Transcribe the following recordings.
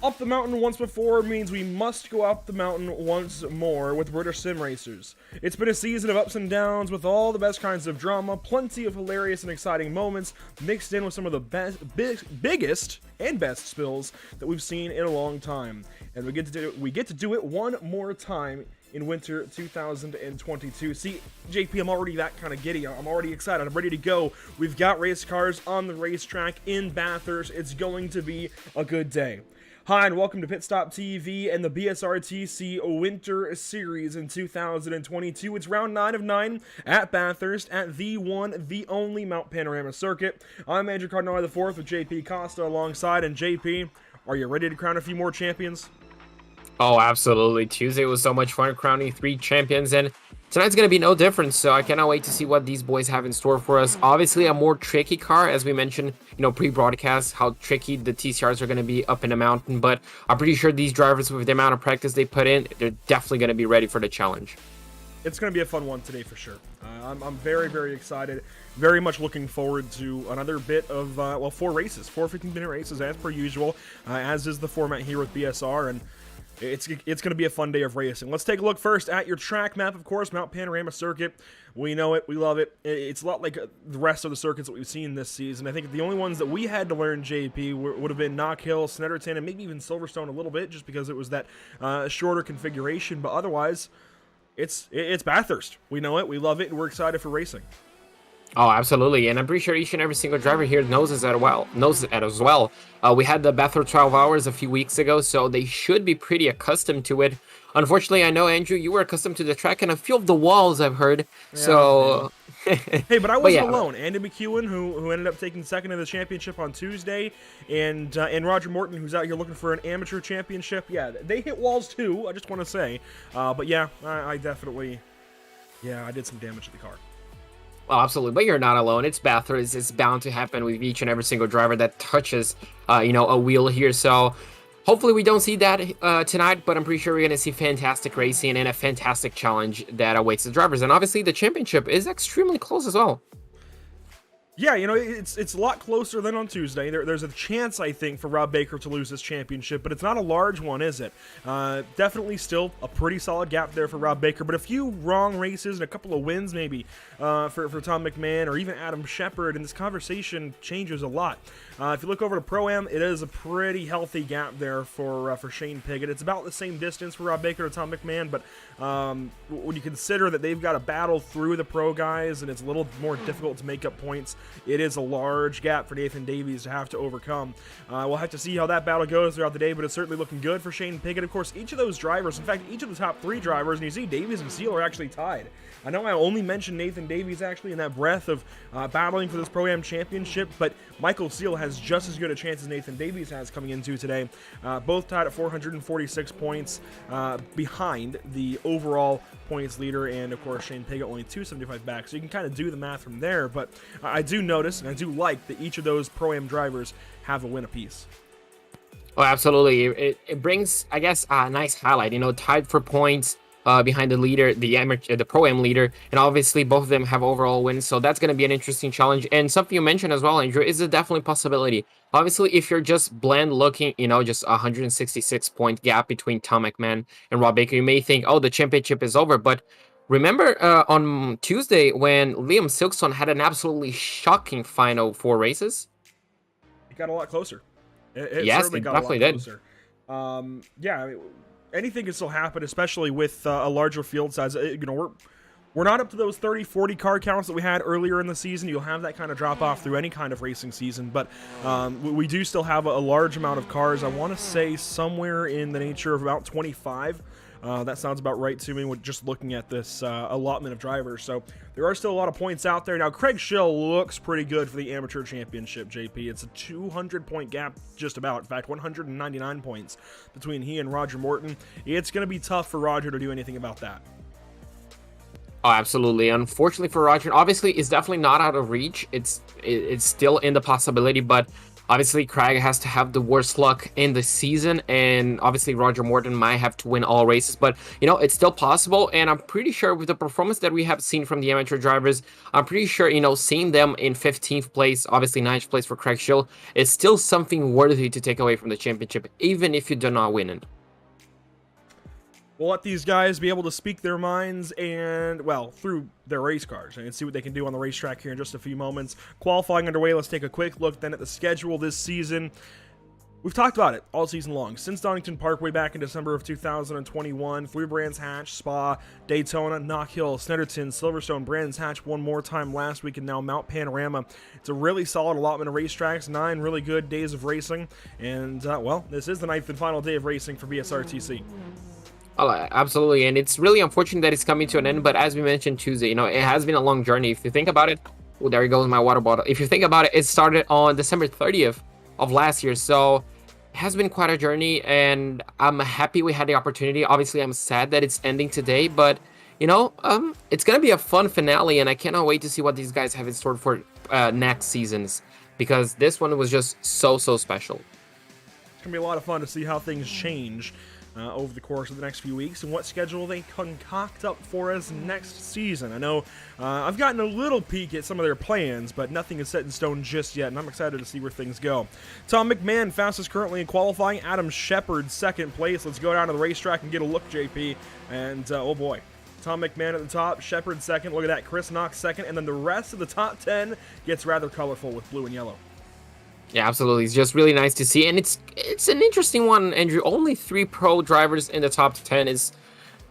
Up the mountain once before means we must go up the mountain once more with British sim racers. It's been a season of ups and downs with all the best kinds of drama, plenty of hilarious and exciting moments, mixed in with some of the biggest and best spills that we've seen in a long time. And we get to do it one more time in winter 2022. See, JP, I'm already that kind of giddy. I'm already excited. I'm ready to go. We've got race cars on the racetrack in Bathurst. It's going to be a good day. Hi, and welcome to Pit Stop TV and the BSRTC Winter Series in 2022. It's round 9 of 9 at Bathurst at the one, the only Mount Panorama Circuit. I'm Andrew Cardinale IV with JP Costa alongside, and JP, are you ready to crown a few more champions? Oh, absolutely. Tuesday was so much fun crowning 3 champions, and tonight's going to be no different, so I cannot wait to see what these boys have in store for us. Obviously, a more tricky car, as we mentioned, pre-broadcast, how tricky the TCRs are going to be up in the mountain, but I'm pretty sure these drivers, with the amount of practice they put in, they're definitely going to be ready for the challenge. It's going to be a fun one today for sure. I'm very, very excited. Very much looking forward to another bit of, 4 races. 4 15-minute races as per usual, as is the format here with BSR, and it's going to be a fun day of racing. Let's take a look first at your track map, of course, Mount Panorama Circuit. We know it. We love it. It's a lot like the rest of the circuits that we've seen this season. I think the only ones that we had to learn, JP, would have been Knock Hill, Snetterton, and maybe even Silverstone a little bit, just because it was that shorter configuration. But otherwise, it's Bathurst. We know it. We love it, and we're excited for racing. Oh, absolutely, and I'm pretty sure each and every single driver here knows it as well. We had the Bathurst 12 hours a few weeks ago, so they should be pretty accustomed to it. Unfortunately, I know, Andrew, you were accustomed to the track and a few of the walls, I've heard. Yeah, so, hey, but I wasn't alone. Andy McEwen, who ended up taking second in the championship on Tuesday, and Roger Morton, who's out here looking for an amateur championship. Yeah, they hit walls too. I just want to say, but yeah, I definitely, I did some damage to the car. Well, absolutely, but you're not alone. It's Bathurst. It's bound to happen with each and every single driver that touches, a wheel here. So hopefully we don't see that tonight, but I'm pretty sure we're going to see fantastic racing and a fantastic challenge that awaits the drivers. And obviously the championship is extremely close as well. Yeah, it's a lot closer than on Tuesday. There's a chance, I think, for Rob Baker to lose this championship, but it's not a large one, is it? Definitely still a pretty solid gap there for Rob Baker, but a few wrong races and a couple of wins maybe for Tom McMahon or even Adam Shepard, and this conversation changes a lot. If you look over to Pro-Am, it is a pretty healthy gap there for Shane Piggott. It's about the same distance for Rob Baker to Tom McMahon, but when you consider that they've got to battle through the pro guys and it's a little more difficult to make up points, it is a large gap for Nathan Davies to have to overcome. We'll have to see how that battle goes throughout the day, but it's certainly looking good for Shane Piggott. Of course, each of those drivers, in fact, each of the top 3 drivers, and you see Davies and Seal are actually tied. I know I only mentioned Nathan Davies actually in that breath of battling for this Pro-Am championship, but Michael Seal has just as good a chance as Nathan Davies has coming into today. Both tied at 446 points behind the overall points leader, and of course Shane Piggott only 275 back, so you can kind of do the math from there, but I do notice and I do like that each of those Pro-Am drivers have a win apiece. Oh, absolutely. It brings, I guess, a nice highlight, tied for points behind the leader, the Pro-Am leader, and obviously both of them have overall wins, so that's going to be an interesting challenge. And something you mentioned as well, Andrew, is a definitely possibility. Obviously, if you're just bland looking, just a 166 point gap between Tom McMahon and Rob Baker, you may think, oh, the championship is over, but remember on Tuesday when Liam Silkstone had an absolutely shocking final 4 races? It got a lot closer. Yes, it definitely did. Anything can still happen, especially with a larger field size. We're not up to those 30, 40 car counts that we had earlier in the season. You'll have that kind of drop off through any kind of racing season, but we do still have a large amount of cars. I want to say somewhere in the nature of about 25. That sounds about right to me with just looking at this allotment of drivers. So there are still a lot of points out there. Now, Craig Schill looks pretty good for the amateur championship, JP. It's a 200-point gap just about. In fact, 199 points between he and Roger Morton. It's going to be tough for Roger to do anything about that. Oh, absolutely. Unfortunately for Roger, obviously, it's definitely not out of reach. It's still in the possibility, but Obviously, Craig has to have the worst luck in the season, and obviously Roger Morton might have to win all races, but it's still possible. And I'm pretty sure with the performance that we have seen from the amateur drivers, I'm pretty sure seeing them in 15th place, obviously 9th place for Craig Schill, is still something worthy to take away from the championship, even if you do not win it. We'll let these guys be able to speak their minds and, well, through their race cars and see what they can do on the racetrack here in just a few moments. Qualifying underway, let's take a quick look then at the schedule this season. We've talked about it all season long. Since Donington Parkway back in December of 2021, through Brands Hatch, Spa, Daytona, Knock Hill, Snetterton, Silverstone, Brands Hatch one more time last week, and now Mount Panorama. It's a really solid allotment of racetracks, 9 really good days of racing, and, well, this is the 9th and final day of racing for BSRTC. Oh, absolutely, and it's really unfortunate that it's coming to an end, but as we mentioned Tuesday, it has been a long journey. If you think about it, oh, there goes my water bottle. If you think about it, it started on December 30th of last year, so it has been quite a journey, and I'm happy we had the opportunity. Obviously, I'm sad that it's ending today, but, it's going to be a fun finale, and I cannot wait to see what these guys have in store for next seasons, because this one was just so special. It's going to be a lot of fun to see how things change over the course of the next few weeks and what schedule they concoct up for us next season. I know I've gotten a little peek at some of their plans, but nothing is set in stone just yet, and I'm excited to see where things go. Tom McMahon, fastest currently in qualifying. Adam Shepard, second place. Let's go down to the racetrack and get a look, JP. And, oh boy. Tom McMahon at the top, Shepard second. Look at that, Chris Knox second, and then the rest of the top 10 gets rather colorful with blue and yellow. Yeah, absolutely. It's just really nice to see, and it's an interesting one, Andrew. Only 3 pro drivers in the top 10 is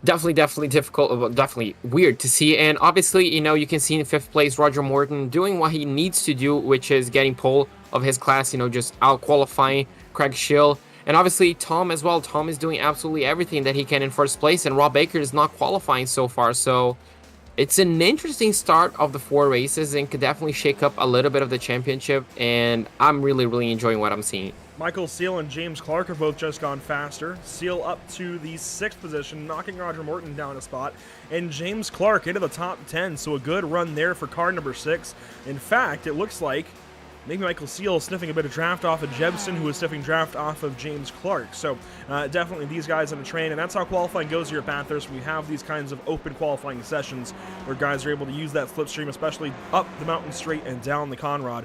definitely difficult, definitely weird to see. And obviously, you can see in 5th place Roger Morton doing what he needs to do, which is getting pole of his class, just out qualifying Craig Schill. And obviously Tom as well. Tom is doing absolutely everything that he can in 1st place, and Rob Baker is not qualifying so far. So it's an interesting start of the 4 races and could definitely shake up a little bit of the championship, and I'm really enjoying what I'm seeing. Michael Seal and James Clark have both just gone faster. Seal up to the 6th position, knocking Roger Morton down a spot, and James Clark into the top 10, so a good run there for car number 6. In fact, it looks like maybe Michael Seal sniffing a bit of draft off of Jebsen, who was sniffing draft off of James Clark. So definitely these guys on the train, and that's how qualifying goes here at Bathurst. We have these kinds of open qualifying sessions where guys are able to use that slipstream, especially up the mountain straight and down the Conrad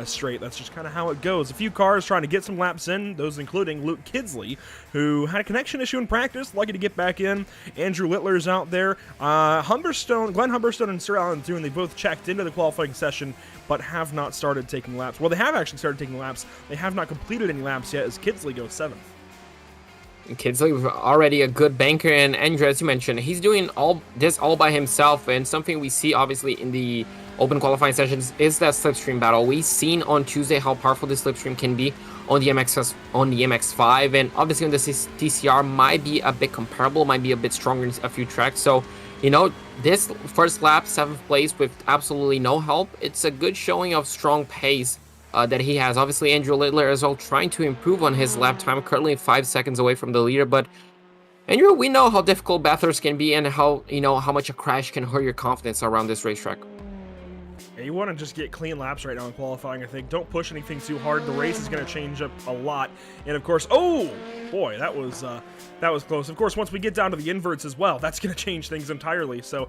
straight. That's just kind of how it goes. A few cars trying to get some laps in, those including Luke Kidsley, who had a connection issue in practice, lucky to get back in. Andrew Littler's out there. Glenn Humberstone and Sir Alan Thune, they both checked into the qualifying session, but have not started taking laps. Well, they have actually started taking laps. They have not completed any laps yet, as Kidsley goes 7th. Kidsley was already a good banker, and Andrew, as you mentioned, he's doing all this all by himself, and something we see obviously in the open qualifying sessions is that slipstream battle. We've seen on Tuesday how powerful this slipstream can be on the MX-5, and obviously on the TCR might be a bit comparable, might be a bit stronger in a few tracks. So this first lap, 7th place with absolutely no help, it's a good showing of strong pace that he has. Obviously, Andrew Littler as well trying to improve on his lap time, currently 5 seconds away from the leader. But Andrew, we know how difficult Bathurst can be and how much a crash can hurt your confidence around this racetrack. Yeah, you want to just get clean laps right now in qualifying, I think. Don't push anything too hard. The race is going to change up a lot. And of course, oh boy, that was close. Of course, once we get down to the inverts as well, that's going to change things entirely. So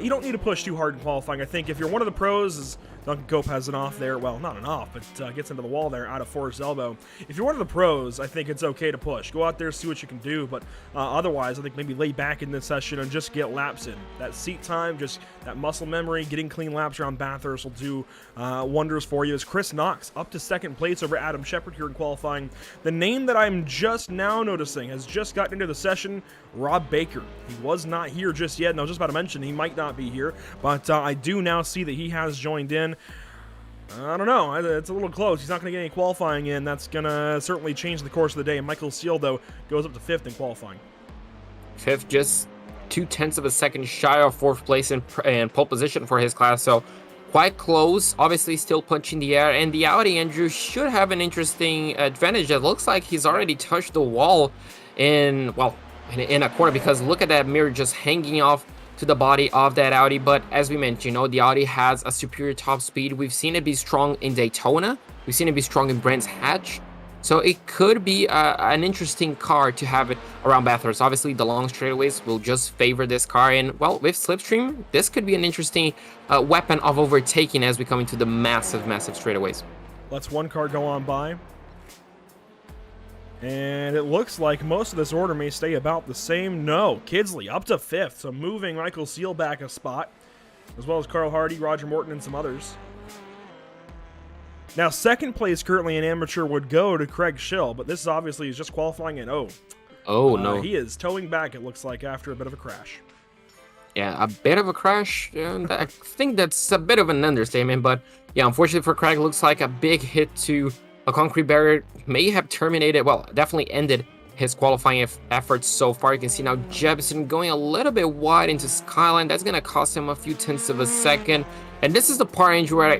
you don't need to push too hard in qualifying. I think if you're one of the pros, as Duncan Cope has an off there, well, not an off, but gets into the wall there out of Forrest Elbow. If you're one of the pros, I think it's okay to push. Go out there, see what you can do, but otherwise, I think maybe lay back in this session and just get laps in. That seat time, just that muscle memory, getting clean laps around Bathurst will do wonders for you. As Chris Knox up to 2nd place over Adam Shepard here in qualifying. The name that I'm just now noticing has just gotten into the session, Rob Baker. He was not here just yet, and I was just about to mention he might not be here, but I do now see that he has joined in. I don't know. It's a little close. He's not going to get any qualifying in. That's going to certainly change the course of the day. Michael Seal, though, goes up to 5th in qualifying. 5th, just 0.2 of a second shy of 4th place in pole position for his class. So quite close. Obviously, still punching the air. And the Audi, Andrew, should have an interesting advantage. It looks like he's already touched the wall in a corner, because look at that mirror just hanging off to the body of that Audi. But as we mentioned, the Audi has a superior top speed. We've seen it be strong in Daytona. We've seen it be strong in Brands Hatch. So it could be an interesting car to have it around Bathurst. Obviously, the long straightaways will just favor this car. And, well, with Slipstream, this could be an interesting weapon of overtaking as we come into the massive, massive straightaways. Let's one car go on by. And it looks like most of this order may stay about the same. No, Kidsley up to 5th. So moving Michael Seal back a spot, as well as Carl Hardy, Roger Morton, and some others. Now, second place currently in amateur would go to Craig Schill, but this obviously is just qualifying in no. He is towing back, it looks like, after a bit of a crash. Yeah, a bit of a crash. I think that's a bit of an understatement, but yeah, unfortunately for Craig, looks like a big hit to a concrete barrier may have terminated, well, definitely ended his qualifying efforts so far. You can see now Jebsen going a little bit wide into Skyline. That's going to cost him a few tenths of a second. And this is the part, Andrew, where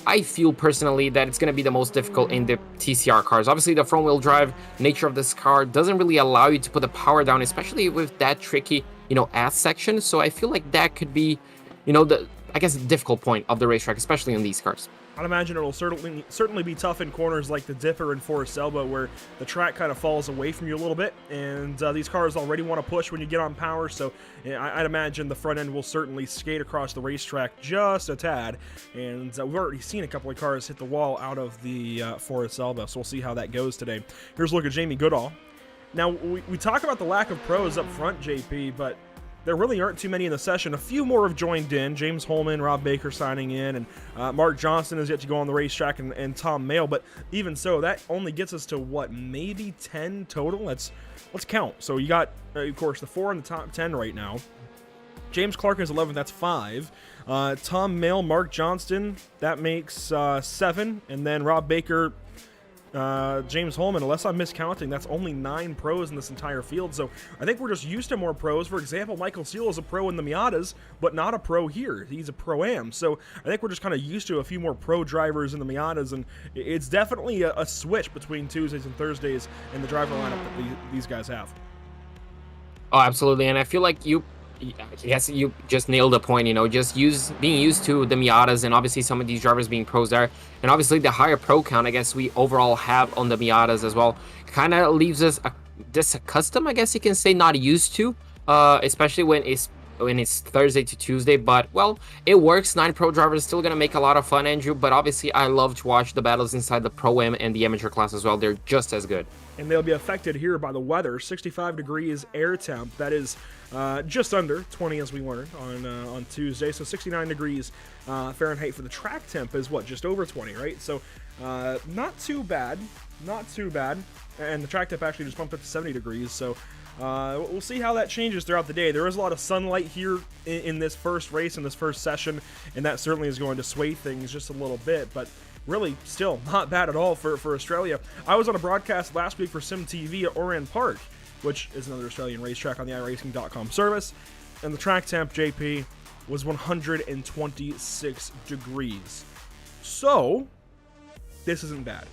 I feel personally that it's going to be the most difficult in the TCR cars. Obviously, the front-wheel drive nature of this car doesn't really allow you to put the power down, especially with that tricky, ass section. So I feel like that could be, the difficult point of the racetrack, especially on these cars. I'd imagine it'll certainly be tough in corners like the Dipper and Forest Elbow, where the track kind of falls away from you a little bit, and these cars already want to push when you get on power, so I'd imagine the front end will certainly skate across the racetrack just a tad, and we've already seen a couple of cars hit the wall out of the Forest Elbow, so we'll see how that goes today. Here's a look at Jamie Goodall. Now, we talk about the lack of pros up front, JP, but there really aren't too many in the session. A few more have joined in. James Holman, Rob Baker signing in, and Mark Johnson is yet to go on the racetrack, and Tom Mayle. But even so, that only gets us to, maybe 10 total? Let's count. So you got, of course, the 4 in the top 10 right now. James Clark is 11, that's 5. Tom Mayle, Mark Johnston, that makes 7. And then Rob Baker, James Holman, unless I'm miscounting, that's only 9 pros in this entire field. So I think we're just used to more pros. For example, Michael Seal is a pro in the Miatas, but not a pro here. He's a Pro-Am. So I think we're just kind of used to a few more pro drivers in the Miatas, and it's definitely a switch between Tuesdays and Thursdays in the driver lineup that these guys have. Oh, absolutely. And I feel like you just nailed the point, just being used to the Miatas, and obviously some of these drivers being pros there, and obviously the higher pro count I guess we overall have on the Miatas as well kind of leaves us accustomed, I guess you can say, not used to, especially when it's Thursday to Tuesday. But, well, it works. 9 pro drivers still gonna make a lot of fun, Andrew, but obviously I love to watch the battles inside the Pro-Am and the amateur class as well. They're just as good. And they'll be affected here by the weather. 65 degrees air temp. That is just under 20, as we learned on Tuesday. So 69 degrees Fahrenheit for the track temp is just over 20, right? So not too bad. And the track temp actually just bumped up to 70 degrees. So we'll see how that changes throughout the day. There is a lot of sunlight here in this first race, in this first session, and that certainly is going to sway things just a little bit. But really, still not bad at all for Australia. I was on a broadcast last week for SimTV at Oran Park, which is another Australian racetrack on the iRacing.com service, and the track temp, JP, was 126 degrees. So, this isn't bad.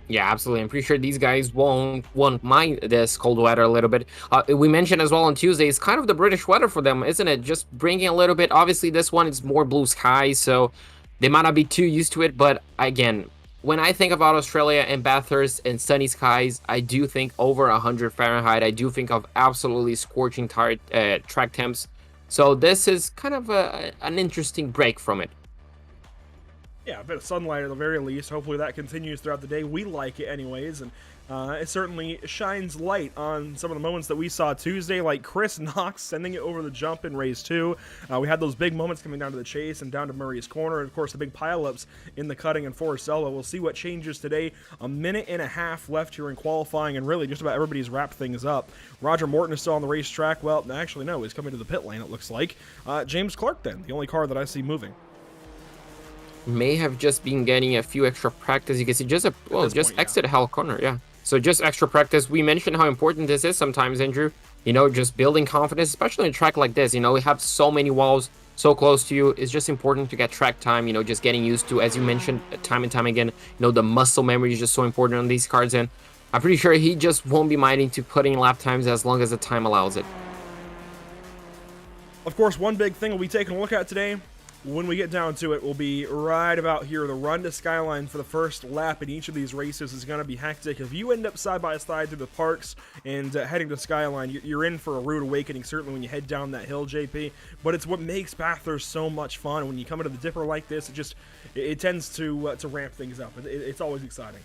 Yeah, absolutely. I'm pretty sure these guys won't mind this cold weather a little bit. We mentioned as well on Tuesday, it's kind of the British weather for them, isn't it? Just bringing a little bit. Obviously, this one is more blue skies, so they might not be too used to it. But again, when I think about Australia and Bathurst and sunny skies, I do think over 100 Fahrenheit. I do think of absolutely scorching track temps. So this is kind of an interesting break from it. Yeah, a bit of sunlight at the very least. Hopefully that continues throughout the day. We like it anyways, and it certainly shines light on some of the moments that we saw Tuesday, like Chris Knox sending it over the jump in race 2. We had those big moments coming down to the chase and down to Murray's Corner, and of course the big pileups in the cutting and Forest Elbow. We'll see what changes today. A minute and a half left here in qualifying, and really just about everybody's wrapped things up. Roger Morton is still on the racetrack. Well, actually no, he's coming to the pit lane, it looks like. James Clark then, the only car that I see moving. May have just been getting a few extra practice. You can see just exit Hell Corner, yeah. So just extra practice. We mentioned how important this is sometimes, Andrew. Just building confidence, especially in a track like this. We have so many walls so close to you. It's just important to get track time, just getting used to, as you mentioned time and time again, the muscle memory is just so important on these cards. And I'm pretty sure he just won't be minding to put in lap times as long as the time allows it. Of course, one big thing we'll be taking a look at today, when we get down to it, will be right about here. The run to Skyline for the first lap in each of these races is going to be hectic. If you end up side by side through the parks and heading to Skyline, you're in for a rude awakening, certainly when you head down that hill, JP. But it's what makes Bathurst so much fun. When you come into the Dipper like this, it tends to ramp things up. It's always exciting.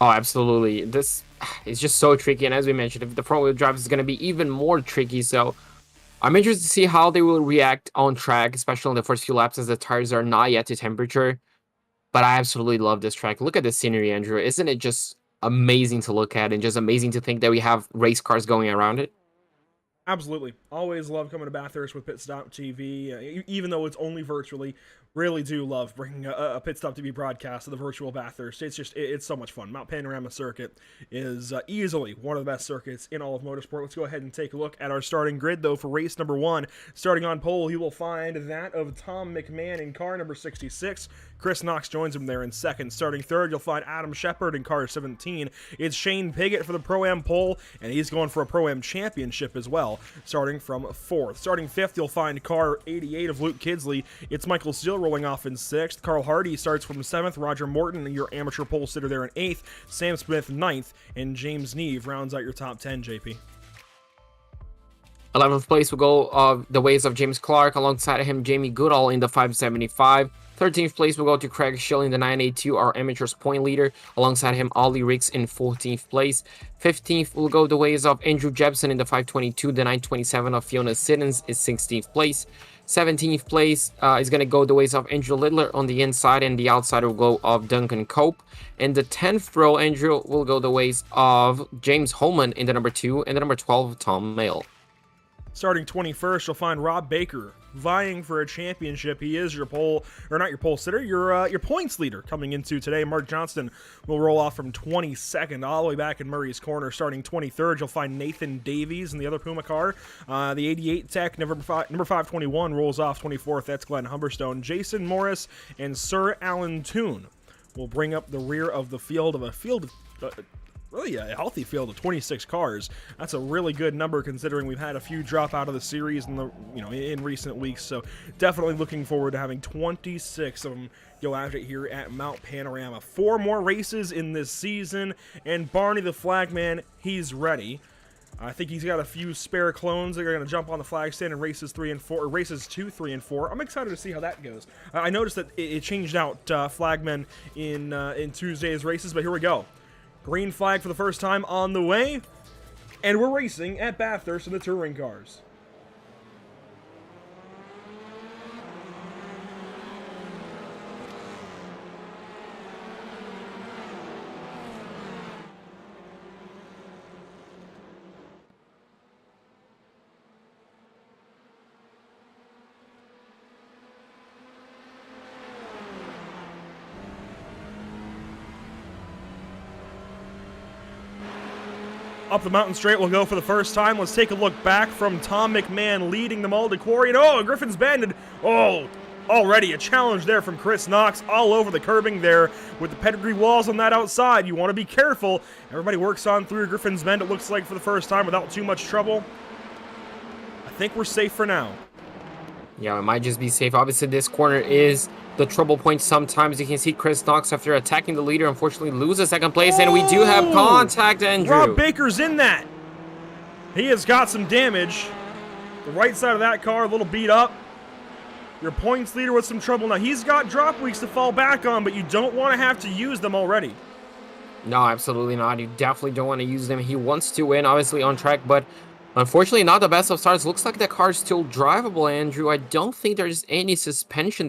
Oh, absolutely. This is just so tricky, and as we mentioned, if the front-wheel drive is going to be even more tricky, so I'm interested to see how they will react on track, especially in the first few laps as the tires are not yet to temperature. But I absolutely love this track. Look at the scenery, Andrew. Isn't it just amazing to look at and just amazing to think that we have race cars going around it? Absolutely. Always love coming to Bathurst with Pit Stop TV, even though it's only virtually. Really do love bringing a Pit Stop TV broadcast to the virtual Bathurst. It's so much fun. Mount Panorama Circuit is easily one of the best circuits in all of motorsport. Let's go ahead and take a look at our starting grid, though, for race number 1. Starting on pole, you will find that of Tom McMahon in car number 66. Chris Knox joins him there in second. Starting third, you'll find Adam Shepard in car 17. It's Shane Piggott for the Pro-Am pole, and he's going for a Pro-Am championship as well, starting from fourth. Starting fifth, you'll find car 88 of Luke Kidsley. It's Michael Steele rolling off in sixth. Carl Hardy starts from seventh. Roger Morton, your amateur pole sitter, there in eighth. Sam Smith, ninth. And James Neve rounds out your top 10, JP. 11th place will go the ways of James Clark. Alongside him, Jamie Goodall in the 575. 13th place will go to Craig Schilling in the 982, our amateur's point leader. Alongside him, Ollie Ricks in 14th place. 15th will go the ways of Andrew Jepson in the 522. The 927 of Fiona Siddons is 16th place. 17th place is going to go the ways of Andrew Lidler on the inside, and the outside will go of Duncan Cope. And the 10th row, Andrew, will go the ways of James Holman in the number 2, and the number 12, Tom Mayle. Starting 21st, you'll find Rob Baker vying for a championship. He is your pole, or not your pole sitter, your points leader coming into today. Mark Johnston will roll off from 22nd all the way back in Murray's Corner. Starting 23rd, you'll find Nathan Davies in the other Puma car. The 88 Tech, number 521, rolls off 24th. That's Glenn Humberstone. Jason Morris and Sir Alan Toon will bring up the rear of the field really a healthy field of 26 cars. That's a really good number considering we've had a few drop out of the series in recent weeks. So definitely looking forward to having 26 of them go at it here at Mount Panorama. 4 more races in this season, and Barney the Flagman, he's ready. I think he's got a few spare clones that are going to jump on the flag stand in races 2, 3, and 4. I'm excited to see how that goes. I noticed that it changed out flagmen in Tuesday's races, but here we go. Green flag for the first time on the way, and we're racing at Bathurst in the touring cars. Up the mountain straight we'll go for the first time. Let's take a look back from Tom McMahon leading them all to quarry. And oh, Griffin's Banded. Oh, already a challenge there from Chris Knox all over the curbing there with the pedigree walls on that outside. You want to be careful. Everybody works on through Griffin's Bend, it looks like, for the first time without too much trouble. I think we're safe for now. Yeah, it might just be safe. Obviously, this corner is the trouble point sometimes. You can see Chris Knox, after attacking the leader, unfortunately loses second place, and we do have contact, Andrew. Rob Baker's in that. He has got some damage. The right side of that car, a little beat up. Your points leader with some trouble. Now, he's got drop weeks to fall back on, but you don't want to have to use them already. No, absolutely not. You definitely don't want to use them. He wants to win, obviously, on track, but unfortunately, not the best of starts. Looks like the car's still drivable, Andrew. I don't think there's any suspension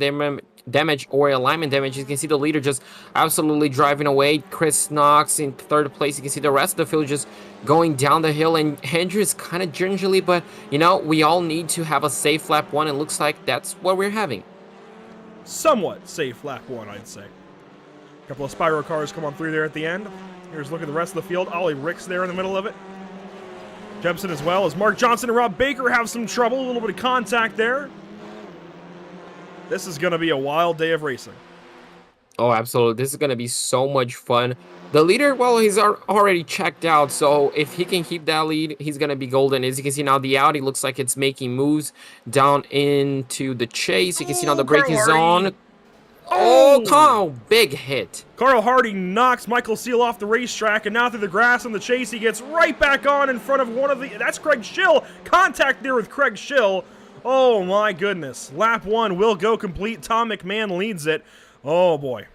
damage or alignment damage. You can see the leader just absolutely driving away. Chris Knox in third place. You can see the rest of the field just going down the hill, and Andrew is kind of gingerly, but, we all need to have a safe lap 1, and it looks like that's what we're having. Somewhat safe lap 1, I'd say. A couple of Spyro cars come on through there at the end. Here's a look at the rest of the field. Ollie Ricks there in the middle of it. Jepson as well as Mark Johnson and Rob Baker have some trouble. A little bit of contact there. This is going to be a wild day of racing. Oh, absolutely. This is going to be so much fun. The leader, well, he's already checked out, so if he can keep that lead, he's going to be golden. As you can see now, the Audi looks like it's making moves down into the chase. You can see now the brake Carl is Hardy. on. Oh, big hit. Carl Hardy knocks Michael Seal off the racetrack, and now through the grass on the chase, he gets right back on in front of one of the... That's Craig Schill. Contact there with Craig Schill. Oh, my goodness. Lap 1 will go complete. Tom McMahon leads it. Oh, boy.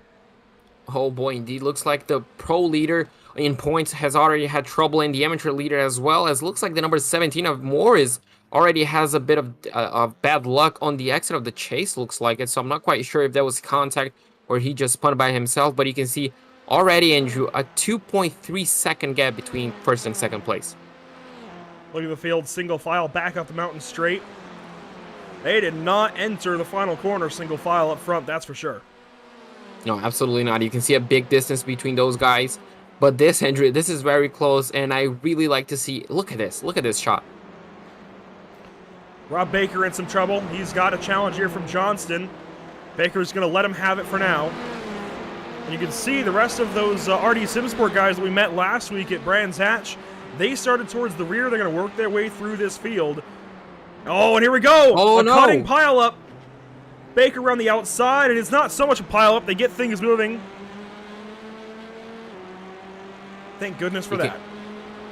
Oh, boy, indeed. Looks like the pro leader in points has already had trouble in the amateur leader as well, as looks like the number 17 of Morris already has a bit of bad luck on the exit of the chase, looks like it. So I'm not quite sure if that was contact or he just spun by himself. But you can see already, Andrew, a 2.3 second gap between first and second place. Look at the field, single file back up the mountain straight. They did not enter the final corner single file up front, that's for sure. No, absolutely not. You can see a big distance between those guys. But this, Andrew, this is very close, and I really like to see... Look at this shot. Rob Baker in some trouble. He's got a challenge here from Johnston. Baker's going to let him have it for now. And you can see the rest of those RD Simsport guys that we met last week at Brands Hatch. They started towards the rear. They're going to work their way through this field. Oh, and here we go. Oh, no. Cutting pileup. Baker around the outside, and it's not so much a pileup. They get things moving. Thank goodness for that.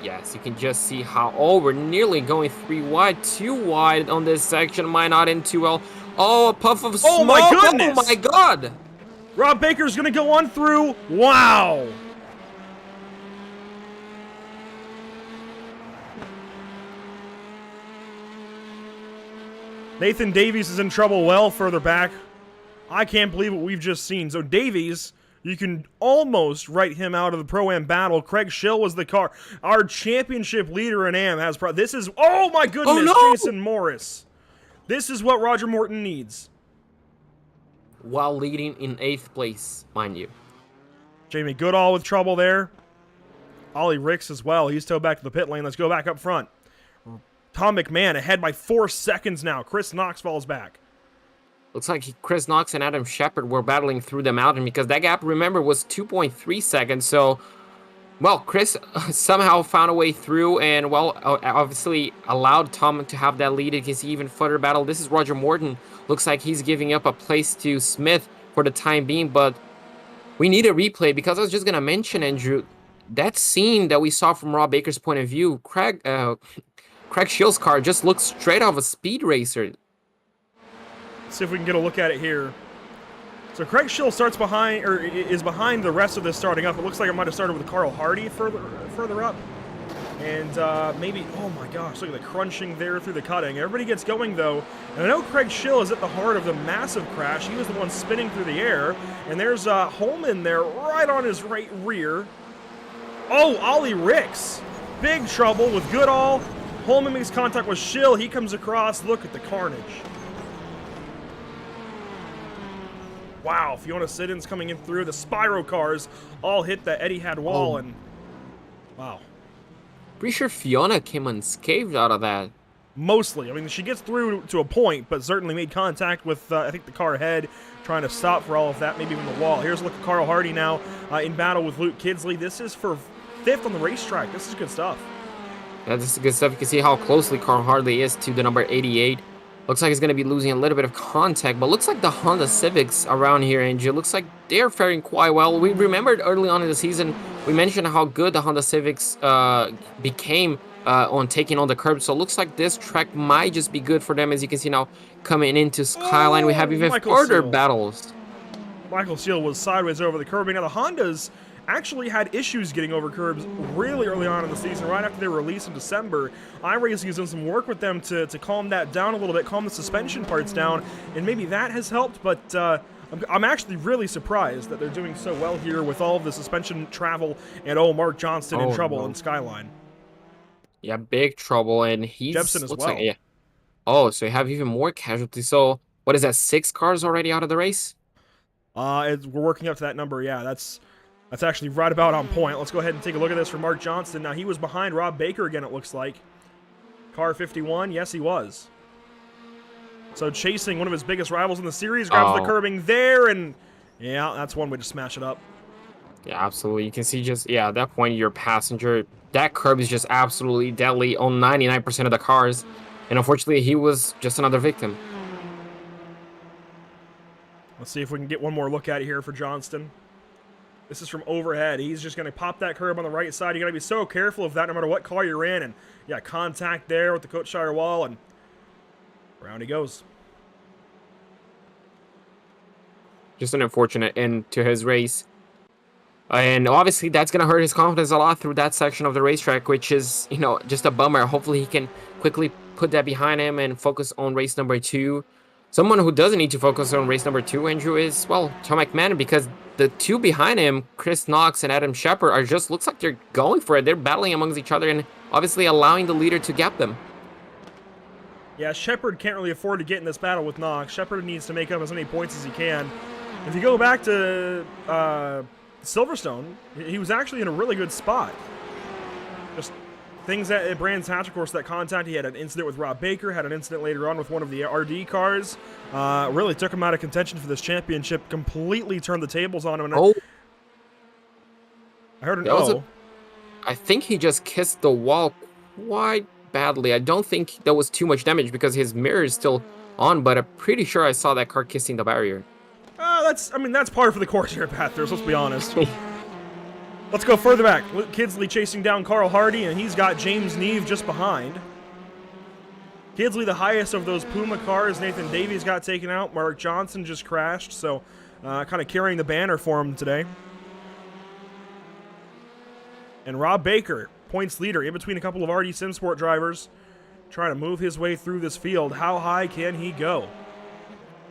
Yes, you can just see how... Oh, we're nearly going 3 wide, 2 wide on this section. Might not end too well. Oh, a puff of smoke. Oh, my goodness. Oh, my God. Rob Baker's going to go on through. Wow. Nathan Davies is in trouble well further back. I can't believe what we've just seen. So Davies, you can almost write him out of the Pro-Am battle. Craig Schill was the car. Our championship leader in AM has... This is... Oh, my goodness. Oh, no. Jason Morris. This is what Roger Morton needs. While leading in 8th place, mind you. Jamie Goodall with trouble there. Ollie Ricks as well. He's towed back to the pit lane. Let's go back up front. Tom McMahon ahead by 4 seconds now. Chris Knox falls back. Looks like Chris Knox and Adam Shepard were battling through the mountain because that gap, remember, was 2.3 seconds. So, well, Chris somehow found a way through and, well, obviously allowed Tom to have that lead against even further battle. This is Roger Morton. Looks like he's giving up a place to Smith for the time being, but we need a replay because I was just going to mention, Andrew, that scene that we saw from Rob Baker's point of view, Craig Schill's car just looks straight off a speed racer. Let's see if we can get a look at it here. So Craig Schill starts behind, or is behind the rest of this starting up. It looks like it might have started with Carl Hardy further up. And maybe, oh my gosh, look at the crunching there through the cutting. Everybody gets going though. And I know Craig Schill is at the heart of the massive crash. He was the one spinning through the air. And there's Holman there right on his right rear. Oh, Ollie Ricks. Big trouble with Goodall. Holman makes contact with Schill. He comes across. Look at the carnage. Wow, Fiona Siddons coming in through. The Spyro cars all hit the Etihad wall, and wow. Pretty sure Fiona came unscathed out of that. Mostly. I mean, she gets through to a point, but certainly made contact with, I think, the car ahead, trying to stop for all of that, maybe even the wall. Here's a look at Carl Hardy now in battle with Luke Kidsley. This is for 5th on the racetrack. This is good stuff. Yeah, this is good stuff. You can see how closely Carl Hardy is to the number 88. Looks like he's going to be losing a little bit of contact, but looks like the Honda Civics around here, Angie, looks like they're faring quite well. We remembered early on in the season, we mentioned how good the Honda Civics became on taking on the curb, so it looks like this track might just be good for them. As you can see now, coming into Skyline, we have even further battles. Michael Seal was sideways over the curbing. Now, the Hondas actually had issues getting over curbs really early on in the season, right after they were released in December. iRacing has done some work with them to calm that down a little bit, calm the suspension parts down, and maybe that has helped, but I'm actually really surprised that they're doing so well here with all of the suspension travel, and Mark Johnston in trouble in Skyline. Yeah, big trouble, and he's... Jepson as well. Like, yeah. Oh, so you have even more casualties. So, what is that, 6 cars already out of the race? We're working up to that number, yeah, That's actually right about on point. Let's go ahead and take a look at this for Mark Johnston. Now, he was behind Rob Baker again, it looks like. Car 51, yes, he was. So chasing one of his biggest rivals in the series, grabs the curbing there, and Yeah, that's one way to smash it up. Yeah, absolutely. You can see just, yeah, at that point, your passenger, that curb is just absolutely deadly on 99% of the cars. And unfortunately, he was just another victim. Let's see if we can get one more look at it here for Johnston. This is from overhead. He's just going to pop that curb on the right side. You got to be so careful of that no matter what car you're in. And yeah, contact there with the Coachshire wall, and round he goes. Just an unfortunate end to his race. And obviously, that's going to hurt his confidence a lot through that section of the racetrack, which is, you know, just a bummer. Hopefully, he can quickly put that behind him and focus on race number 2. Someone who doesn't need to focus on race number 2, Andrew, is, well, Tom McMahon, because the two behind him, Chris Knox and Adam Shepard, are just, looks like they're going for it. They're battling amongst each other and obviously allowing the leader to gap them. Yeah, Shepard can't really afford to get in this battle with Knox. Shepard needs to make up as many points as he can. If you go back to Silverstone, he was actually in a really good spot. Just things at Brands Hatch, of course, that contact. He had an incident with Rob Baker, had an incident later on with one of the RD cars. Really took him out of contention for this championship, completely turned the tables on him. And Oh, I heard an oh. I think he just kissed the wall quite badly. I don't think there was too much damage because his mirror is still on, but I'm pretty sure I saw that car kissing the barrier. That's par for the course here at Bathurst, let's be honest. Let's go further back. Luke Kidsley chasing down Carl Hardy, and he's got James Neve just behind. Kidsley, the highest of those Puma cars. Nathan Davies got taken out. Mark Johnson just crashed, so kind of carrying the banner for him today. And Rob Baker, points leader, in between a couple of RD SimSport drivers, trying to move his way through this field. How high can he go?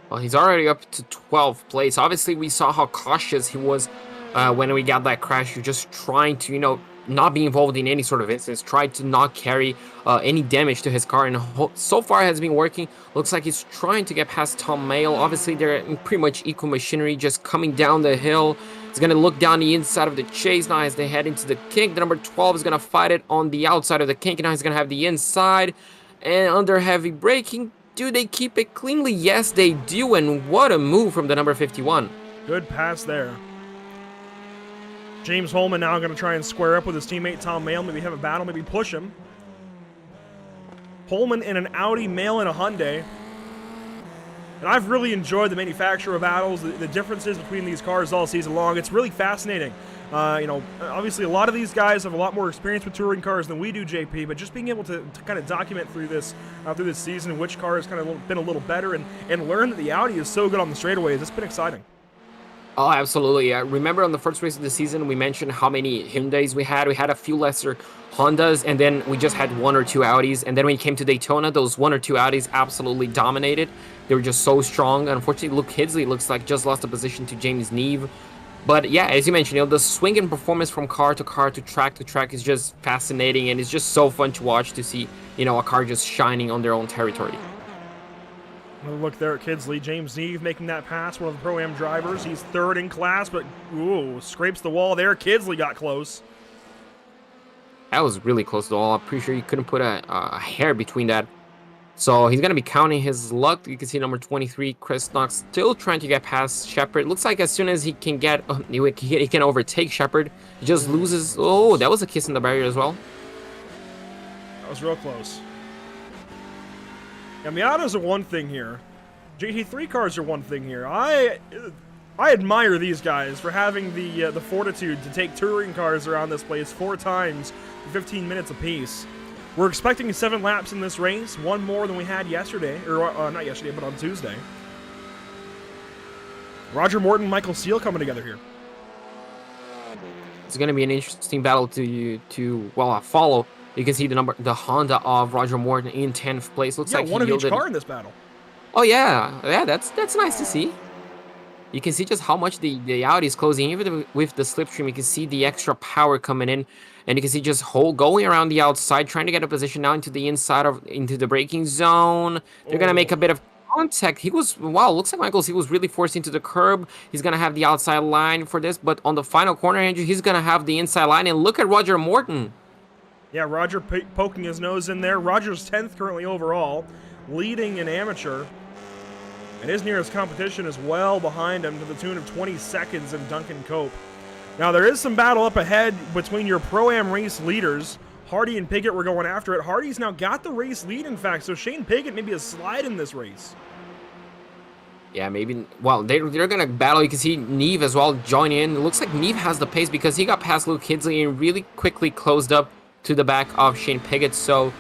Well, he's already up to 12th place. Obviously, we saw how cautious he was when we got that crash. You're just trying to, you know, not be involved in any sort of incidents, try to not carry any damage to his car, and so far it has been working. Looks like he's trying to get past Tom Mayle. Obviously, they're in pretty much equal machinery, just coming down the hill. He's going to look down the inside of the chase now as they head into the kink. The number 12 is going to fight it on the outside of the kink, and now he's going to have the inside, and under heavy braking. Do they keep it cleanly? Yes, they do, and what a move from the number 51. Good pass there. James Holman now going to try and square up with his teammate Tom Mayle. Maybe have a battle, maybe push him. Holman in an Audi, Mayle in a Hyundai. And I've really enjoyed the manufacturer battles, the differences between these cars all season long. It's really fascinating. You know, obviously a lot of these guys have a lot more experience with touring cars than we do, JP, but just being able to kind of document through this season which car has kind of been a little better and learn that the Audi is so good on the straightaways, it's been exciting. Oh, absolutely. Remember on the first race of the season, we mentioned how many Hyundais we had. We had a few lesser Hondas, and then we just had 1 or 2 Audis. And then when it came to Daytona, those 1 or 2 Audis absolutely dominated. They were just so strong. Unfortunately, Luke Kidsley looks like just lost a position to James Neve. But yeah, as you mentioned, you know, the swing in performance from car to car to track is just fascinating, and it's just so fun to watch, to see, you know, a car just shining on their own territory. Look there at Kidsley. James Neve making that pass, one of the Pro-Am drivers. He's third in class, but ooh, scrapes the wall there. Kidsley got close. That was really close to the wall. I'm pretty sure you couldn't put a hair between that. So he's going to be counting his luck. You can see number 23, Chris Knox, still trying to get past Shepard. Looks like as soon as he can get, he can overtake Shepard, he just loses. Oh, that was a kiss in the barrier as well. That was real close. Yeah, Miatas are one thing here. GT3 cars are one thing here. I admire these guys for having the fortitude to take touring cars around this place 4 times for 15 minutes apiece. We're expecting 7 laps in this race, 1 more than we had yesterday, or not yesterday, but on Tuesday. Roger Morton, Michael Seal coming together here. It's going to be an interesting battle to follow. You can see the Honda of Roger Morton in 10th place. Looks like one of each car in this battle. Oh yeah, that's nice to see. You can see just how much the Audi is closing, even with the slipstream. You can see the extra power coming in, and you can see just going around the outside, trying to get a position now into the inside into the braking zone. They're gonna make a bit of contact. He was looks like Michaels. He was really forced into the curb. He's gonna have the outside line for this, but on the final corner, Andrew, he's gonna have the inside line. And look at Roger Morton. Yeah, Roger poking his nose in there. Roger's 10th currently overall, leading in amateur. And his nearest competition is well behind him to the tune of 20 seconds in Duncan Cope. Now, there is some battle up ahead between your Pro-Am race leaders. Hardy and Piggott were going after it. Hardy's now got the race lead, in fact, so Shane Piggott maybe a slide in this race. Yeah, maybe. Well, they're going to battle. You can see Neve as well join in. It looks like Neve has the pace because he got past Luke Kidsley and really quickly closed up to the back of Shane Piggott. So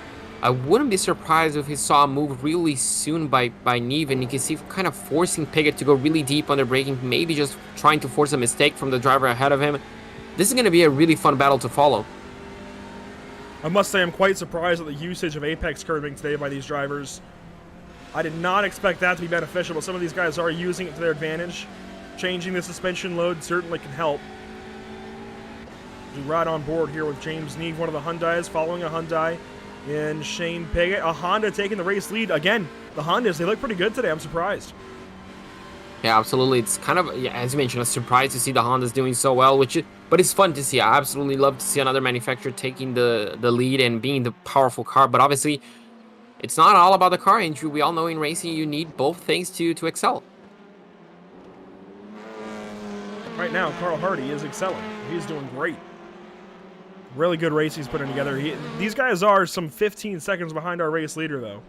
I wouldn't be surprised if he saw a move really soon by Neve, and you can see kind of forcing Piggott to go really deep on the braking, maybe just trying to force a mistake from the driver ahead of him. This is going to be a really fun battle to follow. I must say I'm quite surprised at the usage of apex curbing today by these drivers. I did not expect that to be beneficial, but some of these guys are using it to their advantage. Changing the suspension load certainly can help. We're right on board here with James Neve, one of the Hyundais, following a Hyundai in Shane Piggott. A Honda taking the race lead. Again, the Hondas, they look pretty good today. I'm surprised. Yeah, absolutely. It's kind of, yeah, as you mentioned, a surprise to see the Hondas doing so well, but it's fun to see. I absolutely love to see another manufacturer taking the lead and being the powerful car. But obviously, it's not all about the car, Andrew. We all know in racing you need both things to excel. Right now, Carl Hardy is excelling. He's doing great. Really good race he's putting together. These guys are some 15 seconds behind our race leader, though.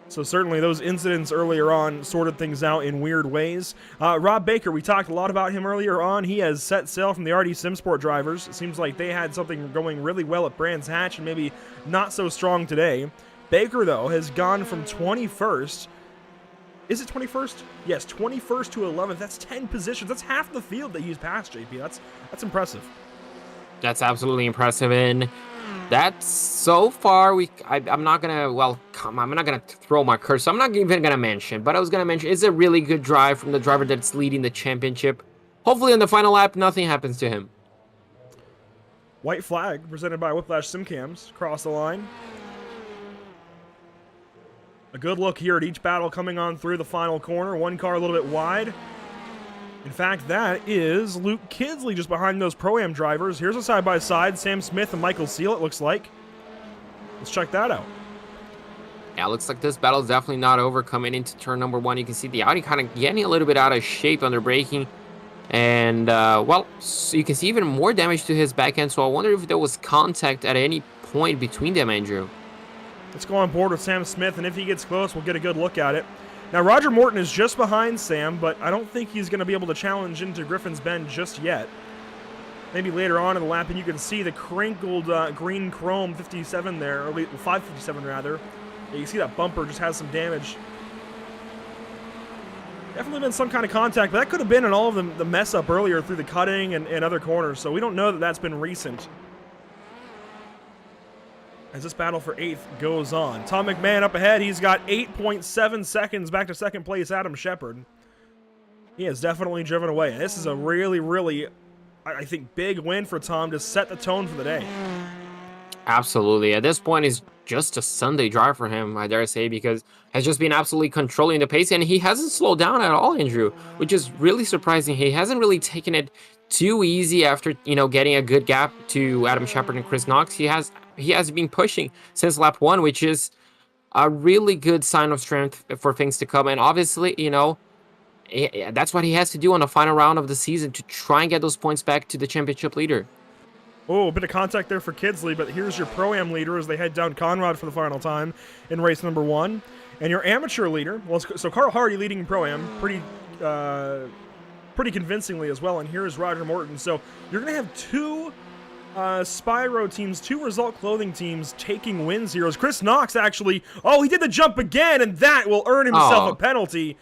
So certainly those incidents earlier on sorted things out in weird ways. Rob Baker, we talked a lot about him earlier on. He has set sail from the RD Simsport drivers. It seems like they had something going really well at Brands Hatch and maybe not so strong today. Baker, though, has gone from 21st. Is it 21st? Yes, 21st to 11th. That's 10 positions. That's half the field that he's passed, JP. That's impressive. That's absolutely impressive, and that's so far. I'm not gonna. Well, I'm not gonna throw my curse. So I'm not even gonna mention, but I was gonna mention it's a really good drive from the driver that's leading the championship. Hopefully, on the final lap, nothing happens to him. White flag presented by Whiplash Simcams across the line. A good look here at each battle coming on through the final corner. One car a little bit wide. In fact, that is Luke Kidsley just behind those Pro-Am drivers. Here's a side-by-side. Sam Smith and Michael Seal, it looks like. Let's check that out. Yeah, it looks like this battle is definitely not over. Coming into turn number one, you can see the Audi kind of getting a little bit out of shape on their braking. And, well, so you can see even more damage to his back end. So I wonder if there was contact at any point between them, Andrew. Let's go on board with Sam Smith, and if he gets close, we'll get a good look at it. Now, Roger Morton is just behind Sam, but I don't think he's going to be able to challenge into Griffin's Bend just yet. Maybe later on in the lap, and you can see the crinkled green chrome 57 there, or 557 rather. Yeah, you see that bumper just has some damage. Definitely been some kind of contact, but that could have been in all of the mess up earlier through the cutting and other corners, so we don't know that that's been recent. As this battle for 8th goes on. Tom McMahon up ahead. He's got 8.7 seconds back to second place, Adam Shepard. He has definitely driven away. And this is a really, really, I think, big win for Tom to set the tone for the day. Absolutely. At this point, it's just a Sunday drive for him, I dare say, because has just been absolutely controlling the pace, and he hasn't slowed down at all, Andrew, which is really surprising. He hasn't really taken it too easy after, getting a good gap to Adam Shepard and Chris Knox. He has been pushing since lap 1, which is a really good sign of strength for things to come. And obviously, that's what he has to do on the final round of the season to try and get those points back to the championship leader. Oh, a bit of contact there for Kidsley, but here's your Pro-Am leader as they head down Conrad for the final time in race number 1. And your amateur leader, well, so Carl Hardy leading in Pro-Am pretty convincingly as well. And here's Roger Morton. So you're going to have two Spyro teams, two Result Clothing teams taking wins here. As Chris Knox actually, he did the jump again, and that will earn himself a penalty.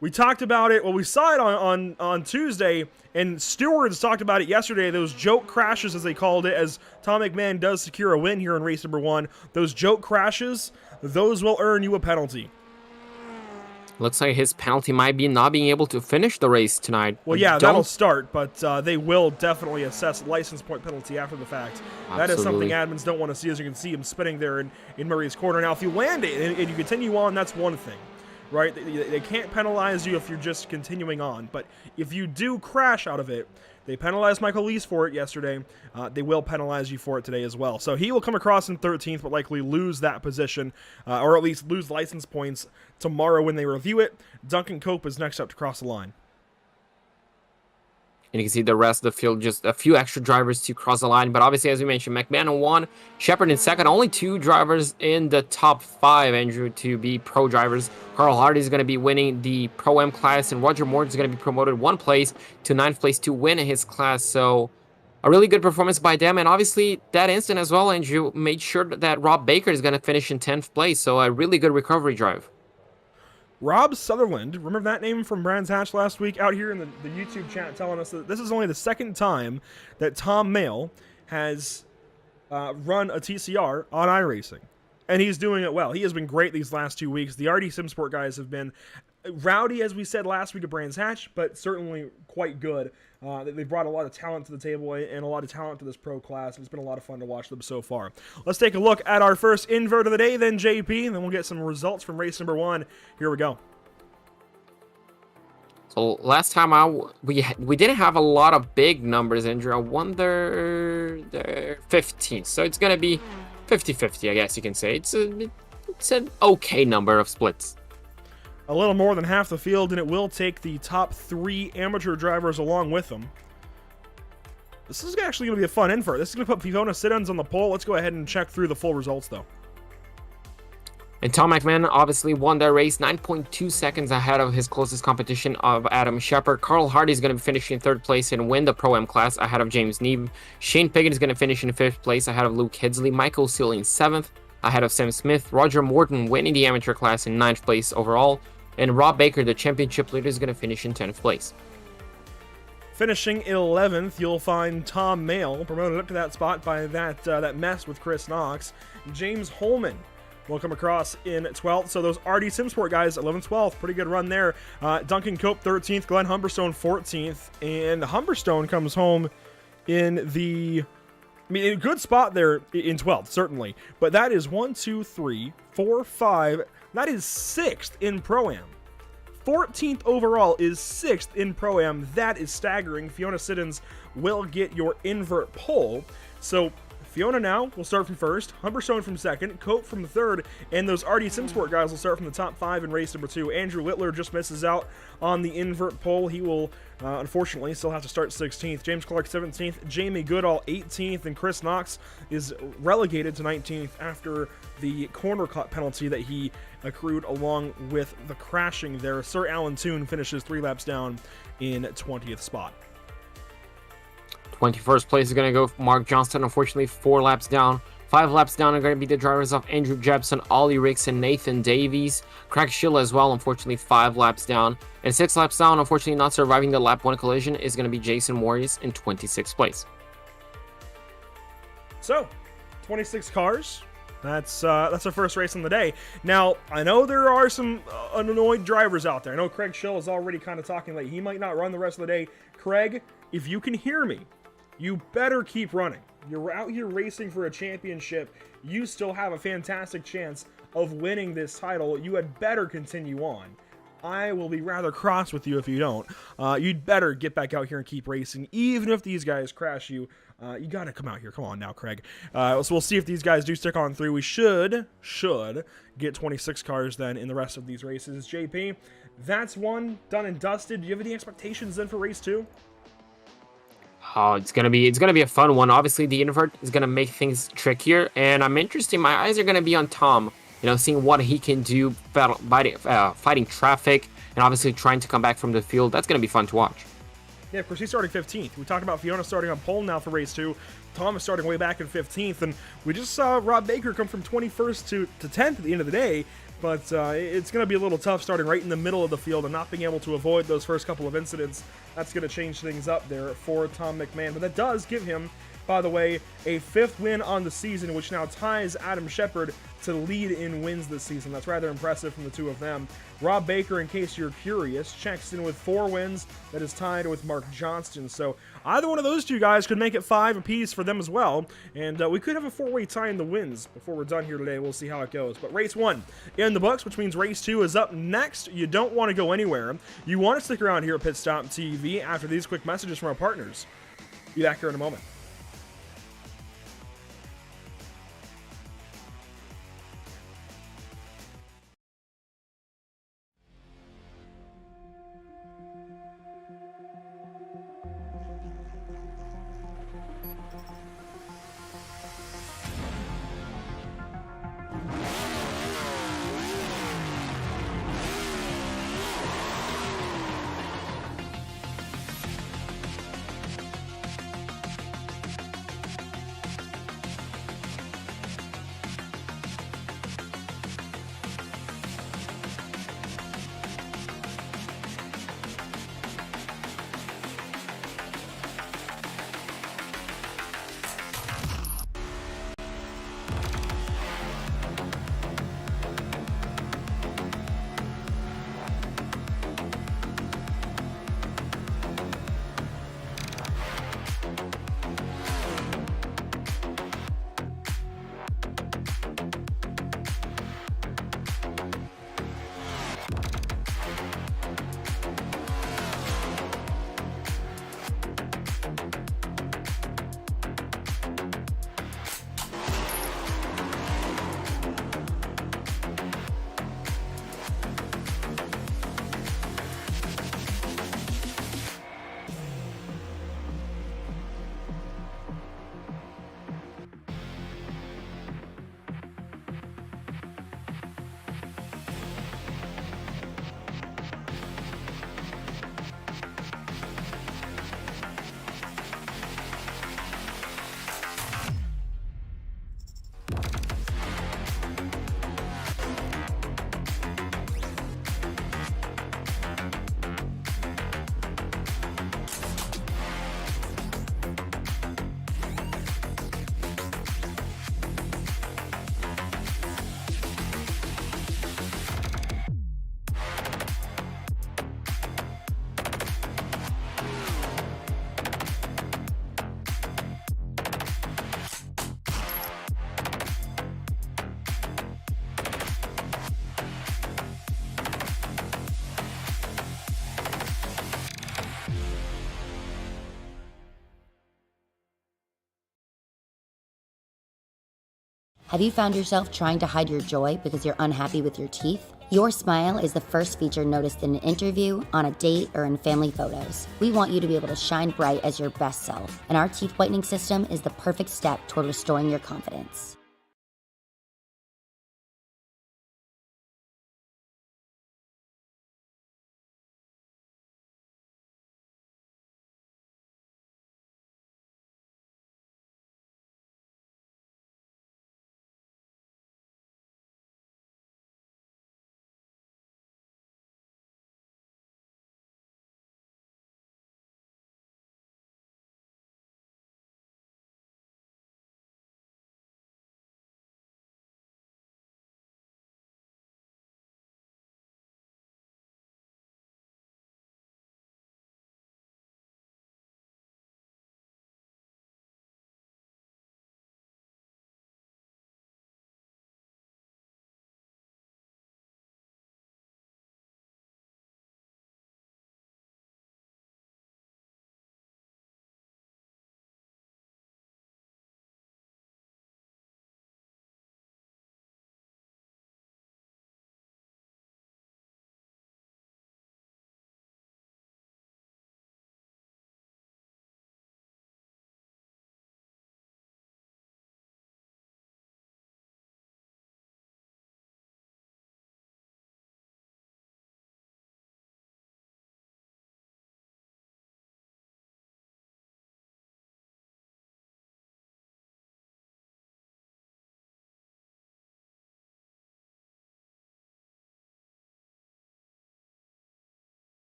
We talked about it, we saw it on Tuesday, and Stewards talked about it yesterday, those joke crashes, as they called it, as Tom McMahon does secure a win here in race number 1. Those joke crashes, those will earn you a penalty. Looks like his penalty might be not being able to finish the race tonight. Well, yeah, that'll start, but they will definitely assess license point penalty after the fact. Absolutely. That is something admins don't want to see, as you can see him spinning there in Murray's corner. Now, if you land it and you continue on, that's one thing. right? They can't penalize you if you're just continuing on, but if you do crash out of it, they penalized Michael Lees for it yesterday. They will penalize you for it today as well. So he will come across in 13th, but likely lose that position, or at least lose license points tomorrow when they review it. Duncan Cope is next up to cross the line. And you can see the rest of the field, just a few extra drivers to cross the line. But obviously, as we mentioned, McMahon in 1, Shepard in 2nd. Only 2 drivers in the top 5, Andrew, to be pro drivers. Carl Hardy is going to be winning the Pro-M class, and Roger Morton is going to be promoted 1 place to 9th place to win his class. So a really good performance by them. And obviously, that instant as well, Andrew, made sure that Rob Baker is going to finish in 10th place. So a really good recovery drive. Rob Sutherland, remember that name from Brands Hatch last week, out here in the YouTube chat telling us that this is only the 2nd time that Tom Mayle has run a TCR on iRacing. And he's doing it well. He has been great these last 2 weeks. The RD SimSport guys have been rowdy, as we said last week at Brands Hatch, but certainly quite good. They brought a lot of talent to the table and a lot of talent to this pro class, and it's been a lot of fun to watch them so far. Let's take a look at our first invert of the day then, JP, and then we'll get some results from race number 1. Here we go. So last time we didn't have a lot of big numbers, Andrew. I wonder they're 15, so it's gonna be 50-50, I guess you can say. It's an okay number of splits. A little more than half the field, and it will take the top 3 amateur drivers along with them. This is actually going to be a fun invert. This is going to put Fiona Siddons on the pole. Let's go ahead and check through the full results, though. And Tom McMahon obviously won that race 9.2 seconds ahead of his closest competition of Adam Shepard. Carl Hardy is going to be finishing in 3rd place and win the Pro-M class ahead of James Neebe. Shane Piggott is going to finish in 5th place ahead of Luke Hidsley. Michael Sealy in 7th ahead of Sam Smith. Roger Morton winning the amateur class in 9th place overall. And Rob Baker, the championship leader, is going to finish in 10th place. Finishing 11th, you'll find Tom Mayle, promoted up to that spot by that mess with Chris Knox. James Holman will come across in 12th. So those RD SimSport guys, 11th, 12th, pretty good run there. Duncan Cope, 13th. Glenn Humberstone, 14th. And Humberstone comes home in a good spot there in 12th, certainly. But that is 1, 2, 3, 4, 5. That is 6th in Pro-Am. 14th overall is 6th in Pro-Am. That is staggering. Fiona Siddons will get your invert pole. So Fiona now will start from 1st, Humberstone from 2nd, Cope from 3rd, and those RD SimSport guys will start from the top 5 in race number 2. Andrew Littler just misses out on the invert pole. He will, unfortunately, still have to start 16th. James Clark 17th, Jamie Goodall 18th, and Chris Knox is relegated to 19th after the corner cut penalty that he accrued along with the crashing there. Sir Alan Toon finishes 3 laps down in 20th spot. 21st place is going to go for Mark Johnston, unfortunately 4 laps down. 5 laps down are going to be the drivers of Andrew Jepson, Ollie Ricks, and Nathan Davies. Craig Schiller as well, unfortunately 5 laps down. And 6 laps down, unfortunately not surviving the lap 1 collision, is going to be Jason Warriors in 26th place. So, 26 cars. That's our first race on the day. Now, I know there are some annoyed drivers out there. I know Craig Schill is already kind of talking like he might not run the rest of the day. Craig, if you can hear me, you better keep running. You're out here racing for a championship. You still have a fantastic chance of winning this title. You had better continue on. I will be rather cross with you if you don't. You'd better get back out here and keep racing. Even if these guys crash you, you got to come out here. Come on now, Craig. So we'll see if these guys do stick on through. We should get 26 cars then in the rest of these races. JP, that's one done and dusted. Do you have any expectations then for race 2? Oh, it's gonna be a fun one. Obviously, the invert is gonna make things trickier, and I'm interested. My eyes are gonna be on Tom. You know, seeing what he can do, fighting traffic, and obviously trying to come back from the field. That's gonna be fun to watch. Yeah, of course, he's starting 15th. We talked about Fiona starting on pole now for race 2. Tom is starting way back in 15th, and we just saw Rob Baker come from 21st to 10th at the end of the day. But it's going to be a little tough starting right in the middle of the field and not being able to avoid those first couple of incidents. That's going to change things up there for Tom McMahon. But that does give him By the way, a 5th win on the season, which now ties Adam Shepard to lead in wins this season. That's rather impressive from the two of them. Rob Baker, in case you're curious, checks in with 4 wins. That is tied with Mark Johnston. So either one of those two guys could make it 5 apiece for them as well. And we could have a 4-way tie in the wins before we're done here today. We'll see how it goes. But race 1 in the books, which means race 2 is up next. You don't want to go anywhere. You want to stick around here at Pit Stop TV after these quick messages from our partners. Be back here in a moment. Have you found yourself trying to hide your joy because you're unhappy with your teeth? Your smile is the first feature noticed in an interview, on a date, or in family photos. We want you to be able to shine bright as your best self, and our teeth whitening system is the perfect step toward restoring your confidence.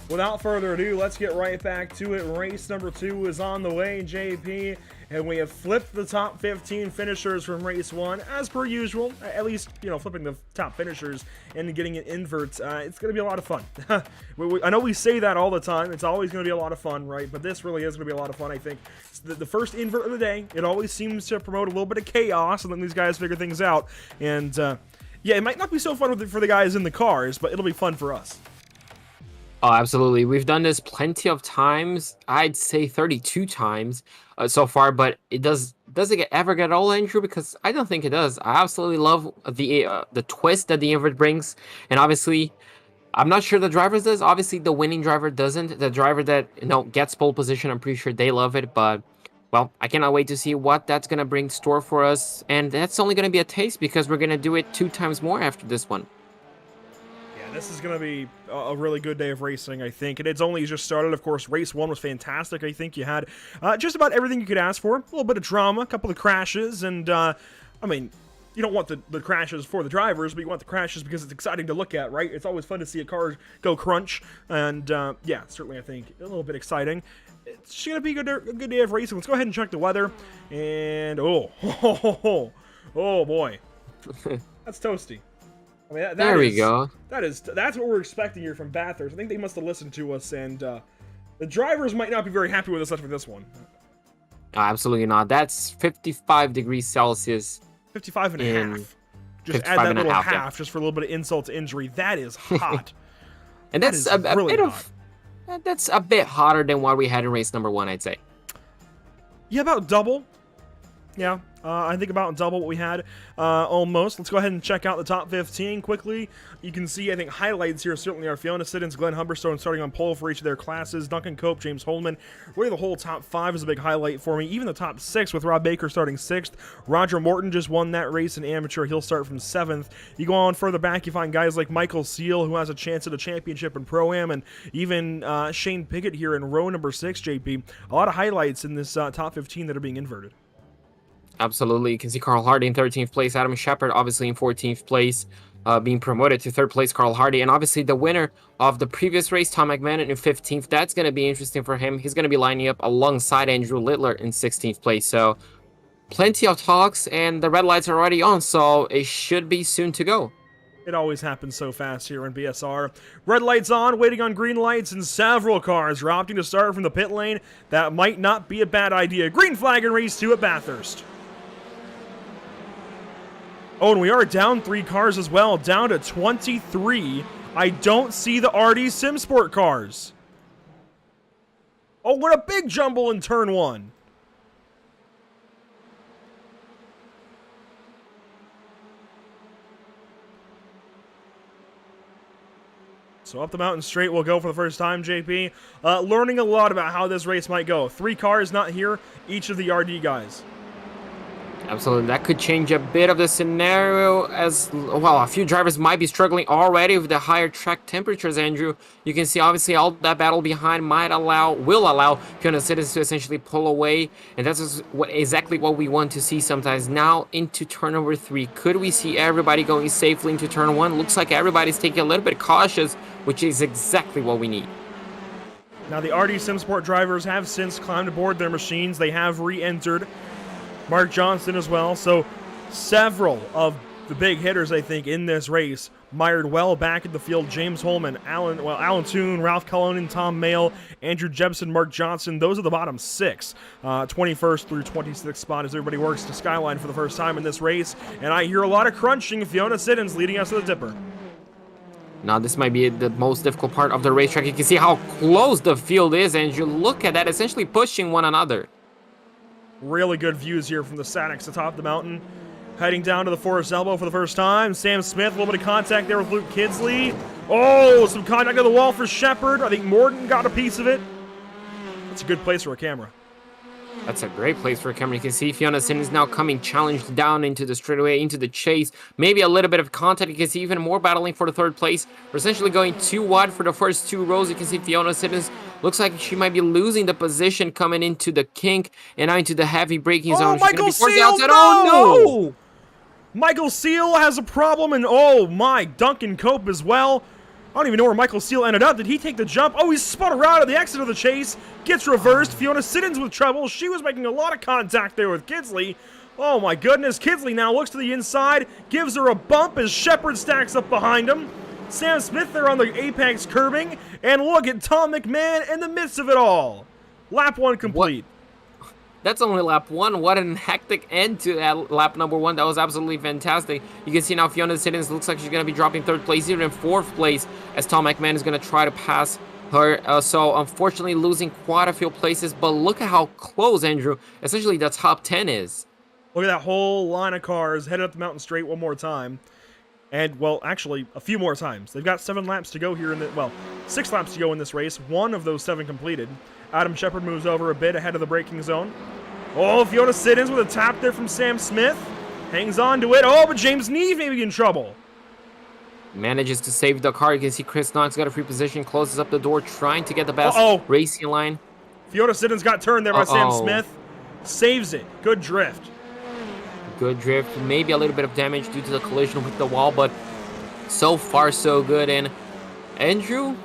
without further ado, let's get right back to it. Race number 2 is on the way, JP, and we have flipped the top 15 finishers from race 1, as per usual. At least, you know, flipping the top finishers and getting an invert. It's going to be a lot of fun. I know we say that all the time. It's always going to be a lot of fun, right? But this really is going to be a lot of fun, I think. The first invert of the day, it always seems to promote a little bit of chaos, and then these guys figure things out. And, yeah, it might not be so fun for the guys in the cars, but it'll be fun for us. Oh, absolutely. We've done this plenty of times. I'd say 32 times so far, but does it ever get old, Andrew? Because I don't think it does. I absolutely love the twist that the invert brings, and obviously, I'm not sure the drivers does. Obviously, the winning driver doesn't. The driver that gets pole position, I'm pretty sure they love it. But well, I cannot wait to see what that's gonna bring store for us, and that's only gonna be a taste because we're gonna do it 2 times more after this one. This is going to be a really good day of racing, I think. And it's only just started. Of course, race 1 was fantastic. I think you had just about everything you could ask for. A little bit of drama, a couple of crashes, and, I mean, you don't want the crashes for the drivers, but you want the crashes because it's exciting to look at, right? It's always fun to see a car go crunch, and, yeah, certainly, I think, a little bit exciting. It's going to be a good day of racing. Let's go ahead and check the weather, and, oh boy. That's toasty. I mean, there we go. That's what we're expecting here from Bathurst. I think they must have listened to us, and the drivers might not be very happy with us after this one. Absolutely not. That's 55 degrees Celsius. 55 and a half. Just add that little half just for a little bit of insult to injury. That is hot. And that's really that's a bit hotter than what we had in race number 1, I'd say. Yeah, about double. Yeah, I think about double what we had, almost. Let's go ahead and check out the top 15 quickly. You can see, I think, highlights here certainly are Fiona Siddons, Glenn Humberstone starting on pole for each of their classes, Duncan Cope, James Holman. Really, the whole top 5 is a big highlight for me. Even the top 6 with Rob Baker starting 6th. Roger Morton just won that race in amateur. He'll start from 7th. You go on further back, you find guys like Michael Seal, who has a chance at a championship in Pro-Am, and even Shane Pickett here in row number 6, JP. A lot of highlights in this top 15 that are being inverted. Absolutely. You can see Carl Hardy in 13th place, Adam Shepard obviously in 14th place, being promoted to 3rd place, Carl Hardy, and obviously the winner of the previous race, Tom McMahon, in 15th. That's going to be interesting for him. He's going to be lining up alongside Andrew Littler in 16th place. So plenty of talks, and the red lights are already on, so it should be soon to go. It always happens so fast here in BSR. Red lights on, waiting on green lights, and several cars are opting to start from the pit lane. That might not be a bad idea. Green flag in race 2 at Bathurst. Oh, and we are down 3 cars as well, down to 23. I don't see the RD SimSport cars. Oh, what a big jumble in turn 1. So up the mountain straight we'll go for the first time, JP. Learning a lot about how this race might go. 3 cars not here, each of the RD guys. Absolutely, that could change a bit of the scenario as, well, a few drivers might be struggling already with the higher track temperatures, Andrew. You can see, obviously, all that battle behind will allow Fiona Siddons to essentially pull away, and that's exactly what we want to see sometimes. Now into turn number 3, could we see everybody going safely into turn 1? Looks like everybody's taking a little bit cautious, which is exactly what we need. Now, the RD SimSport drivers have since climbed aboard their machines. They have re-entered. Mark Johnson as well, so several of the big hitters, I think, in this race mired well back in the field. James Holman, Alan Toon, Ralph Cullinan, Tom Mayle, Andrew Jebson, Mark Johnson. Those are the bottom 6, 21st through 26th spot as everybody works to Skyline for the first time in this race. And I hear a lot of crunching. Fiona Siddons leading us to the dipper. Now, this might be the most difficult part of the racetrack. You can see how close the field is, and you look at that, essentially pushing one another. Really good views here from the Saddix atop the mountain. Heading down to the Forest Elbow for the first time. Sam Smith, a little bit of contact there with Luke Kidsley. Oh, some contact on the wall for Shepard. I think Morton got a piece of it. That's a good place for a camera. That's a great place for a camera. You can see Fiona Siddons now coming challenged down into the straightaway, into the chase. Maybe a little bit of contact. You can see even more battling for the 3rd place. We're essentially going too wide for the first 2 rows. You can see Fiona Siddons looks like she might be losing the position coming into the kink and now into the heavy braking zone. Oh, Michael Seal, no! Oh, no! Michael Seal has a problem, and oh my, Duncan Cope as well. I don't even know where Michael Steele ended up. Did he take the jump? Oh, he spun around at the exit of the chase. Gets reversed. Fiona Siddons with trouble. She was making a lot of contact there with Kidsley. Oh my goodness. Kidsley now looks to the inside. Gives her a bump as Shepard stacks up behind him. Sam Smith there on the apex curbing. And look at Tom McMahon in the midst of it all. Lap 1 complete. That's only lap 1. What an hectic end to that lap number 1. That was absolutely fantastic. You can see now Fiona Siddons looks like she's going to be dropping 3rd place, even in 4th place, as Tom McMahon is going to try to pass her. So unfortunately losing quite a few places, but look at how close, Andrew, essentially the top 10 is. Look at that whole line of cars headed up the mountain straight one more time. And, well, actually, a few more times. They've got 7 laps to go here in the, well, 6 laps to go in this race. 1 of those 7 completed. Adam Shepard moves over a bit ahead of the braking zone. Oh, Fiona Siddons with a tap there from Sam Smith. Hangs on to it. Oh, but James Neve may be in trouble. Manages to save the car. You can see Chris Knox got a free position, closes up the door, trying to get the best racing line. Fiona Siddons got turned there by Sam Smith. Saves it. Good drift. Good drift. Maybe a little bit of damage due to the collision with the wall, but so far so good. And Andrew,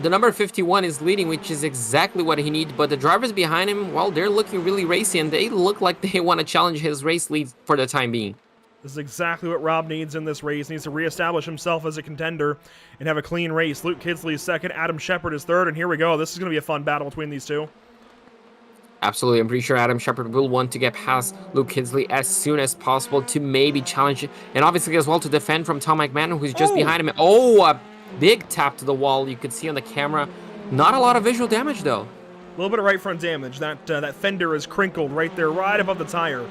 the number 51 is leading, which is exactly what he needs, but the drivers behind him, well, they're looking really racy, and they look like they want to challenge his race lead for the time being. This is exactly what Rob needs in this race. He needs to reestablish himself as a contender and have a clean race. Luke Kidsley is 2nd, Adam Shepard is 3rd, and here we go. This is going to be a fun battle between these two. Absolutely. I'm pretty sure Adam Shepard will want to get past Luke Kidsley as soon as possible to maybe challenge it, and obviously as well to defend from Tom McMahon, who's just behind him. Oh, a big tap to the wall. You could see on the camera. Not a lot of visual damage, though. A little bit of right front damage. That fender is crinkled right there, right above the tire.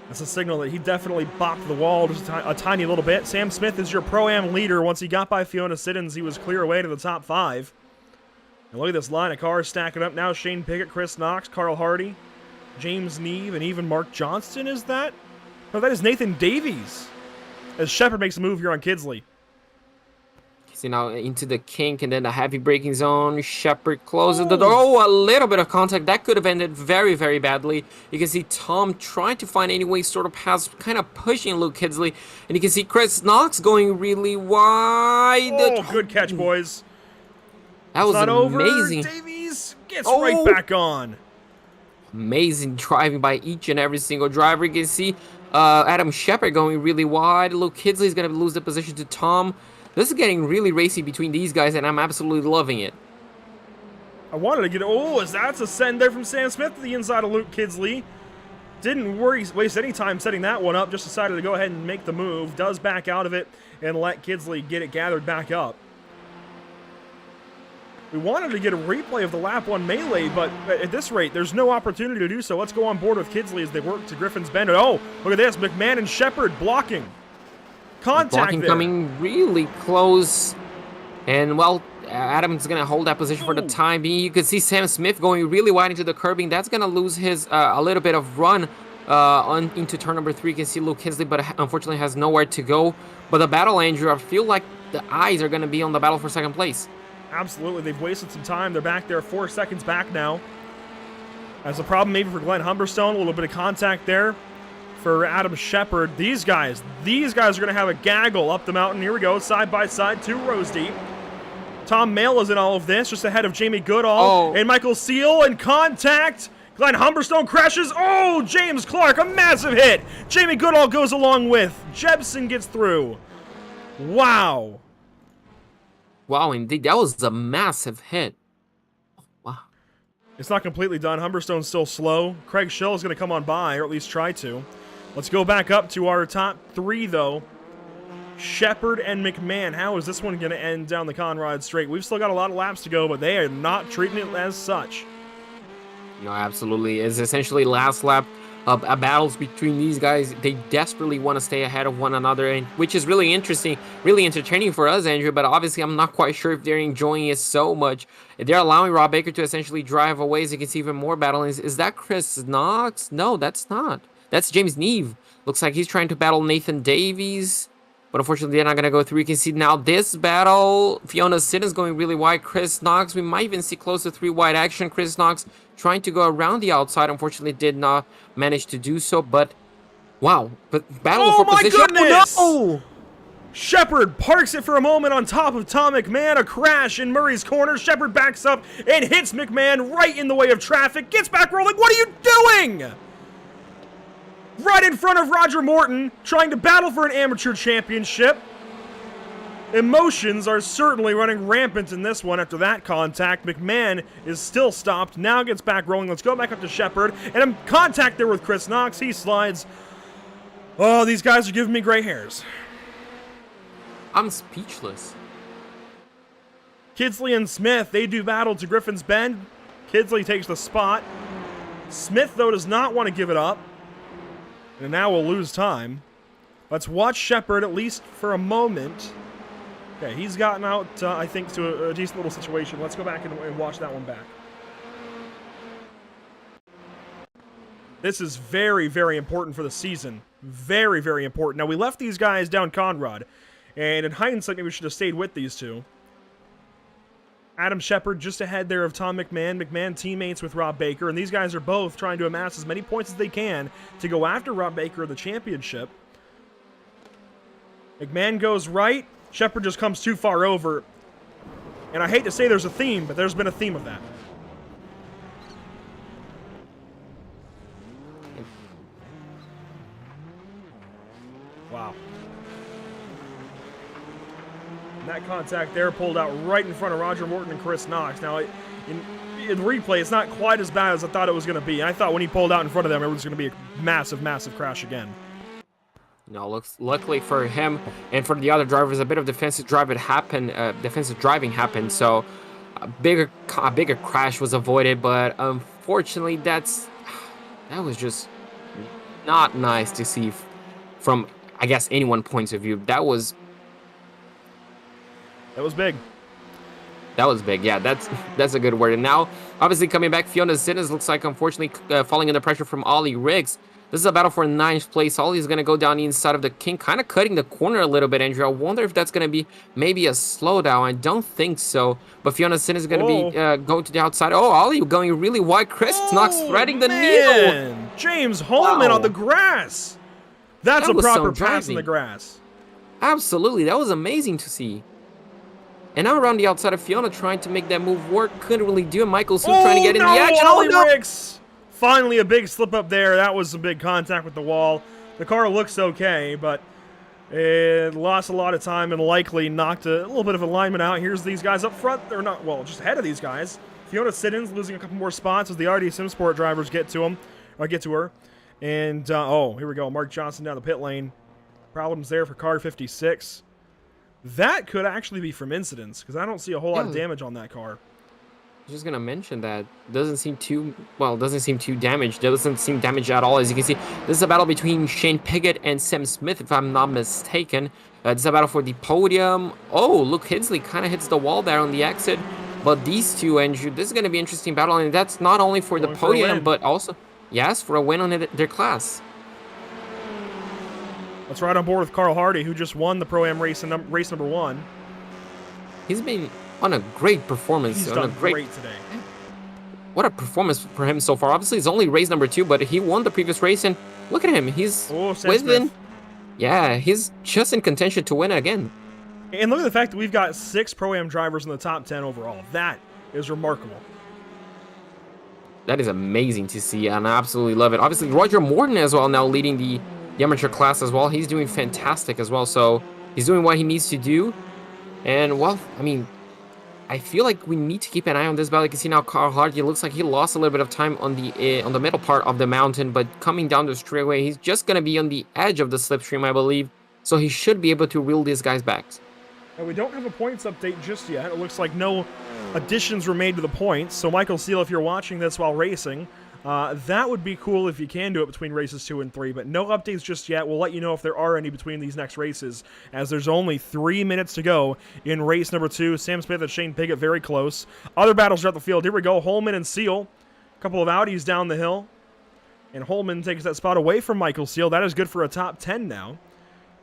That's a signal that he definitely bopped the wall just a tiny little bit. Sam Smith is your Pro-Am leader. Once he got by Fiona Siddons, he was clear away to the top 5. And look at this line of cars stacking up now. Shane Pickett, Chris Knox, Carl Hardy, James Neve, and even Mark Johnston, is that? No, that is Nathan Davies. As Shepard makes a move here on Kidsley. See now into the kink and then the heavy braking zone. Shepard closes the door. Oh, a little bit of contact. That could have ended very, very badly. You can see Tom trying to find any way sort of past, kind of pushing Luke Kidsley. And you can see Chris Knox going really wide. Oh, good catch, boys. That was amazing. Over. Davies gets right back on. Amazing driving by each and every single driver. You can see Adam Shepard going really wide. Luke Kidsley is going to lose the position to Tom. This is getting really racy between these guys, and I'm absolutely loving it. I wanted to get... Oh, that's a send there from Sam Smith to the inside of Luke Kidsley. Didn't waste any time setting that one up. Just decided to go ahead and make the move. Does back out of it and let Kidsley get it gathered back up. We wanted to get a replay of the lap 1 melee, but at this rate, there's no opportunity to do so. Let's go on board with Kidsley as they work to Griffin's Bend. Oh, look at this. McMahon and Shepard blocking. Contact blocking there. Coming really close. And, well, Adam's going to hold that position for the time being. You can see Sam Smith going really wide into the curbing. That's going to lose his a little bit of run into turn number 3. You can see Luke Kidsley, but unfortunately has nowhere to go. But the battle, Andrew, I feel like the eyes are going to be on the battle for 2nd place. Absolutely. They've wasted some time. They're back there 4 seconds back now. That's a problem maybe for Glenn Humberstone. A little bit of contact there for Adam Shepard. These guys are going to have a gaggle up the mountain. Here we go, side by side, 2 rows deep. Tom Mayle is in all of this, just ahead of Jamie Goodall and Michael Seal, and contact. Glenn Humberstone crashes. Oh, James Clark, a massive hit. Jamie Goodall goes along with. Jebsen gets through. Wow. Wow, indeed. That was a massive hit. Wow. It's not completely done. Humberstone's still slow. Craig Schill is going to come on by, or at least try to. Let's go back up to our top 3, though. Shepard and McMahon. How is this one going to end down the Conrad Straight? We've still got a lot of laps to go, but they are not treating it as such. No, absolutely. It's essentially last lap battles between these guys. They desperately want to stay ahead of one another, and which is really interesting, really entertaining for us, Andrew, but obviously I'm not quite sure if they're enjoying it so much. They're allowing Rob Baker to essentially drive away, as you can see even more battling. Is that Chris Knox? No, that's not. That's James Neve. Looks like he's trying to battle Nathan Davies, but unfortunately they're not going to go through. You can see now this battle, Fiona Siddons going really wide. Chris Knox, we might even see close to 3 wide action. Chris Knox trying to go around the outside, unfortunately did not manage to do so, but wow. But battle for position. Goodness! Oh, no! Shepard parks it for a moment on top of Tom McMahon. A crash in Murray's corner. Shepard backs up and hits McMahon right in the way of traffic. Gets back rolling. What are you doing? Right in front of Roger Morton, trying to battle for an amateur championship. Emotions are certainly running rampant in this one after that contact. McMahon is still stopped. Now gets back rolling. Let's go back up to Shepard. And in contact there with Chris Knox. He slides. Oh, these guys are giving me gray hairs. I'm speechless. Kidsley and Smith, they do battle to Griffin's Bend. Kidsley takes the spot. Smith, though, does not want to give it up. And now we'll lose time. Let's watch Shepard at least for a moment. Okay, he's gotten out, I think, to a decent little situation. Let's go back and watch that one back. This is very, very important for the season. Very, very important. Now, we left these guys down Conrad. And in hindsight, maybe we should have stayed with these two. Adam Shepard just ahead there of Tom McMahon. McMahon teammates with Rob Baker. And these guys are both trying to amass as many points as they can to go after Rob Baker in the championship. McMahon goes right. Shepard just comes too far over. And I hate to say there's a theme, but there's been a theme of that. Wow. And that contact there pulled out right in front of Roger Morton and Chris Knox. Now, in replay, it's not quite as bad as I thought it was going to be. And I thought when he pulled out in front of them, it was going to be a massive, massive crash again. No, luckily for him and for the other drivers, a bit of defensive driving happened. So a bigger crash was avoided. But unfortunately, that was just not nice to see from, I guess, anyone's point of view. That was big. That was big. Yeah, that's a good word. And now, obviously, coming back, Fiona Siddons looks like, unfortunately, falling under pressure from Ollie Riggs. This is a battle for 9th place. Ollie's going to go down the inside of the King, kind of cutting the corner a little bit, Andrew. I wonder if that's going to be maybe a slowdown. I don't think so. But Fiona Siddons is going to be going to the outside. Oh, Ollie going really wide. Chris Knox threading the needle. James Holman on the grass. That's a proper pass in the grass. Absolutely. That was amazing to see. And now around the outside of Fiona trying to make that move work. Couldn't really do it. Michael Sue trying to get in the action. Ollie Riggs. Finally, a big slip up there. That was some big contact with the wall. The car looks okay, but it lost a lot of time and likely knocked a little bit of alignment out. Here's these guys up front. They're not, well, just ahead of these guys. Fiona Siddons losing a couple more spots as the RD SimSport drivers get to her. And, here we go. Mark Johnson down the pit lane. Problems there for car 56. That could actually be from incidents because I don't see a whole lot of damage on that car. I was just gonna mention that doesn't seem too damaged. Doesn't seem damaged at all. As you can see, this is a battle between Shane Piggott and Sam Smith, if I'm not mistaken. This is a battle for the podium. Oh, Luke Hidsley kind of hits the wall there on the exit. But these two, Andrew, this is gonna be an interesting battle, and that's not only for the podium, but also, yes, for a win on their class. Let's ride on board with Carl Hardy, who just won the Pro-Am race number 1. He's been on a great performance. He's done great today. What a performance for him so far. Obviously, it's only race number 2, but he won the previous race, and look at him. He's within. Yeah, he's just in contention to win again. And look at the fact that we've got 6 Pro-Am drivers in the top 10 overall. That is remarkable. That is amazing to see, and I absolutely love it. Obviously, Roger Morton as well now leading the amateur class as well. He's doing fantastic as well, so he's doing what he needs to do. And, well, I mean, I feel like we need to keep an eye on this battle. You can see now Carl Hardy looks like he lost a little bit of time on the middle part of the mountain, but coming down the straightaway, he's just going to be on the edge of the slipstream, I believe. So he should be able to reel these guys back. And we don't have a points update just yet. It looks like no additions were made to the points. So Michael Seal, if you're watching this while racing, that would be cool if you can do it between races 2 and 3, but no updates just yet. We'll let you know if there are any between these next races, as there's only 3 minutes to go in race number 2. Sam Smith and Shane Piggott very close. Other battles throughout the field. Here we go. Holman and Seal. A couple of Audis down the hill. And Holman takes that spot away from Michael Seal. That is good for a top 10 now.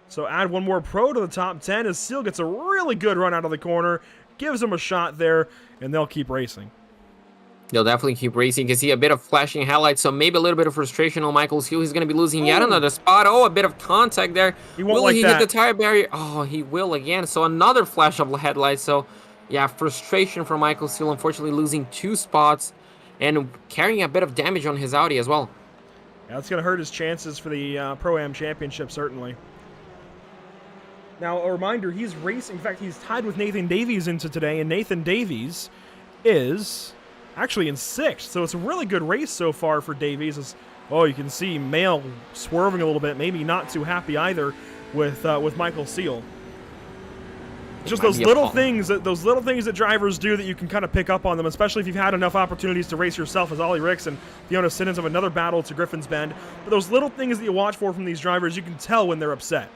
So add one more pro to the top 10 as Seal gets a really good run out of the corner. Gives him a shot there, and they'll keep racing. They'll definitely keep racing. You can see a bit of flashing headlights, so maybe a little bit of frustration on Michael Seal. He's going to be losing yet another spot. Oh, a bit of contact there. He won't will like he that. hit the tire barrier? Oh, he will again. So another flash of headlights. So, yeah, frustration for Michael Seal, unfortunately losing 2 spots and carrying a bit of damage on his Audi as well. Yeah, that's going to hurt his chances for the Pro-Am Championship, certainly. Now, a reminder, he's racing. In fact, he's tied with Nathan Davies into today, and Nathan Davies is actually in 6th. So it's a really good race so far for Davies. You can see Mail swerving a little bit, maybe not too happy either with Michael Seal. Just those little things that drivers do that you can kind of pick up on them, especially if you've had enough opportunities to race yourself, as Ollie Ricks and Fiona Siddons have another battle to Griffin's Bend. But those little things that you watch for from these drivers, you can tell when they're upset.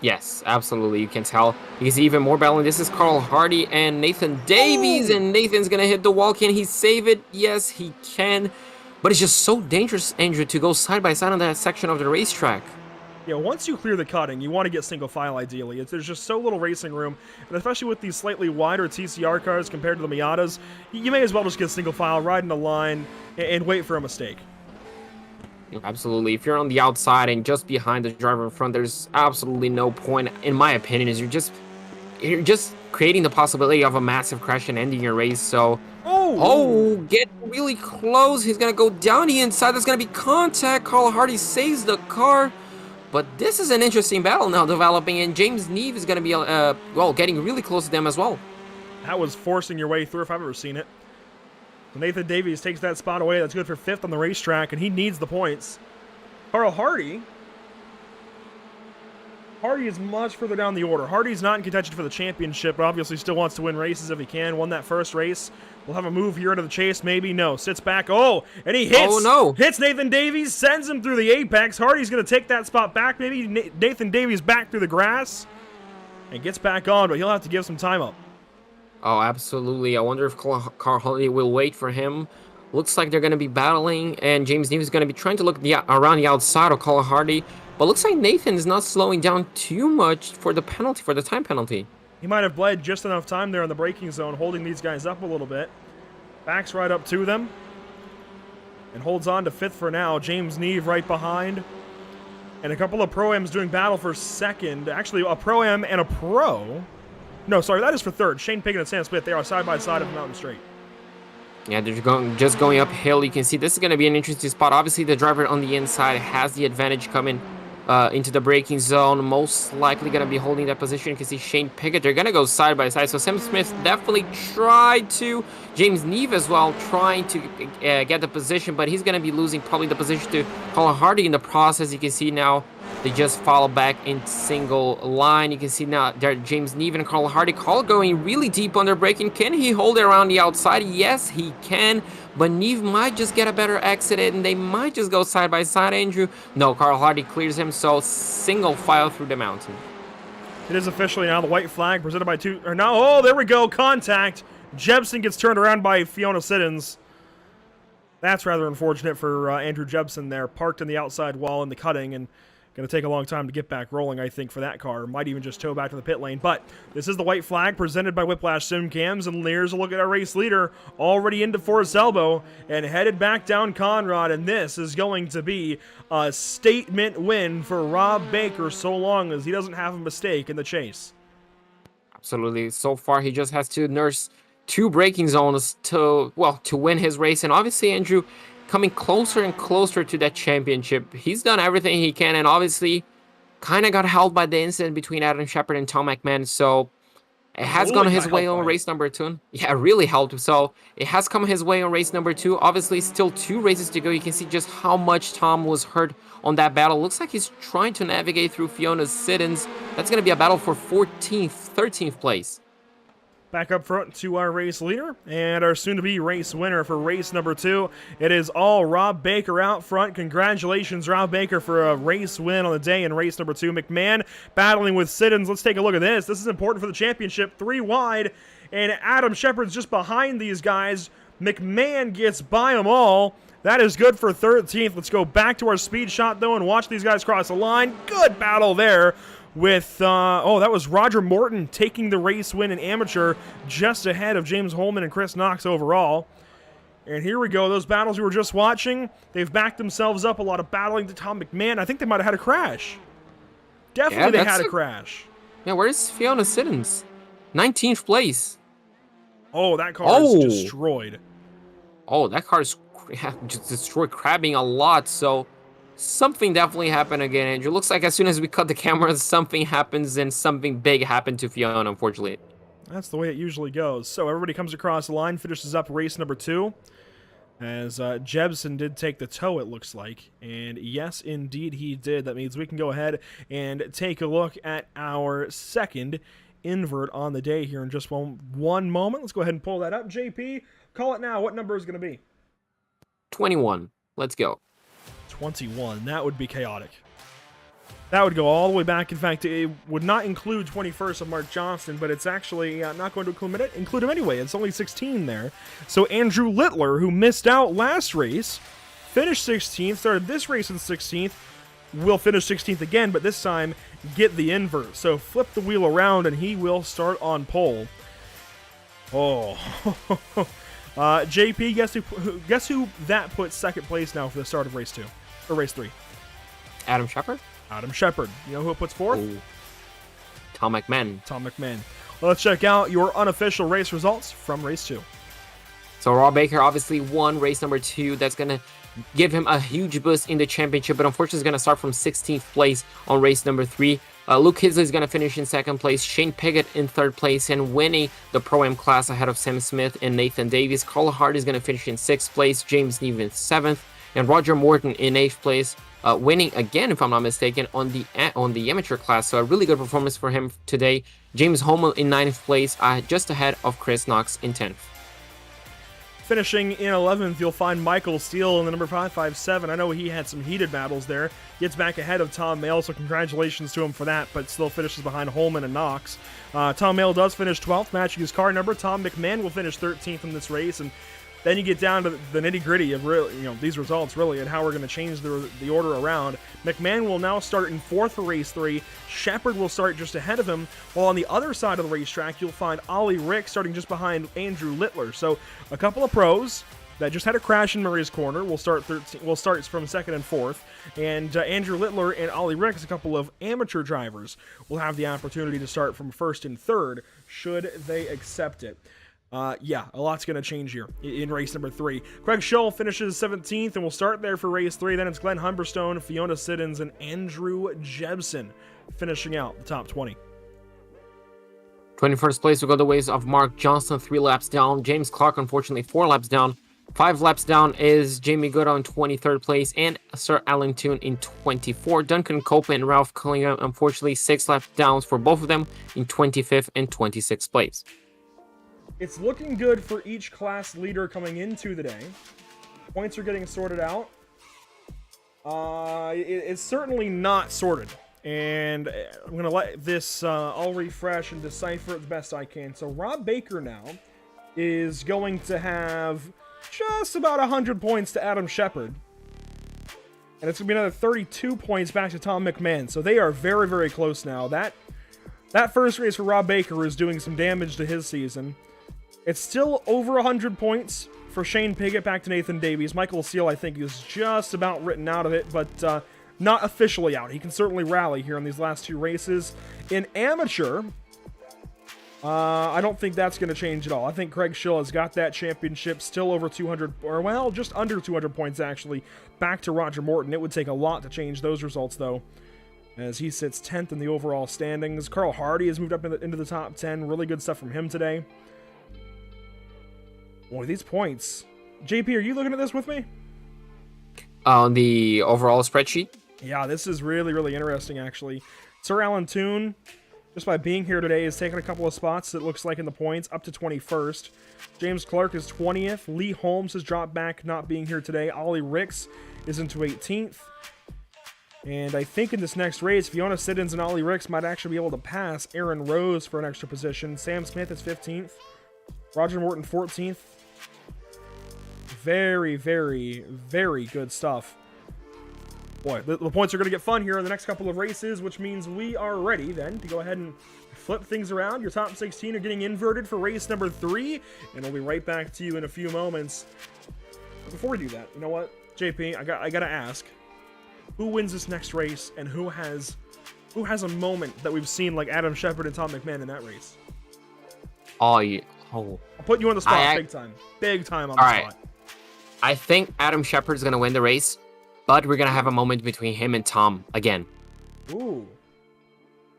Yes, absolutely. You can tell. He's even more battling. This is Carl Hardy and Nathan Davies, and Nathan's going to hit the wall. Can he save it? Yes, he can. But it's just so dangerous, Andrew, to go side by side on that section of the racetrack. Yeah, once you clear the cutting, you want to get single file ideally. There's just so little racing room, and especially with these slightly wider TCR cars compared to the Miatas, you may as well just get single file, ride in a line, and wait for a mistake. Absolutely. If you're on the outside and just behind the driver in front, there's absolutely no point, in my opinion, is you're just creating the possibility of a massive crash and ending your race. So, get really close. He's going to go down the inside. There's going to be contact. Carl Hardy saves the car. But this is an interesting battle now developing, and James Neve is going to be, getting really close to them as well. That was forcing your way through if I've ever seen it. Nathan Davies takes that spot away. That's good for 5th on the racetrack, and he needs the points. Carl Hardy is much further down the order. Hardy's not in contention for the championship, but obviously still wants to win races if he can. Won that first race. We'll have a move here into the chase, maybe. No, sits back. And he hits. Oh, no. Hits Nathan Davies, sends him through the apex. Hardy's going to take that spot back. Maybe Nathan Davies back through the grass and gets back on, but he'll have to give some time up. Oh, absolutely. I wonder if Carl Hardy will wait for him. Looks like they're going to be battling, and James Neve is going to be trying to look around the outside of Carl Hardy. But looks like Nathan's not slowing down too much for the penalty, for the time penalty. He might have bled just enough time there in the braking zone, holding these guys up a little bit. Backs right up to them and holds on to 5th for now. James Neve right behind. And a couple of Pro-Ams doing battle for 2nd. Actually, a Pro-Am and a Pro. No, sorry, that is for 3rd. Shane Piggott and Sam Smith, they are side by side of the mountain straight. Yeah, they're just going uphill. You can see this is going to be an interesting spot. Obviously, the driver on the inside has the advantage coming into the braking zone. Most likely going to be holding that position. You can see Shane Piggott. They're going to go side by side. So Sam Smith definitely tried to. James Neve as well trying to get the position, but he's going to be losing probably the position to Carl Hardy in the process. You can see now they just follow back in single line. You can see now there James Neve and Carl Hardy. Carl going really deep on their braking. Can he hold it around the outside? Yes, he can. But Neve might just get a better exit, and they might just go side by side, Andrew. No, Carl Hardy clears him, so single file through the mountain. It is officially now the white flag presented by there we go, contact. Jebsen gets turned around by Fiona Siddons. That's rather unfortunate for Andrew Jebsen there, parked in the outside wall in the cutting, and going to take a long time to get back rolling, I think, for that car. Might even just tow back to the pit lane. But this is the white flag presented by Whiplash Sim Cams. And here's a look at our race leader already into Forest Elbow and headed back down Conrad. And this is going to be a statement win for Rob Baker so long as he doesn't have a mistake in the chase. Absolutely. So far, he just has to nurse 2 braking zones to win his race. And obviously, Andrew, coming closer and closer to that championship. He's done everything he can, and obviously kind of got helped by the incident between Adam Shepard and Tom McMahon. So it has gone his way on race number 2. Yeah, it really helped. So it has come his way on race number 2. Obviously, still 2 races to go. You can see just how much Tom was hurt on that battle. Looks like he's trying to navigate through Fiona Siddons. That's going to be a battle for 13th place. Back up front to our race leader and our soon-to-be race winner for race number 2. It is all Rob Baker out front. Congratulations, Rob Baker, for a race win on the day in race number 2. McMahon battling with Siddons. Let's take a look at this. This is important for the championship. 3 wide, and Adam Shepard's just behind these guys. McMahon gets by them all. That is good for 13th. Let's go back to our speed shot, though, and watch these guys cross the line. Good battle there with, that was Roger Morton taking the race win in amateur, just ahead of James Holman and Chris Knox overall. And here we go. Those battles we were just watching, they've backed themselves up. A lot of battling to Tom McMahon. I think they might have had a crash. Definitely they had a crash. Yeah, where's Fiona Siddons? 19th place. Oh, that car is destroyed. Oh, that car is just destroyed, crabbing a lot. So something definitely happened again, Andrew. Looks like as soon as we cut the cameras, something happens and something big happened to Fiona, unfortunately. That's the way it usually goes. So everybody comes across the line, finishes up race number 2. As Jebsen did take the tow, it looks like. And yes, indeed he did. That means we can go ahead and take a look at our second invert on the day here in just one moment. Let's go ahead and pull that up. JP, call it now. What number is going to be? 21. Let's go. 21. That would be chaotic. That would go all the way back. In fact, it would not include 21st of Mark Johnston, but it's actually not going to include him anyway. It's only 16 there. So Andrew Littler, who missed out last race, finished 16th, started this race in 16th, will finish 16th again, but this time get the invert. So flip the wheel around and he will start on pole. Oh. JP, guess who that puts second place now for the start of race 2, or race 3? Adam Shepard? Adam Shepard. You know who it puts fourth? Ooh. Tom McMahon. Tom McMahon. Well, let's check out your unofficial race results from race 2. So Rob Baker obviously won race number 2. That's going to give him a huge boost in the championship, but unfortunately is going to start from 16th place on race number 3. Luke Hisley is going to finish in 2nd place, Shane Piggott in 3rd place, and winning the Pro-Am class ahead of Sam Smith and Nathan Davies. Carl Hart is going to finish in 6th place, James Neven 7th, and Roger Morton in 8th place. Winning again, if I'm not mistaken, on the amateur class. So a really good performance for him today. James Hummel in 9th place, just ahead of Chris Knox in 10th. Finishing in 11th, you'll find Michael Steele in the number 557. I know he had some heated battles there. Gets back ahead of Tom Mayle, so congratulations to him for that, but still finishes behind Holman and Knox. Tom Mayle does finish 12th, matching his car number. Tom McMahon will finish 13th in this race, and then you get down to the nitty-gritty of these results, really, and how we're going to change the order around. McMahon will now start in 4th for race 3. Shepard will start just ahead of him, while on the other side of the racetrack, you'll find Ollie Rick starting just behind Andrew Littler. So a couple of pros that just had a crash in Murray's corner will start from 2nd and 4th, and Andrew Littler and Ollie Rick, a couple of amateur drivers, will have the opportunity to start from 1st and 3rd, should they accept it. Yeah, a lot's going to change here in race number 3. Craig Scholl finishes 17th, and we'll start there for race 3. Then it's Glenn Humberstone, Fiona Siddons, and Andrew Jebsen finishing out the top 20. 21st place will go the ways of Mark Johnston, 3 laps down. James Clark, unfortunately, 4 laps down. 5 laps down is Jamie Goodall in 23rd place, and Sir Alan Toon in 24th. Duncan Copeland and Ralph Cullingham, unfortunately, 6 laps downs for both of them in 25th and 26th place. It's looking good for each class leader coming into the day. Points are getting sorted out. It's certainly not sorted. And I'm going to let this all refresh and decipher it the best I can. So Rob Baker now is going to have just about 100 points to Adam Shepard. And it's going to be another 32 points back to Tom McMahon. So they are very, very close now. That first race for Rob Baker is doing some damage to his season. It's still over 100 points for Shane Piggott back to Nathan Davies. Michael Steele, I think, is just about written out of it, but not officially out. He can certainly rally here in these last 2 races. In amateur, I don't think that's going to change at all. I think Craig Schill has got that championship still over 200, or well, just under 200 points actually, back to Roger Morton. It would take a lot to change those results, though, as he sits 10th in the overall standings. Carl Hardy has moved up into the top 10. Really good stuff from him today. Boy, these points. JP, are you looking at this with me? On the overall spreadsheet? Yeah, this is really, really interesting, actually. Sir Alan Toon, just by being here today, has taken a couple of spots, it looks like, in the points, up to 21st. James Clark is 20th. Lee Holmes has dropped back, not being here today. Ollie Ricks is into 18th. And I think in this next race, Fiona Siddons and Ollie Ricks might actually be able to pass Aaron Rose for an extra position. Sam Smith is 15th. Roger Morton 14th. Very, very, very good stuff. Boy, the points are going to get fun here in the next couple of races, which means we are ready then to go ahead and flip things around. Your top 16 are getting inverted for race number 3, and we'll be right back to you in a few moments. But before we do that, you know what, JP, I gotta ask, who wins this next race, and who has a moment that we've seen like Adam Shepard and Tom McMahon in that race? Oh, I'll put you on the spot, big time on the spot. I think Adam Shepard's gonna win the race, but we're gonna have a moment between him and Tom again. Ooh.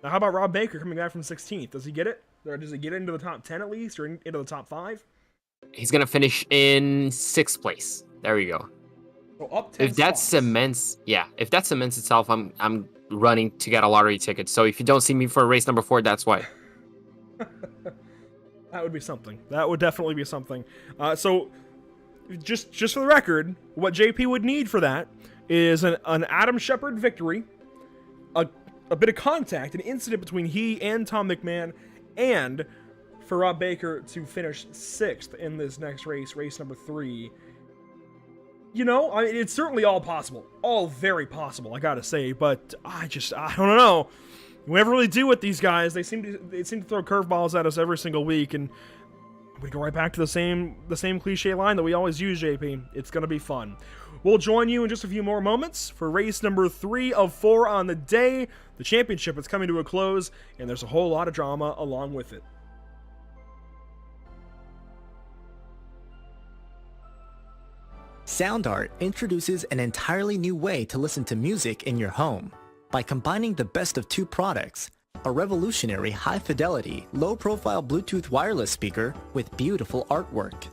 Now, how about Rob Baker coming back from 16th? Does he get it? Or does he get into the top 10 at least, or into the top 5? He's gonna finish in 6th place. There we go. So up 10 if that cements, if that cements itself, I'm running to get a lottery ticket. So if you don't see me for race number 4, that's why. That would be something. That would definitely be something. So just for the record, what JP would need for that is an Adam Shepard victory, a bit of contact, an incident between he and Tom McMahon, and for Rob Baker to finish 6th in this next race, race number 3. You know, I mean, it's certainly all possible. All very possible, I gotta say, but I don't know. We never really do with these guys. They seem to throw curveballs at us every single week, and we go right back to the same cliche line that we always use, JP. It's gonna be fun. We'll join you in just a few more moments for race number 3 of 4 on the day. The championship is coming to a close, and there's a whole lot of drama along with it. Sound Art introduces an entirely new way to listen to music in your home. By combining the best of 2 products, a revolutionary high-fidelity, low-profile Bluetooth wireless speaker with beautiful artwork.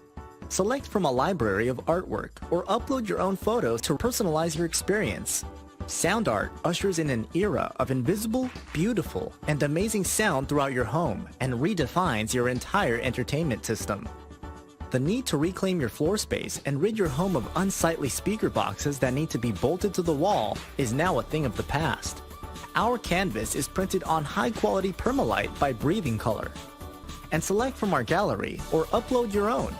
Select from a library of artwork or upload your own photos to personalize your experience. Sound Art ushers in an era of invisible, beautiful, and amazing sound throughout your home and redefines your entire entertainment system. The need to reclaim your floor space and rid your home of unsightly speaker boxes that need to be bolted to the wall is now a thing of the past. Our canvas is printed on high-quality permalite by Breathing Color. And select from our gallery or upload your own.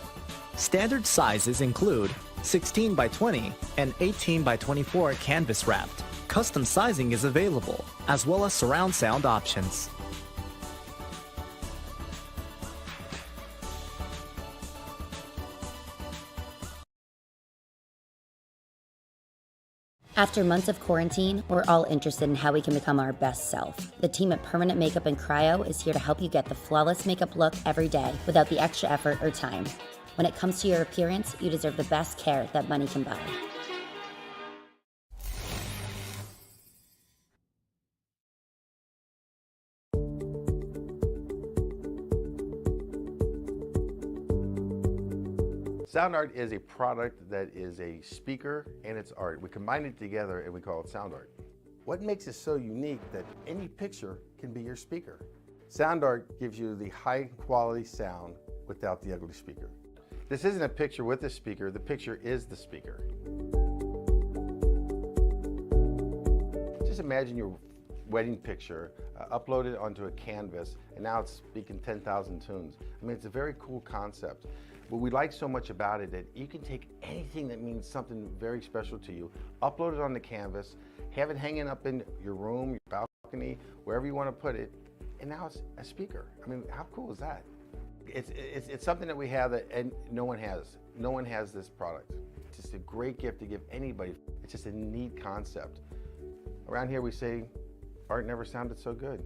Standard sizes include 16 by 20 and 18 by 24 canvas wrapped. Custom sizing is available, as well as surround sound options. After months of quarantine, we're all interested in how we can become our best self. The team at Permanent Makeup and Cryo is here to help you get the flawless makeup look every day without the extra effort or time. When it comes to your appearance, you deserve the best care that money can buy. Sound Art is a product that is a speaker and it's art. We combine it together and we call it Sound Art. What makes it so unique that any picture can be your speaker? Sound Art gives you the high quality sound without the ugly speaker. This isn't a picture with a speaker, the picture is the speaker. Just imagine your wedding picture uploaded onto a canvas and now it's speaking 10,000 tunes. I mean, it's a very cool concept. What we like so much about it that you can take anything that means something very special to you, upload it on the canvas, have it hanging up in your room, your balcony, wherever you want to put it, and now it's a speaker. I mean, how cool is that? It's something that we have that and no one has. No one has this product. It's just a great gift to give anybody. It's just a neat concept. Around here we say, art never sounded so good.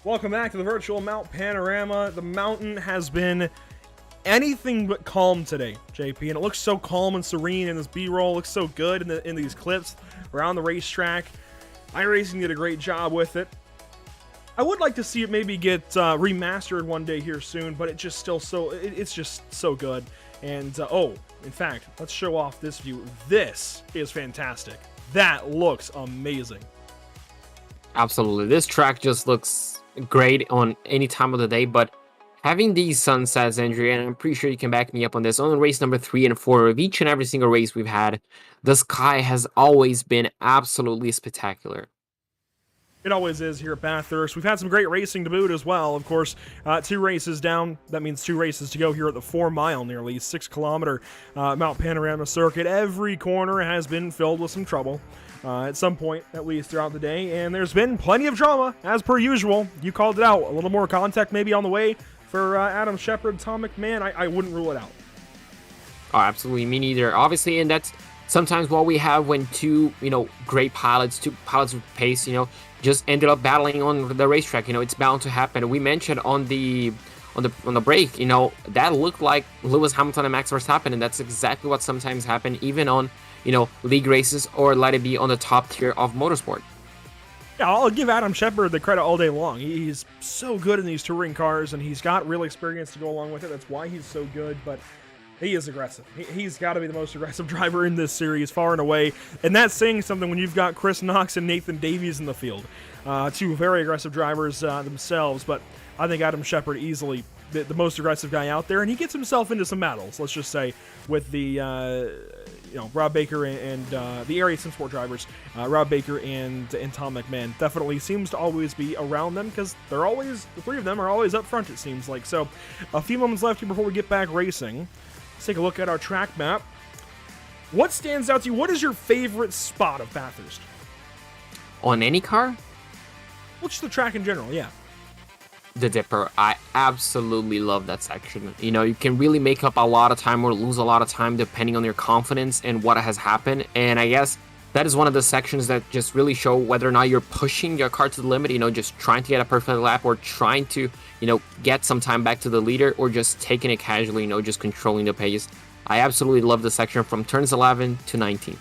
Welcome back to the virtual Mount Panorama. The mountain has been anything but calm today, JP, and it looks so calm and serene in this B-roll. Looks so good in these clips around the racetrack. iRacing did a great job with it. I would like to see it maybe get remastered one day here soon, but it's just so good. And oh, in fact, let's show off this view. This is fantastic. That looks amazing. Absolutely, this track just looks great on any time of the day, but having these sunsets, Andrew, and I'm pretty sure you can back me up on this, on race number 3 and 4 of each and every single race we've had, the sky has always been absolutely spectacular. It always is here at Bathurst. We've had some great racing to boot as well. Of course, 2 races down. That means 2 races to go here at the 4-mile, nearly 6-kilometer Mount Panorama circuit. Every corner has been filled with some trouble at some point, at least throughout the day. And there's been plenty of drama, as per usual. You called it out. A little more contact maybe on the way for Adam Shepard, Tom McMahon. I wouldn't rule it out. Oh, absolutely, me neither. Obviously, and that's sometimes what we have when two great pilots, two pilots with pace, just ended up battling on the racetrack. It's bound to happen. We mentioned on the break, that looked like Lewis Hamilton and Max Verstappen, and that's exactly what sometimes happen, even on league races, or let it be on the top tier of motorsport. Yeah, I'll give Adam Shepard the credit all day long. He's so good in these touring cars, and he's got real experience to go along with it. That's why he's so good, but he is aggressive. He's got to be the most aggressive driver in this series, far and away. And that's saying something when you've got Chris Knox and Nathan Davies in the field. 2 very aggressive drivers themselves, but I think Adam Shepard easily the most aggressive guy out there, and he gets himself into some battles, let's just say, with the Rob Baker and the Area Sim Sport drivers, Rob Baker and Tom McMahon. Definitely seems to always be around them, because the 3 of them are always up front, it seems like. So a few moments left here before we get back racing. Let's take a look at our track map. What stands out to you? What is your favorite spot of Bathurst? On any car? Well, just the track in general, yeah. The Dipper. I absolutely love that section. You can really make up a lot of time or lose a lot of time depending on your confidence and what has happened. And I guess that is one of the sections that just really show whether or not you're pushing your car to the limit, just trying to get a perfect lap, or trying to, get some time back to the leader, or just taking it casually, just controlling the pace. I absolutely love the section from turns 11 to 19.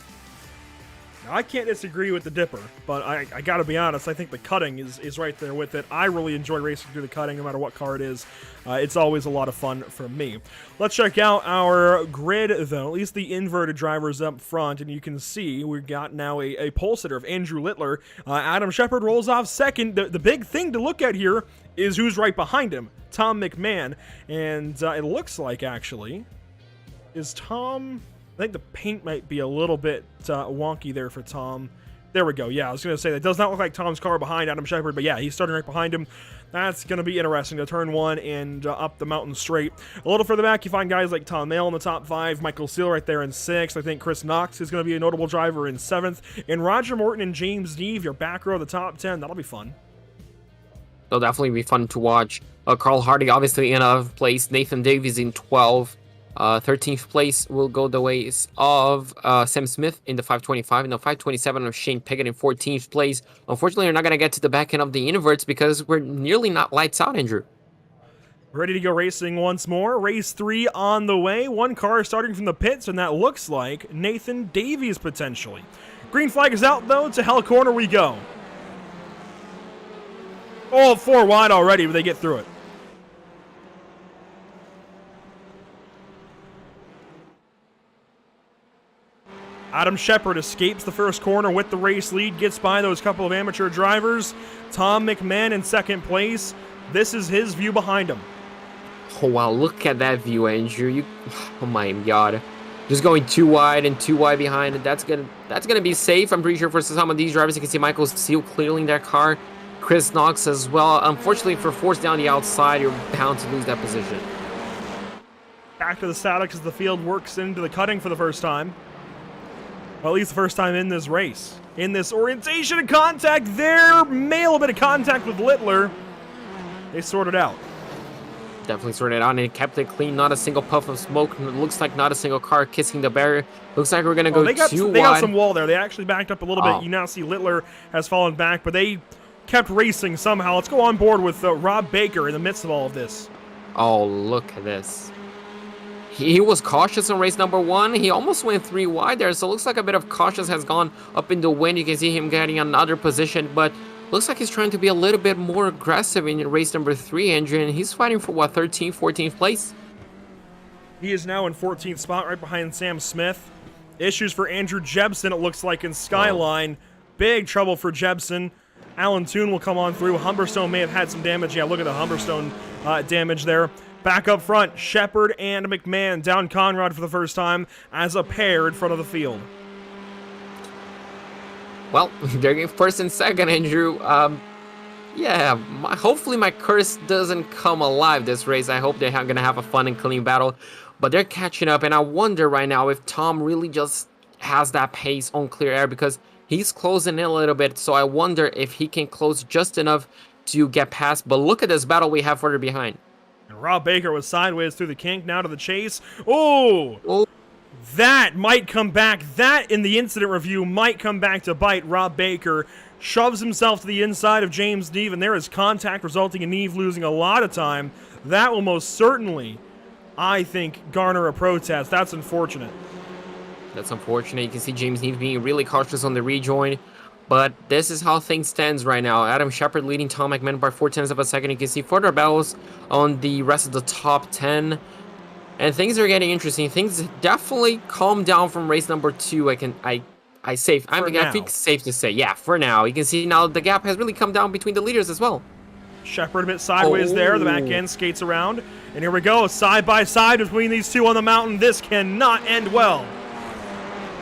I can't disagree with the Dipper, but I gotta be honest, I think the cutting is right there with it. I really enjoy racing through the cutting, no matter what car it is. It's always a lot of fun for me. Let's check out our grid, though, at least the inverted drivers up front, and you can see we've got now a pole sitter of Andrew Littler. Adam Shepard rolls off second. The big thing to look at here is who's right behind him, Tom McMahon, and it looks like, actually, is Tom... I think the paint might be a little bit wonky there for Tom. There we go. Yeah, I was going to say, that does not look like Tom's car behind Adam Shepard, but yeah, he's starting right behind him. That's going to be interesting to turn 1 and up the mountain straight. A little further back, you find guys like Tom Mayle in the top 5, Michael Seal right there in 6th. I think Chris Knox is going to be a notable driver in 7th. And Roger Morton and James Neve, your back row of the top 10. That'll be fun. It'll definitely be fun to watch. Carl Hardy, obviously, in 11th place. Nathan Davies in 12th. 13th place will go the ways of Sam Smith in the 525, and the 527 of Shane Pickett in 14th place. Unfortunately, we're not going to get to the back end of the inverts because we're nearly not lights out, Andrew. Ready to go racing once more. Race 3 on the way. 1 car starting from the pits, and that looks like Nathan Davies potentially. Green flag is out, though. To hell corner we go. Oh, 4 wide already, but they get through it. Adam Shepard escapes the first corner with the race lead, gets by those couple of amateur drivers. Tom McMahon in 2nd place. This is his view behind him. Oh, wow, look at that view, Andrew. Oh my God. Just going 2 wide and 2 wide behind. That's gonna be safe, I'm pretty sure, for some of these drivers. You can see Michael Seal clearing their car. Chris Knox as well. Unfortunately, for force down the outside, you're bound to lose that position. Back to the static as the field works into the cutting for the first time. Well, at least the first time in this race. In this orientation and contact there. Mail a bit of contact with Littler. They sorted out. Definitely sorted it out, and it kept it clean. Not a single puff of smoke. It looks like not a single car kissing the barrier. Looks like we're going to go too wide. They got some wall there. They actually backed up a little bit. Oh. You now see Littler has fallen back, but they kept racing somehow. Let's go on board with Rob Baker in the midst of all of this. Oh, look at this. He was cautious on race number 1. He almost went 3 wide there, so it looks like a bit of cautious has gone up in the wind. You can see him getting another position, but looks like he's trying to be a little bit more aggressive in race number 3, Andrew, and he's fighting for, what, 13th, 14th place? He is now in 14th spot, right behind Sam Smith. Issues for Andrew Jebsen, it looks like, in Skyline. Big trouble for Jebsen. Alan Toon will come on through. Humberstone may have had some damage. Yeah, look at the Humberstone damage there. Back up front, Shepard and McMahon down Conrad for the first time as a pair in front of the field. Well, they're getting first and second, Andrew. Yeah, hopefully my curse doesn't come alive this race. I hope they're going to have a fun and clean battle. But they're catching up, and I wonder right now if Tom really just has that pace on clear air, because he's closing in a little bit. So I wonder if he can close just enough to get past. But look at this battle we have further behind. And Rob Baker was sideways through the kink, now to the chase. Oh! That might come back. That, in the incident review, might come back to bite Rob Baker. Shoves himself to the inside of James Neve, and there is contact, resulting in Neve losing a lot of time. That will most certainly, I think, garner a protest. That's unfortunate. That's unfortunate. You can see James Neve being really cautious on the rejoin. But this is how things stands right now. Adam Shepard leading Tom McMahon by 0.4 of a second. You can see further battles on the rest of the top 10. And things are getting interesting. Things definitely calmed down from race number 2. I think safe to say. Yeah, for now. You can see now the gap has really come down between the leaders as well. Shepard a bit sideways there. The back end skates around. And here we go. Side by side between these two on the mountain. This cannot end well.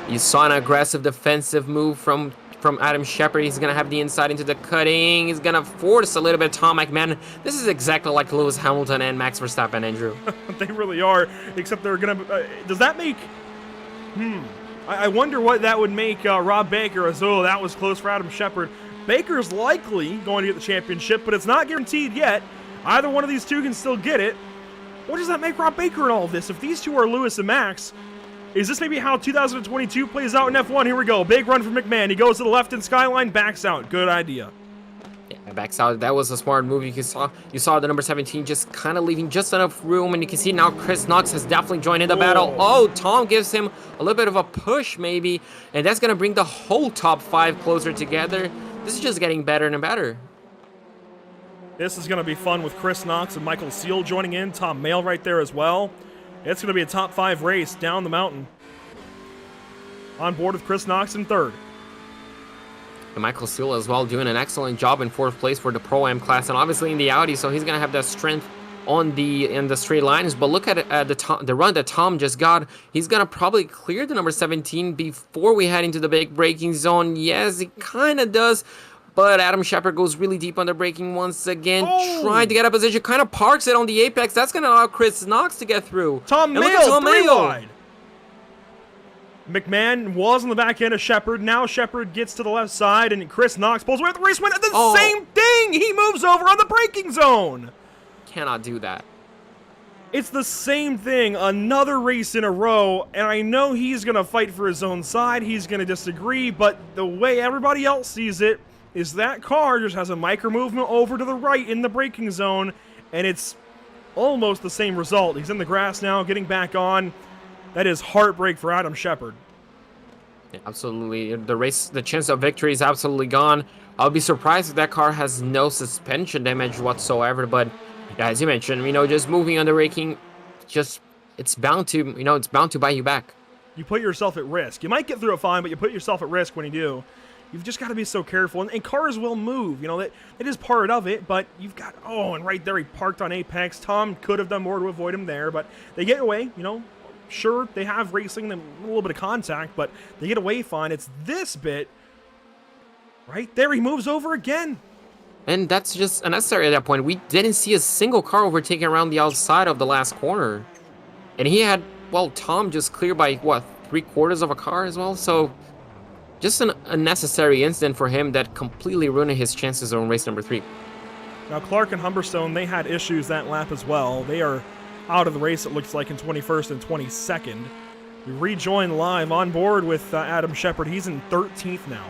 You saw an aggressive defensive move from Adam Shepard. He's going to have the inside into the cutting. He's going to force a little bit of Tom McMahon. This is exactly like Lewis Hamilton and Max Verstappen, Andrew. They really are, except they're going to... does that make... I wonder what that would make Rob Baker as, oh, that was close for Adam Shepard. Baker's likely going to get the championship, but it's not guaranteed yet. Either one of these two can still get it. What does that make Rob Baker in all of this? If these two are Lewis and Max, is this maybe how 2022 plays out in F1? Here we go. Big run from McMahon. He goes to the left in Skyline, backs out. Good idea. Yeah, backs out. That was a smart move. You saw the number 17 just kind of leaving just enough room, and you can see now Chris Knox has definitely joined in the battle. Oh, Tom gives him a little bit of a push maybe, and that's going to bring the whole top 5 closer together. This is just getting better and better. This is going to be fun with Chris Knox and Michael Seal joining in. Tom Mayle right there as well. It's going to be a top 5 race down the mountain. On board with Chris Knox in 3rd. And Michael Seal as well doing an excellent job in 4th place for the Pro-Am class, and obviously in the Audi, so he's going to have that strength in the straight lines. But look at the run that Tom just got. He's going to probably clear the number 17 before we head into the big braking zone. Yes, he kind of does. But Adam Shepard goes really deep on the braking once again, trying to get a position, kind of parks it on the apex. That's going to allow Chris Knox to get through. Tom Mayle, 3 wide. McMahon was on the back end of Shepard. Now Shepard gets to the left side, and Chris Knox pulls away at the race win. The same thing! He moves over on the braking zone! Cannot do that. It's the same thing, another race in a row, and I know he's going to fight for his own side. He's going to disagree, but the way everybody else sees it is that car just has a micro movement over to the right in the braking zone, and it's almost the same result. He's in the grass now, getting back on. That is heartbreak for Adam Shepard. Yeah, absolutely. The chance of victory is absolutely gone. I'll be surprised if that car has no suspension damage whatsoever, but yeah, as you mentioned, just moving on the braking, it's bound to buy you back. You put yourself at risk. You might get through it fine, but you put yourself at risk when you do. You've just got to be so careful, and cars will move. That is part of it, but you've got, and right there he parked on apex. Tom could have done more to avoid him there, but they get away, Sure, they have racing, a little bit of contact, but they get away fine. It's this bit right there. He moves over again. And that's just unnecessary at that point. We didn't see a single car overtaking around the outside of the last corner. And he had, Tom just cleared by, 3/4 of a car as well? So just an unnecessary incident for him that completely ruined his chances on race number 3. Now, Clark and Humberstone, they had issues that lap as well. They are out of the race, it looks like, in 21st and 22nd. We rejoin live on board with Adam Shepard. He's in 13th now.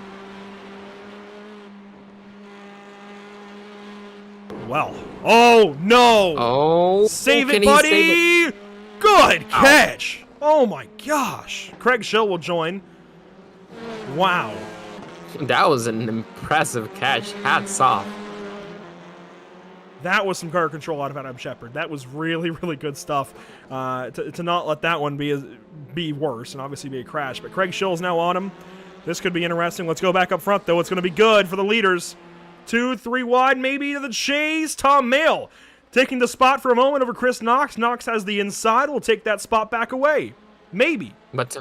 well. Oh, no. Oh, Save can it, he buddy. save it? Good catch. Oh, my gosh. Craig Schill will join. Wow. That was an impressive catch. Hats off. That was some car control out of Adam Shepard. That was really, really good stuff. To not let that one be worse and obviously be a crash. But Craig Schill's now on him. This could be interesting. Let's go back up front, though. It's going to be good for the leaders. 2, 3 wide, maybe to the chase. Tom Mayle taking the spot for a moment over Chris Knox. Knox has the inside. We'll take that spot back away. Maybe. But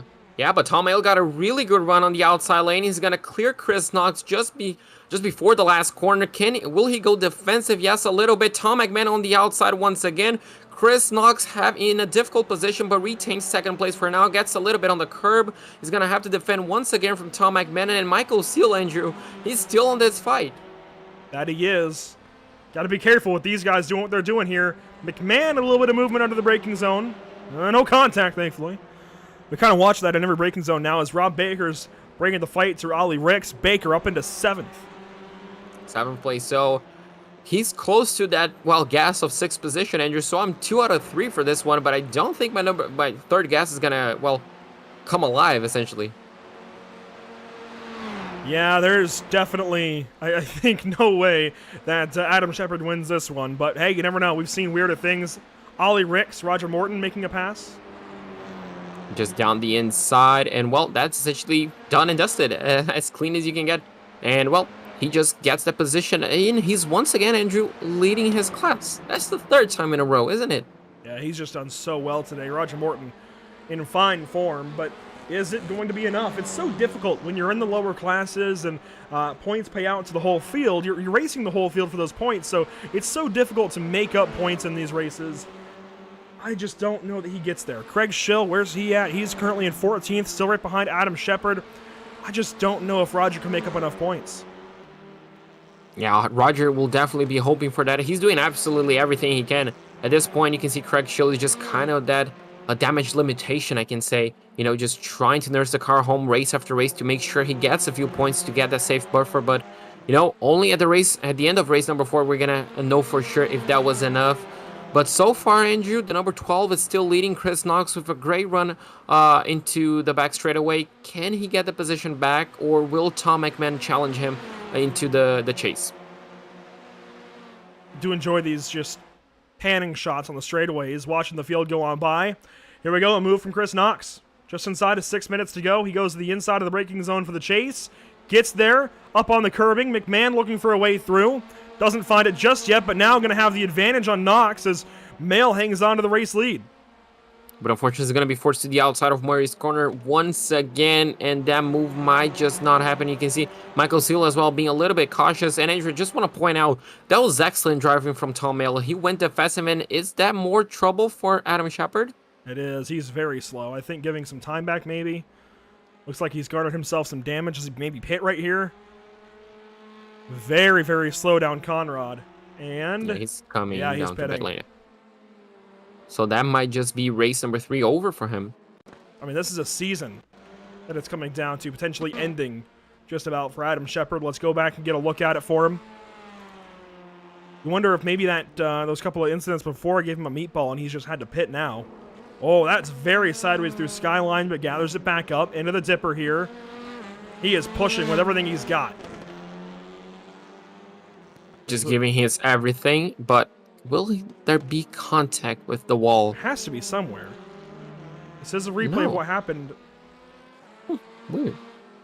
Tom Mayle got a really good run on the outside lane. He's going to clear Chris Knox just before the last corner. Will he go defensive? Yes, a little bit. Tom McMahon on the outside once again. Chris Knox in a difficult position, but retains second place for now. Gets a little bit on the curb. He's going to have to defend once again from Tom McMahon. And Michael Seal, Andrew, he's still in this fight. That he is. Got to be careful with these guys doing what they're doing here. McMahon, a little bit of movement under the braking zone. No contact, thankfully. We kind of watch that in every braking zone now as Rob Baker's bringing the fight to Ollie Ricks. Baker up into 7th. 7th place. So he's close to that, gas of 6th position, Andrew. So I'm 2 out of 3 for this one, but I don't think my third gas is going to, come alive, essentially. Yeah, there's definitely, I think, no way that Adam Shepard wins this one. But, hey, you never know. We've seen weirder things. Ollie Ricks, Roger Morton making a pass. Just down the inside, and, that's essentially done and dusted. As clean as you can get. And, he just gets that position in. He's once again, Andrew, leading his class. That's the 3rd time in a row, isn't it? Yeah, he's just done so well today. Roger Morton in fine form, but is it going to be enough? It's so difficult when you're in the lower classes and points pay out to the whole field. You're racing the whole field for those points, so it's so difficult to make up points in these races. I just don't know that he gets there. Craig Schill, where's he at? He's currently in 14th, still right behind Adam Shepard. I just don't know if Roger can make up enough points. Yeah, Roger will definitely be hoping for that. He's doing absolutely everything he can. At this point, you can see Craig Schill is just kind of a damage limitation, I can say. Just trying to nurse the car home race after race to make sure he gets a few points to get that safe buffer. But, only at the end of race number 4, we're going to know for sure if that was enough. But so far, Andrew, the number 12 is still leading Chris Knox with a great run into the back straightaway. Can he get the position back, or will Tom McMahon challenge him into the chase? Do enjoy these just panning shots on the straightaways, watching the field go on by. Here we go, a move from Chris Knox. Just inside of 6 minutes to go. He goes to the inside of the braking zone for the chase. Gets there, up on the curbing. McMahon looking for a way through. Doesn't find it just yet, but now going to have the advantage on Knox as Mayle hangs on to the race lead. But unfortunately, he's going to be forced to the outside of Murray's corner once again, and that move might just not happen. You can see Michael Seal as well being a little bit cautious. And Andrew, just want to point out, that was excellent driving from Tom Mayle. He went defensive, and is that more trouble for Adam Shepard? It is. He's very slow. I think giving some time back, maybe. Looks like he's guarded himself some damage as he maybe pit right here. Very, very slow down Conrad. And yeah, he's coming he's down to pitting. pit lane. So that might just be race number 3 over for him. I mean, this is a season that it's coming down to, potentially ending just about for Adam Shepard. Let's go back and get a look at it for him. You wonder if maybe that those couple of incidents before gave him a meatball and he's just had to pit now. Oh, that's very sideways through Skyline, but gathers it back up into the dipper here. He is pushing with everything he's got. Just giving his everything, but will there be contact with the wall? It has to be somewhere. This is a replay of what happened. Weird.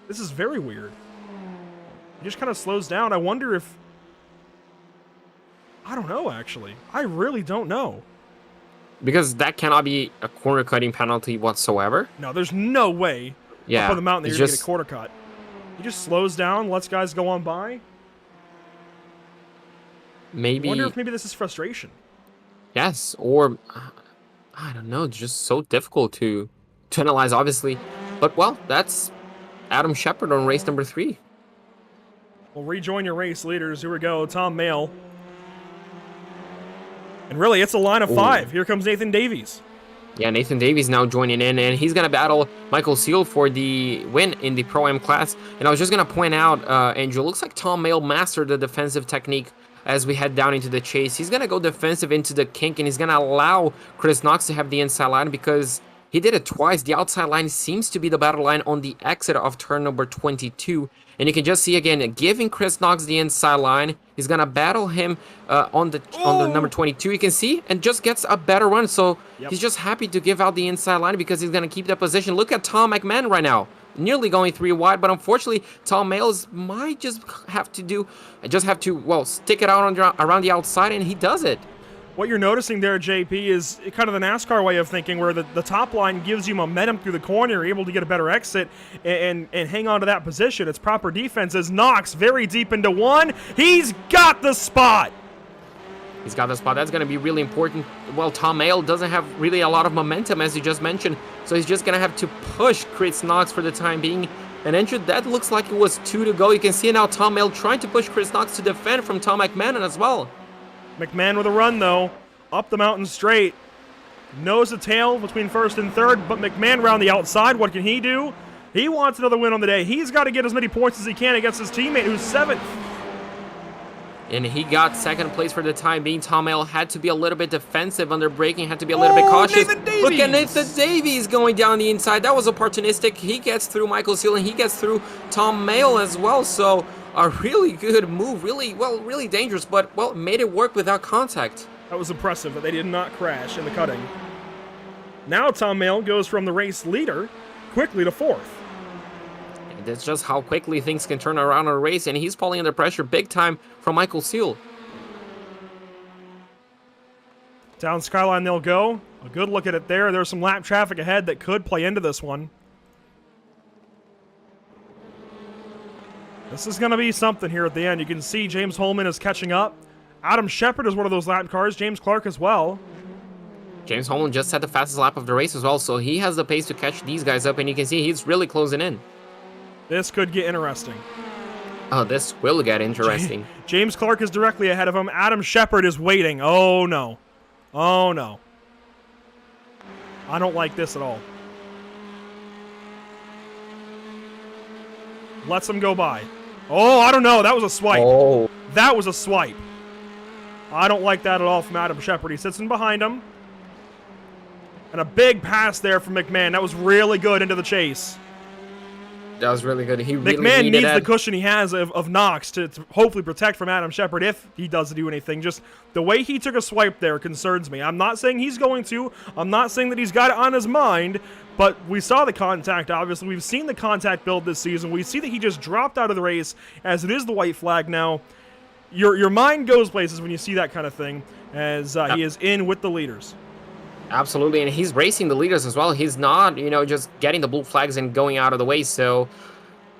This is very weird. He just kind of slows down. I wonder if... I don't know, actually. I really don't know. Because that cannot be a corner cutting penalty whatsoever. No, there's no way up on the mountain that you're going to get a quarter cut. He just slows down, lets guys go on by. Maybe. I wonder if maybe this is frustration. Yes, or I don't know, it's just so difficult to analyze, obviously. But, that's Adam Shepard on race number 3. Well, rejoin your race leaders. Here we go. Tom Mayle. And really, it's a line of 5. Here comes Nathan Davies. Yeah, Nathan Davies now joining in, and he's going to battle Michael Seal for the win in the Pro-Am class. And I was just going to point out, Andrew, looks like Tom Mayle mastered the defensive technique as we head down into the chase. He's going to go defensive into the kink, and he's going to allow Chris Knox to have the inside line because he did it twice. The outside line seems to be the battle line on the exit of turn number 22. And you can just see again, giving Chris Knox the inside line. He's going to battle him on the number 22, you can see, and just gets a better run. So he's just happy to give out the inside line because he's going to keep that position. Look at Tom McMahon right now. Nearly going 3 wide, but unfortunately, Tom Males might just have to well, stick it out around the outside, and he does it. What you're noticing there, JP, is kind of the NASCAR way of thinking where the top line gives you momentum through the corner. You're able to get a better exit and hang on to that position. It's proper defense as Knox very deep into one. He's got the spot. He's got the spot. That's going to be really important. Well, Tom Mayle doesn't have really a lot of momentum, as you just mentioned, so he's just going to have to push Chris Knox for the time being. And entry, that looks like it was 2 to go. You can see now Tom Mayle trying to push Chris Knox to defend from Tom McMahon as well. McMahon with a run, though, up the mountain straight. Nose to tail between first and third, but McMahon around the outside. What can he do? He wants another win on the day. He's got to get as many points as he can against his teammate, who's 7th. And he got 2nd place for the time being. Tom Mayle had to be a little bit defensive under braking, had to be a little bit cautious. Look at Nathan Davies going down the inside. That was opportunistic. He gets through Michael Seal, and he gets through Tom Mayle as well. So a really good move, really dangerous, but, well, made it work without contact. That was impressive that they did not crash in the cutting. Now Tom Mayle goes from the race leader quickly to 4th. That's just how quickly things can turn around in a race, and he's falling under pressure big time from Michael Seal. Down Skyline they'll go. A good look at it there. There's some lap traffic ahead that could play into this one. This is going to be something here at the end. You can see James Holman is catching up. Adam Shepard is one of those lap cars. James Clark as well. James Holman just had the fastest lap of the race as well, so he has the pace to catch these guys up, and you can see he's really closing in. This could get interesting. Oh, this will get interesting. James Clark is directly ahead of him. Adam Shepard is waiting. Oh, no. Oh, no. I don't like this at all. Lets him go by. Oh, I don't know. That was a swipe. Oh. That was a swipe. I don't like that at all from Adam Shepard. He sits in behind him. And a big pass there from McMahon. That was really good into the chase. That was really good. He really McMahon needs that. the cushion he has of Knox to hopefully protect from Adam Shepard if he doesn't do anything. Just the way he took a swipe there concerns me. I'm not saying he's going to. I'm not saying that he's got it on his mind. But we saw the contact, obviously. We've seen the contact build this season. We see that he just dropped out of the race as it is the white flag now. Your mind goes places when you see that kind of thing as he is in with the leaders. Absolutely, and he's racing the leaders as well. He's not, just getting the blue flags and going out of the way. So,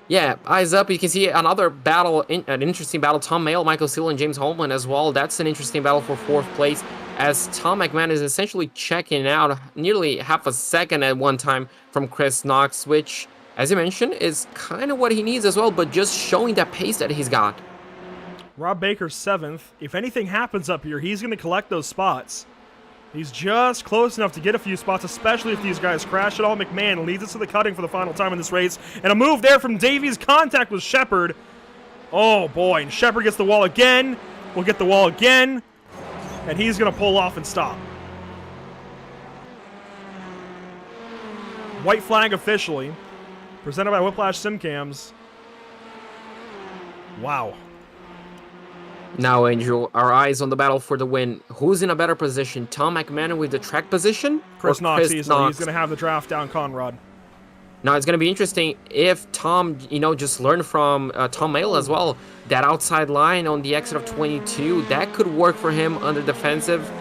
yeah, eyes up. You can see another battle, an interesting battle. Tom Mayle, Michael Seal, and James Holman as well. That's an interesting battle for 4th place, as Tom McMahon is essentially checking out nearly half a second at one time from Chris Knox, which, as you mentioned, is kind of what he needs as well, but just showing that pace that he's got. Rob Baker's 7th. If anything happens up here, he's going to collect those spots. He's just close enough to get a few spots, especially if these guys crash at all. McMahon leads us to the cutting for the final time in this race. And a move there from Davies. Contact with Shepard. Oh, boy. And Shepard gets the wall again. We'll get the wall again. And he's going to pull off and stop. White flag officially. Presented by Whiplash Simcams. Wow. Now, Angel, our eyes on the battle for the win. Who's in a better position? Tom McMahon with the track position? Chris Knox easily. He's going to have the draft down Conrad. Now, it's going to be interesting if Tom, just learned from Tom Mayle as well. That outside line on the exit of 22, that could work for him under defensive.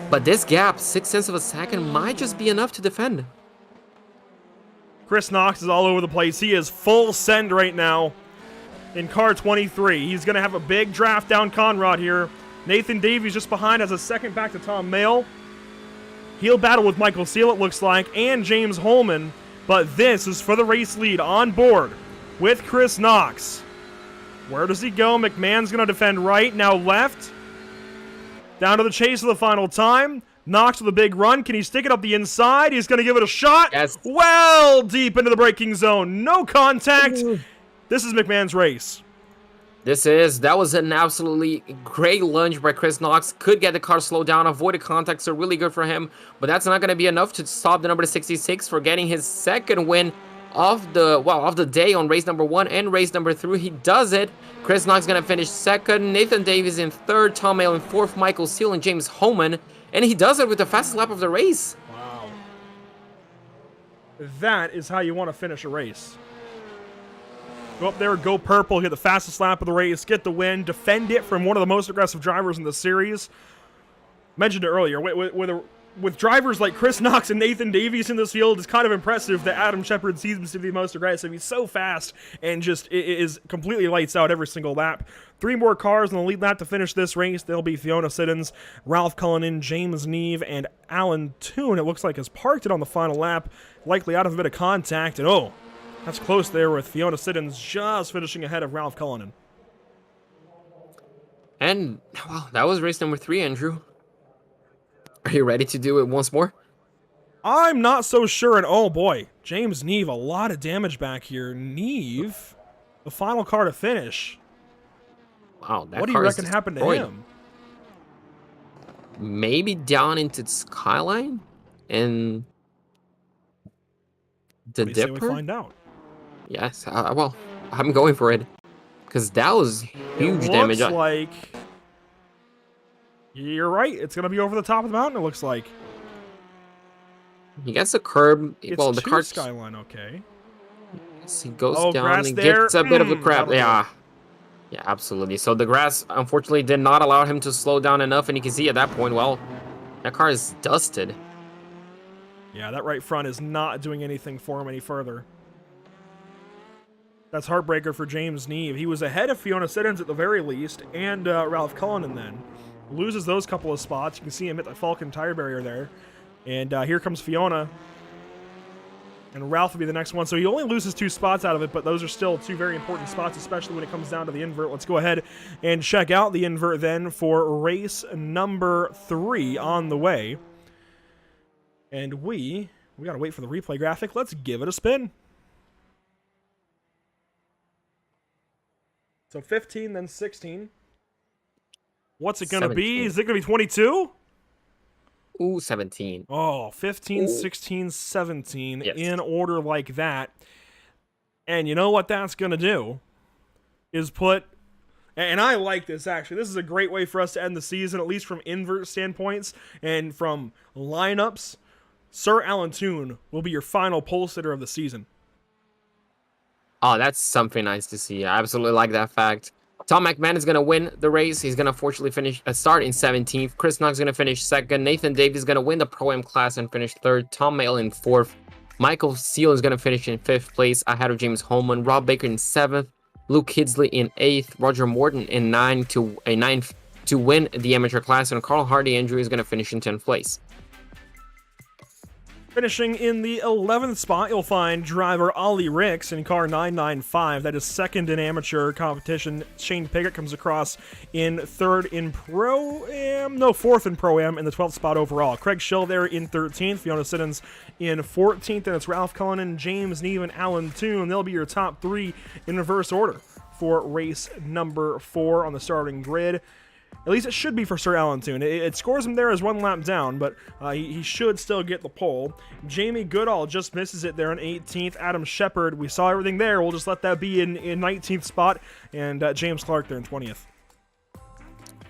But this gap, 0.6 of a second, might just be enough to defend. Chris Knox is all over the place. He is full send right now in car 23. He's going to have a big draft down Conrad here. Nathan Davies just behind has a second back to Tom Mayle. He'll battle with Michael Seal, it looks like, and James Holman. But this is for the race lead on board with Chris Knox. Where does he go? McMahon's going to defend right, now left. Down to the chase of the final time. Knox with a big run. Can he stick it up the inside? He's going to give it a shot. Yes. Well deep into the braking zone. No contact. This is McMahon's race. That was an absolutely great lunge by Chris Knox. Could get the car slowed down, avoided contact, so really good for him. But that's not going to be enough to stop the number 66 for getting his second win of the day on race number 1 and race number 3. He does it. Chris Knox going to finish second. Nathan Davies in third. Tom Hale in fourth. Michael Seal and James Homan. And he does it with the fastest lap of the race. Wow. That is how you want to finish a race. Go up there, go purple, get the fastest lap of the race, get the win, defend it from one of the most aggressive drivers in the series. Mentioned it earlier, with drivers like Chris Knox and Nathan Davies in this field, it's kind of impressive that Adam Shepard seems to be the most aggressive. He's so fast and just is completely lights out every single lap. 3 more cars on the lead lap to finish this race. They'll be Fiona Siddons, Ralph Cullinan, James Neve, and Alan Toon. It looks like has parked it on the final lap, likely out of a bit of contact, and oh, that's close there with Fiona Siddons just finishing ahead of Ralph Cullinan. And, well, that was race number 3, Andrew. Are you ready to do it once more? I'm not so sure, and oh boy, James Neve, a lot of damage back here. Neve, the final car to finish. Wow, that what do you reckon happened to him? Maybe down into the skyline and the dipper? We find out. Yes, well, I'm going for it because that was huge damage. Looks like you're right. It's gonna be over the top of the mountain. It looks like he gets a curb. It's well, the car skyline. Okay. Yes, he goes down and there. gets a bit of a crap. Yeah, absolutely. So the grass unfortunately did not allow him to slow down enough, and you can see at that point, well, that car is dusted. Yeah, that right front is not doing anything for him any further. That's heartbreaker for James Neve. He was ahead of Fiona Siddons at the very least, and Ralph Cullinan then. Loses those couple of spots. You can see him hit the Falcon tire barrier there. And here comes Fiona. And Ralph will be the next one. So he only loses 2 spots out of it, but those are still 2 very important spots, especially when it comes down to the invert. Let's go ahead and check out the invert then for race number 3 on the way. And we got to wait for the replay graphic. Let's give it a spin. So 15, then 16. What's it going to be? Is it going to be 22? Ooh, 17. Oh, 15, Ooh. 16, 17 Yes. in order like that. And you know what that's going to do? Is put... And I like this, actually. This is a great way for us to end the season, at least from invert standpoints and from lineups. Sir Alan Toon will be your final pole sitter of the season. Oh, that's something nice to see. I absolutely like that fact. Tom McMahon is going to win the race. He's going to fortunately start in 17th. Chris Knox is going to finish 2nd. Nathan Davies is going to win the Pro-Am class and finish 3rd. Tom Hale in 4th. Michael Seal is going to finish in 5th place ahead of James Holman. Rob Baker in 7th. Luke Kidsley in 8th. Roger Morton in 9th to win the amateur class. And Carl Hardy Andrew is going to finish in 10th place. Finishing in the 11th spot, you'll find driver Ollie Ricks in car 995. That is 2nd in amateur competition. Shane Piggott comes across in 3rd in Pro-Am. No, 4th in Pro-Am in the 12th spot overall. Craig Schill there in 13th. Fiona Siddons in 14th. And it's Ralph Cullinan, James Neve, and Alan Toon. They'll be your top 3 in reverse order for race number 4 on the starting grid. At least it should be for Sir Alan Toon. It scores him there as 1 lap down, but he should still get the pole. Jamie Goodall just misses it there in 18th. Adam Shepard, we saw everything there. We'll just let that be in 19th spot. And James Clark there in 20th.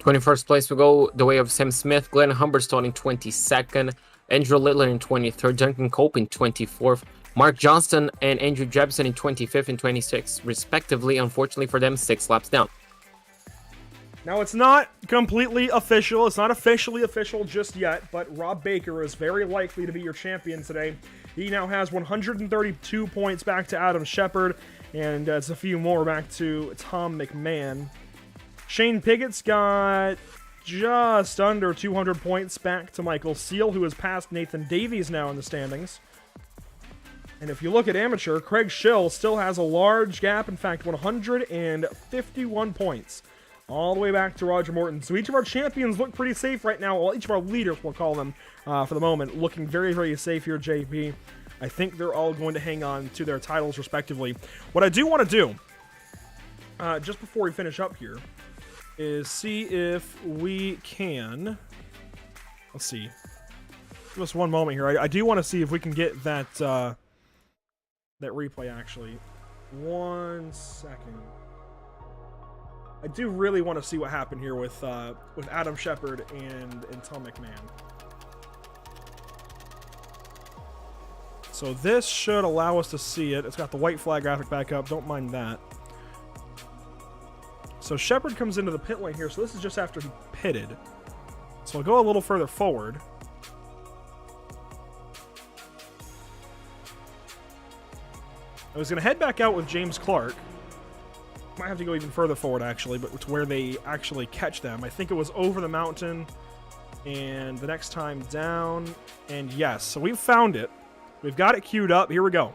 21st place will go the way of Sam Smith. Glenn Humberstone in 22nd. Andrew Littler in 23rd. Duncan Cope in 24th. Mark Johnston and Andrew Jebson in 25th and 26th, respectively. Unfortunately for them, 6 laps down. Now, it's not completely official. It's not officially official just yet, but Rob Baker is very likely to be your champion today. He now has 132 points back to Adam Shepard, and it's a few more back to Tom McMahon. Shane Piggott's got just under 200 points back to Michael Seal, who has passed Nathan Davies now in the standings. And if you look at amateur, Craig Schill still has a large gap, in fact, 151 points. All the way back to Roger Morton. So each of our champions look pretty safe right now. Well, each of our leaders, we'll call them, for the moment, looking very, very safe here, JP. I think they're all going to hang on to their titles respectively. What I do want to do just before we finish up here, is see if we can. Let's see. Give us one moment here. I do want to see if we can get that that replay actually. 1 second. I do really want to see what happened here with Adam Shepard and Tom McMahon. So this should allow us to see it. It's got the white flag graphic back up. Don't mind that. So Shepard comes into the pit lane here. So this is just after he pitted. So I'll go a little further forward. I was going to head back out with James Clark. Might have to go even further forward, actually, but to where they actually catch them. I think it was over the mountain, and the next time down, and yes. So we've found it. We've got it queued up. Here we go.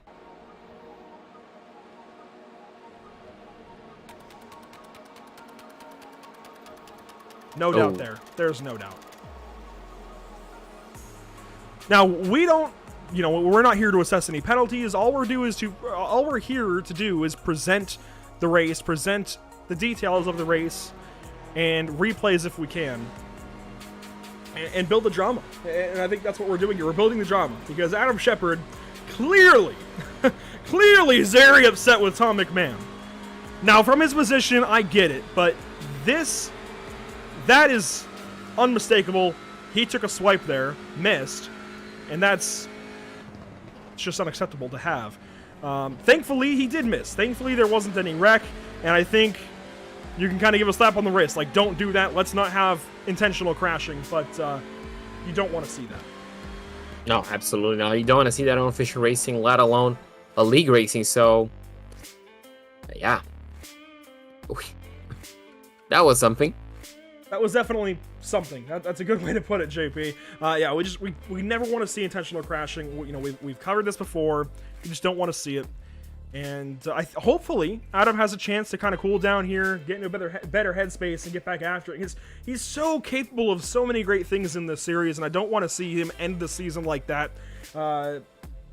No doubt there. There's no doubt. Now, we don't, you know, we're not here to assess any penalties. All we're here to do is present the race, present the details of the race, and replays if we can, and build the drama. And I think that's what we're doing here. We're building the drama because Adam Shepard clearly is very upset with Tom McMahon. Now, from his position, I get it, but that is unmistakable. He took a swipe there, missed, and it's just unacceptable to have. Thankfully, he did miss. Thankfully, there wasn't any wreck, and I think you can kind of give a slap on the wrist. Like, don't do that. Let's not have intentional crashing, but you don't want to see that. No, absolutely not. You don't want to see that on official racing, let alone a league racing. So, yeah. That was something. That was definitely something. That's a good way to put it, JP. Yeah, we never want to see intentional crashing. You know, we've covered this before. We just don't want to see it. And hopefully Adam has a chance to kind of cool down here, get into a better headspace, and get back after it. He's so capable of so many great things in this series, and I don't want to see him end the season like that.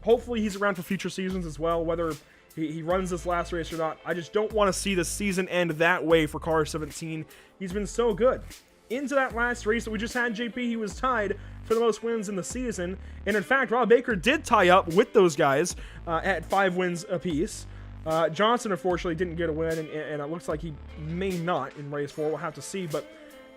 Hopefully he's around for future seasons as well, whether he runs this last race or not. I just don't want to see the season end that way for Car 17. He's been so good. Into that last race that we just had, JP, he was tied for the most wins in the season. And in fact, Rob Baker did tie up with those guys at 5 wins apiece. Johnson, unfortunately, didn't get a win, and it looks like he may not in race 4. We'll have to see, but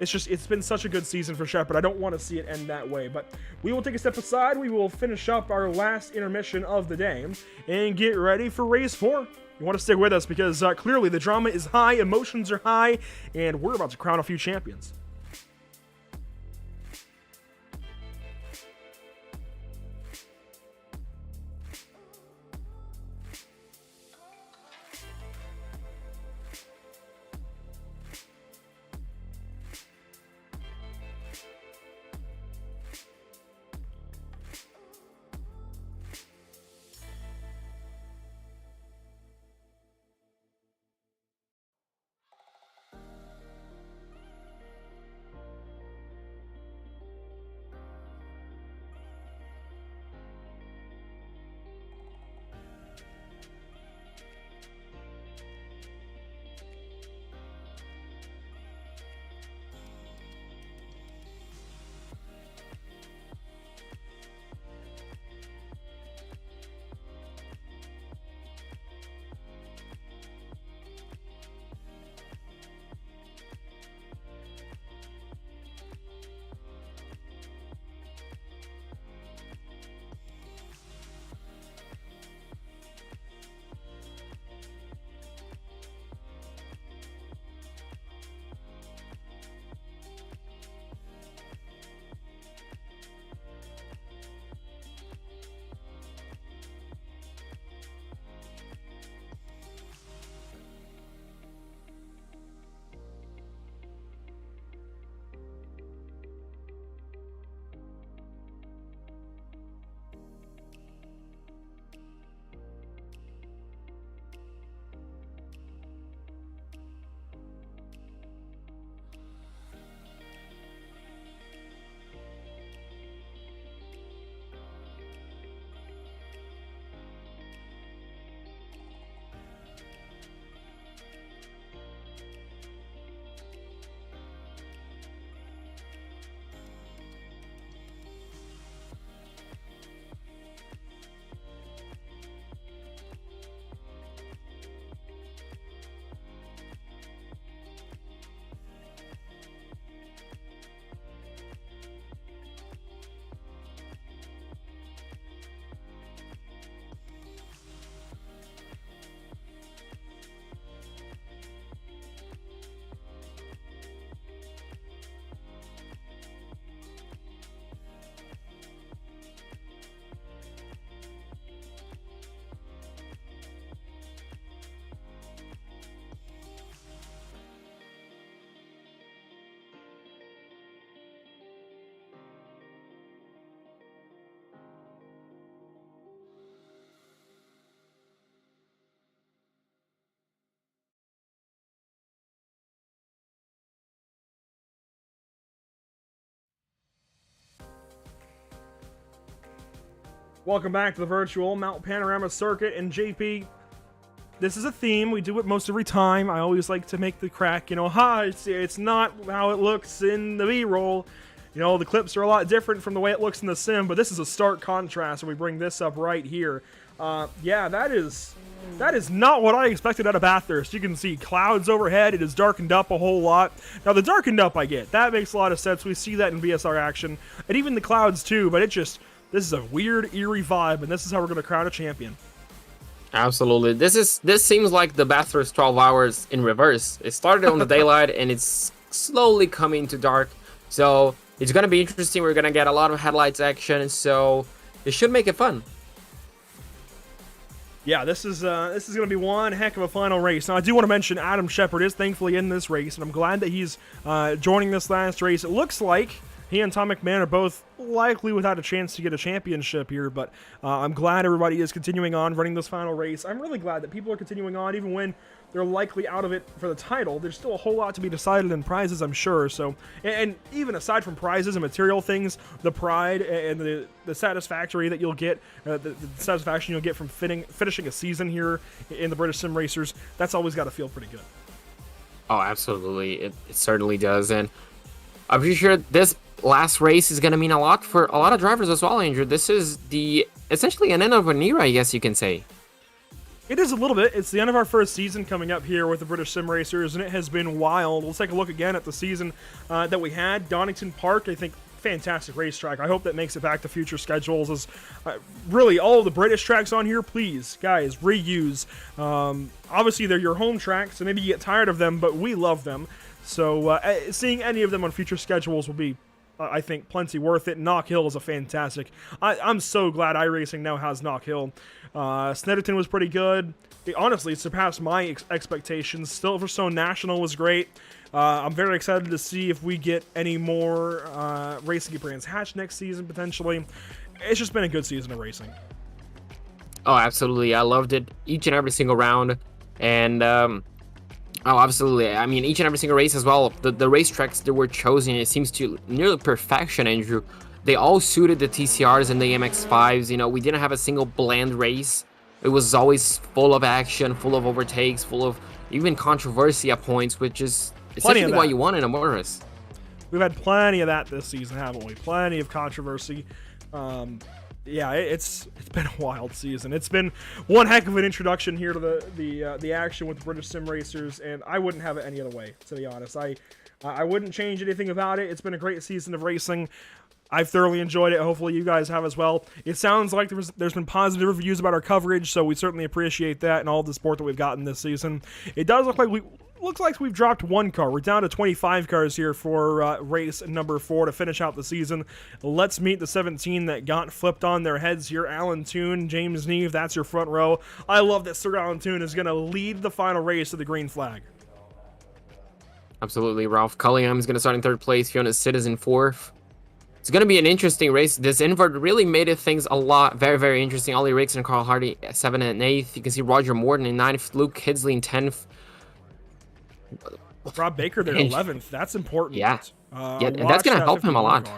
it's been such a good season for Shepard. I don't want to see it end that way. But we will take a step aside. We will finish up our last intermission of the day and get ready for race 4. You want to stick with us because clearly the drama is high, emotions are high, and we're about to crown a few champions. Welcome back to the virtual Mount Panorama Circuit. And JP, this is a theme. We do it most every time. I always like to make the crack, it's not how it looks in the B-roll. The clips are a lot different from the way it looks in the sim, but this is a stark contrast, and we bring this up right here. Yeah, that is not what I expected out of Bathurst. You can see clouds overhead. It is darkened up a whole lot. Now, the darkened up I get. That makes a lot of sense. We see that in BSR action, and even the clouds too, but this is a weird, eerie vibe, and this is how we're going to crown a champion. Absolutely. This seems like the Bathurst 12 hours in reverse. It started on the daylight, and it's slowly coming to dark. So it's going to be interesting. We're going to get a lot of headlights action, so it should make it fun. Yeah, this is going to be one heck of a final race. Now, I do want to mention Adam Shepard is thankfully in this race, and I'm glad that he's joining this last race. It looks like he and Tom McMahon are both likely without a chance to get a championship here, but I'm glad everybody is continuing on running this final race. I'm really glad that people are continuing on, even when they're likely out of it for the title. There's still a whole lot to be decided in prizes, I'm sure. So, and even aside from prizes and material things, the pride and the satisfactory that you'll get, the satisfaction you'll get from finishing a season here in the British Sim Racers, that's always got to feel pretty good. Oh, absolutely. It certainly does. And I'm pretty sure this last race is going to mean a lot for a lot of drivers as well, Andrew. This is essentially an end of an era, I guess you can say. It is a little bit. It's the end of our first season coming up here with the British Sim Racers, and it has been wild. Let's take a look again at the season that we had. Donington Park, I think, fantastic racetrack. I hope that makes it back to future schedules. As really, all of the British tracks on here, please, guys, reuse. Obviously, they're your home tracks, so maybe you get tired of them, but we love them. So seeing any of them on future schedules will be, I think, plenty worth it. Knock Hill is a fantastic. I'm so glad iRacing now has Knock Hill. Snetterton was pretty good. It honestly surpassed my expectations. Silverstone National was great. I'm very excited to see if we get any more racing brands hatched next season, potentially. It's just been a good season of racing. Oh, absolutely. I loved it each and every single round. And, oh, absolutely. I mean, each and every single race as well. The racetracks that were chosen, it seems to nearly perfection, Andrew. They all suited the TCRs and the MX-5s. We didn't have a single bland race. It was always full of action, full of overtakes, full of even controversy at points, which is essentially what you want in a motor race. We've had plenty of that this season, haven't we? Plenty of controversy. Yeah, it's been a wild season. It's been one heck of an introduction here to the action with the British Sim Racers, and I wouldn't have it any other way, to be honest. I wouldn't change anything about it. It's been a great season of racing. I've thoroughly enjoyed it. Hopefully you guys have as well. It sounds like there's been positive reviews about our coverage, so we certainly appreciate that and all the support that we've gotten this season. It does look like we've dropped one car. We're down to 25 cars here for race number 4 to finish out the season. Let's meet the 17 that got flipped on their heads here. Alan Toon, James Neve, that's your front row. I love that Sir Alan Toon is going to lead the final race to the green flag. Absolutely. Ralph Cullingham is going to start in 3rd place. Fiona Citizen 4th. It's going to be an interesting race. This invert really made things a lot, very, very interesting. Ollie Riggs and Carl Hardy 7th and 8th. You can see Roger Morton in 9th, Luke Kidsley in 10th. Rob Baker there 11th. That's important. Yeah, and that's going to help him a lot.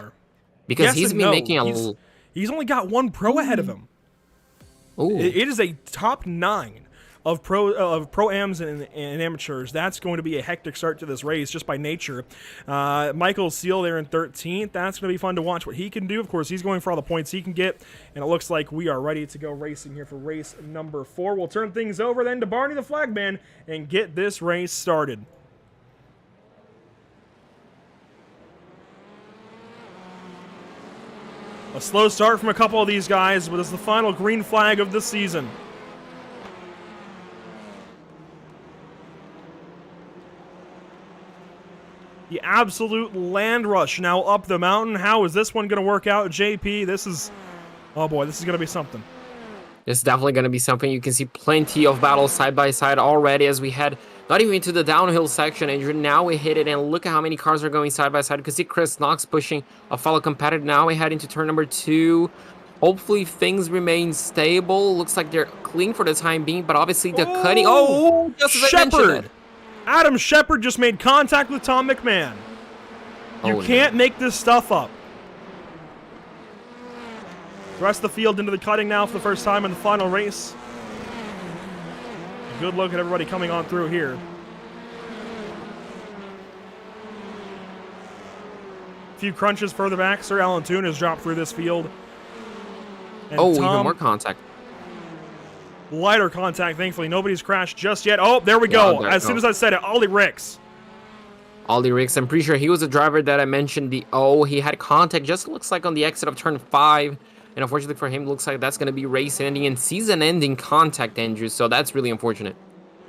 Because he's been making He's only got one pro ahead of him. Ooh. It is a top 9 of pro-ams and amateurs. That's going to be a hectic start to this race just by nature. Michael Seal there in 13th. That's going to be fun to watch what he can do. Of course, he's going for all the points he can get, and it looks like we are ready to go racing here for race number 4. We'll turn things over then to Barney the Flagman and get this race started. A slow start from a couple of these guys, but it's the final green flag of the season. The absolute land rush now up the mountain. How is this one going to work out, JP? Oh boy, this is going to be something. It's definitely going to be something. You can see plenty of battles side by side already as we head not even into the downhill section, and now we hit it, and look at how many cars are going side by side. You can see Chris Knox pushing a fellow competitor. Now we head into turn number 2. Hopefully things remain stable. Looks like they're clean for the time being, but obviously the cutting. Oh, just as I mentioned it. Adam Shepard just made contact with Tom McMahon. You can't make this stuff up. The rest of the field into the cutting now for the first time in the final race. A good look at everybody coming on through here. A few crunches further back. Sir Alan Toon has dropped through this field. And Oh, Tom, even more contact. lighter contact, thankfully. Nobody's crashed just yet. Oh, there we go. there As soon as I said it, Ollie Ricks. Ollie Ricks, I'm pretty sure he was the driver that I mentioned. He had contact, just looks like on the exit of turn 5. And unfortunately for him, looks like that's going to be race ending and season ending contact, Andrew. So that's really unfortunate.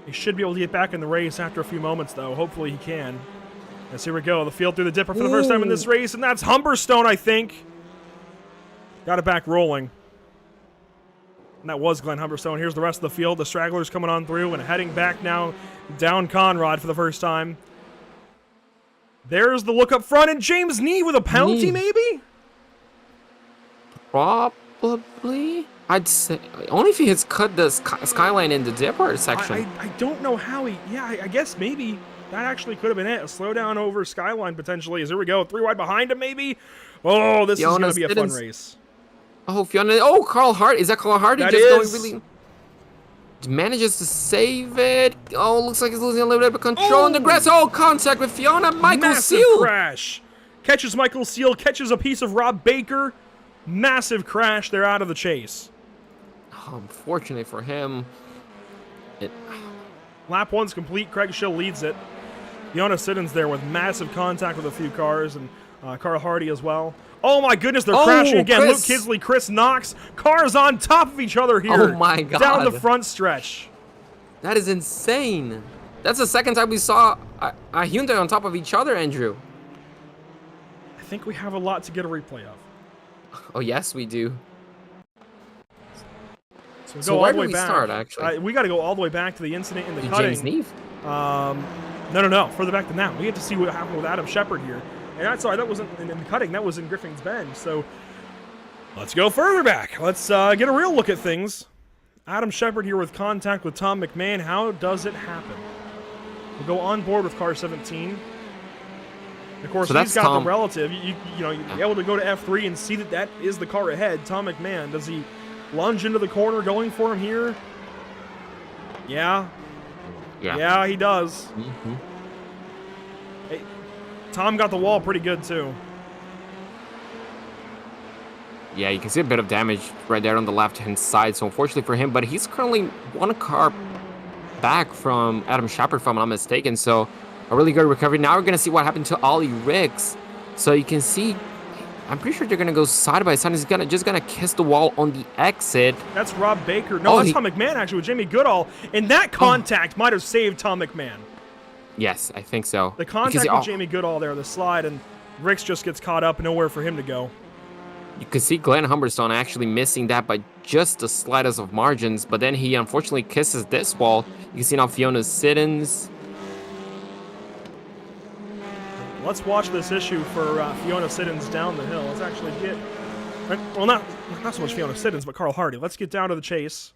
He should be able to get back in the race after a few moments, though. Hopefully he can. As here we go. The field through the dipper for the first time in this race. And that's Humberstone, I think. Got it back rolling. And that was Glenn Humberstone. Here's the rest of the field. The stragglers coming on through and heading back now down Conrad for the first time. There's the look up front, and James Nee with a penalty, maybe? Probably. I'd say only if he has cut the skyline in the dipper section. I don't know how he... Yeah, I guess maybe that actually could have been it. A slowdown over skyline, potentially. As here we go. 3 wide behind him, maybe? Oh, this is going to be a fun race. Oh, Fiona. Oh, Carl Hart. Is that Carl Hart? That just is. Going really... Manages to save it. Oh, looks like he's losing a little bit of control on the grass. Oh, contact with Fiona. Michael Massive Seal. Crash. Catches Michael Seal. Catches a piece of Rob Baker. Massive crash. They're out of the chase. Oh, unfortunately for him. Lap 1's complete. Craig Schill leads it. Fiona Siddons there with massive contact with a few cars, and Carl Hardy as well. Oh my goodness, they're crashing again. Chris. Luke Kisley, Chris Knox. Cars on top of each other here. Oh my God. Down the front stretch. That is insane. That's the second time we saw a Hyundai on top of each other, Andrew. I think we have a lot to get a replay of. Oh, yes, we do. So where do we start, actually? We got to go all the way back to the incident in the To cutting. James Neve? No. Further back than that. We had to see what happened with Adam Shepard here. And that's sorry, that wasn't in the cutting. That was in Griffin's Bend. So let's go further back. Let's get a real look at things. Adam Shepard here with contact with Tom McMahon. How does it happen? We'll go on board with car 17. Of course, so he's got Tom. the relative. You're able to go to F3 and see that is the car ahead. Tom McMahon. Does he lunge into the corner going for him here? Yeah. Yeah, he does. Mm-hmm. Hey, Tom got the wall pretty good, too. Yeah, you can see a bit of damage right there on the left-hand side. So unfortunately for him, but he's currently one car back from Adam Shepard, if I'm not mistaken. So a really good recovery. Now we're going to see what happened to Ollie Ricks. So you can see, I'm pretty sure they're going to go side by side. He's just going to kiss the wall on the exit. That's Rob Baker. No, that's Tom McMahon, actually, with Jamie Goodall. And that contact might have saved Tom McMahon. Yes, I think so. The contact with Jamie Goodall there, the slide, and Ricks just gets caught up, nowhere for him to go. You can see Glenn Humberstone actually missing that by just the slightest of margins, but then he unfortunately kisses this wall. You can see now Fiona Siddons. Let's watch this issue for Fiona Siddons down the hill. Let's actually get... Well, not so much Fiona Siddons, but Carl Hardy. Let's get down to the chase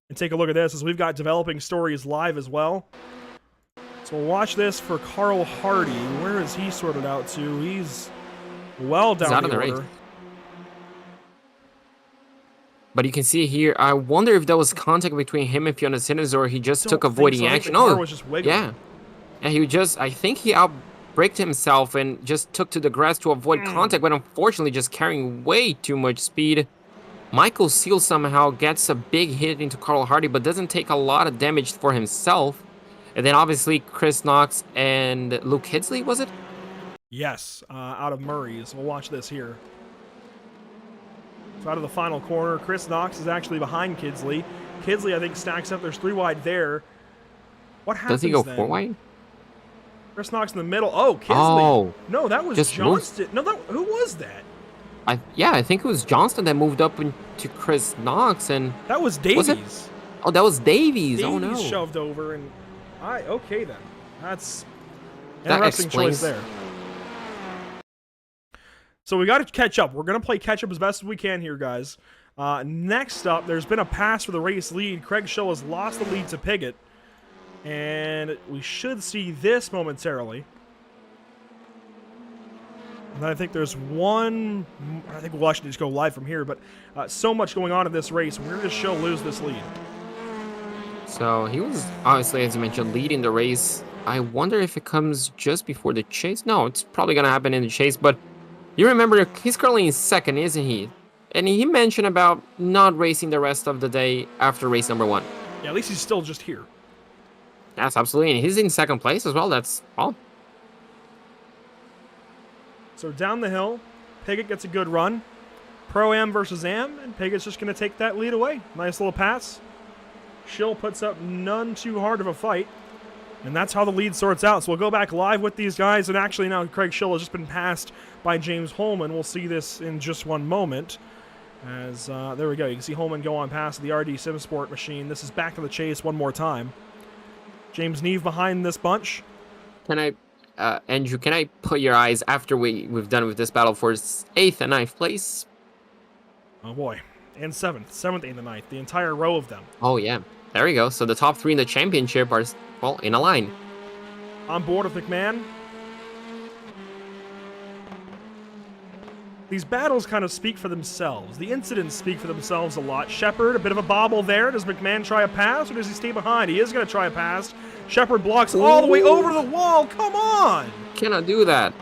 and take a look at this, as we've got developing stories live as well. So we'll watch this for Carl Hardy. Where is he sorted out to? He's well down the order. But you can see here, I wonder if there was contact between him and Fiona Siddons, or he just took avoiding action. The car was just wiggling. Yeah. And he just, I think he outbraked himself and just took to the grass to avoid contact, but unfortunately just carrying way too much speed. Michael Seal somehow gets a big hit into Carl Hardy, but doesn't take a lot of damage for himself. And then obviously Chris Knox and Luke Hidsley, was it? Yes, out of Murray's. We'll watch this here. So out of the final corner, Chris Knox is actually behind Kidsley. Kidsley, I think, stacks up. There's 3 wide there. What happens then? Does he go 4 wide? Chris Knox in the middle. Oh, Kidsley. Oh. No, that was just Johnston. No, who was that? I think it was Johnston that moved up into Chris Knox, and that was Davies. Was it? Oh, that was Davies. Oh no. Davies shoved over, and okay then. That's an interesting choice there. So we got to catch up. We're going to play catch up as best as we can here, guys. Next up, there's been a pass for the race lead. Craig Schill has lost the lead to Piggott. And we should see this momentarily. And I think there's one, I think we'll actually just go live from here, but so much going on in this race. We're going to show lose this lead. So he was obviously, as you mentioned, leading the race. I wonder if it comes just before the chase. No, it's probably going to happen in the chase, but you remember he's currently in second, isn't he? And he mentioned about not racing the rest of the day after race number 1. Yeah, at least he's still just here. Yes, absolutely. And he's in second place as well. That's all. So down the hill, Piggott gets a good run. Pro-Am versus Am, and Piggott's just going to take that lead away. Nice little pass. Schill puts up none too hard of a fight. And that's how the lead sorts out. So we'll go back live with these guys. And actually now Craig Schill has just been passed by James Holman. We'll see this in just one moment. As, there we go. You can see Holman go on past the RD SimSport machine. This is back to the chase one more time. James Neve behind this bunch. Can I, Andrew, can I put your eyes after we've done with this battle for 8th and 9th place? Oh boy. And 7th, 8th, and 9th. The entire row of them. Oh, yeah. There we go. So the top 3 in the championship are, well, in a line. On board with McMahon. These battles kind of speak for themselves. The incidents speak for themselves a lot. Shepard, a bit of a bobble there. Does McMahon try a pass, or does he stay behind? He is going to try a pass. Shepard blocks all the way over the wall. Come on! Cannot do that.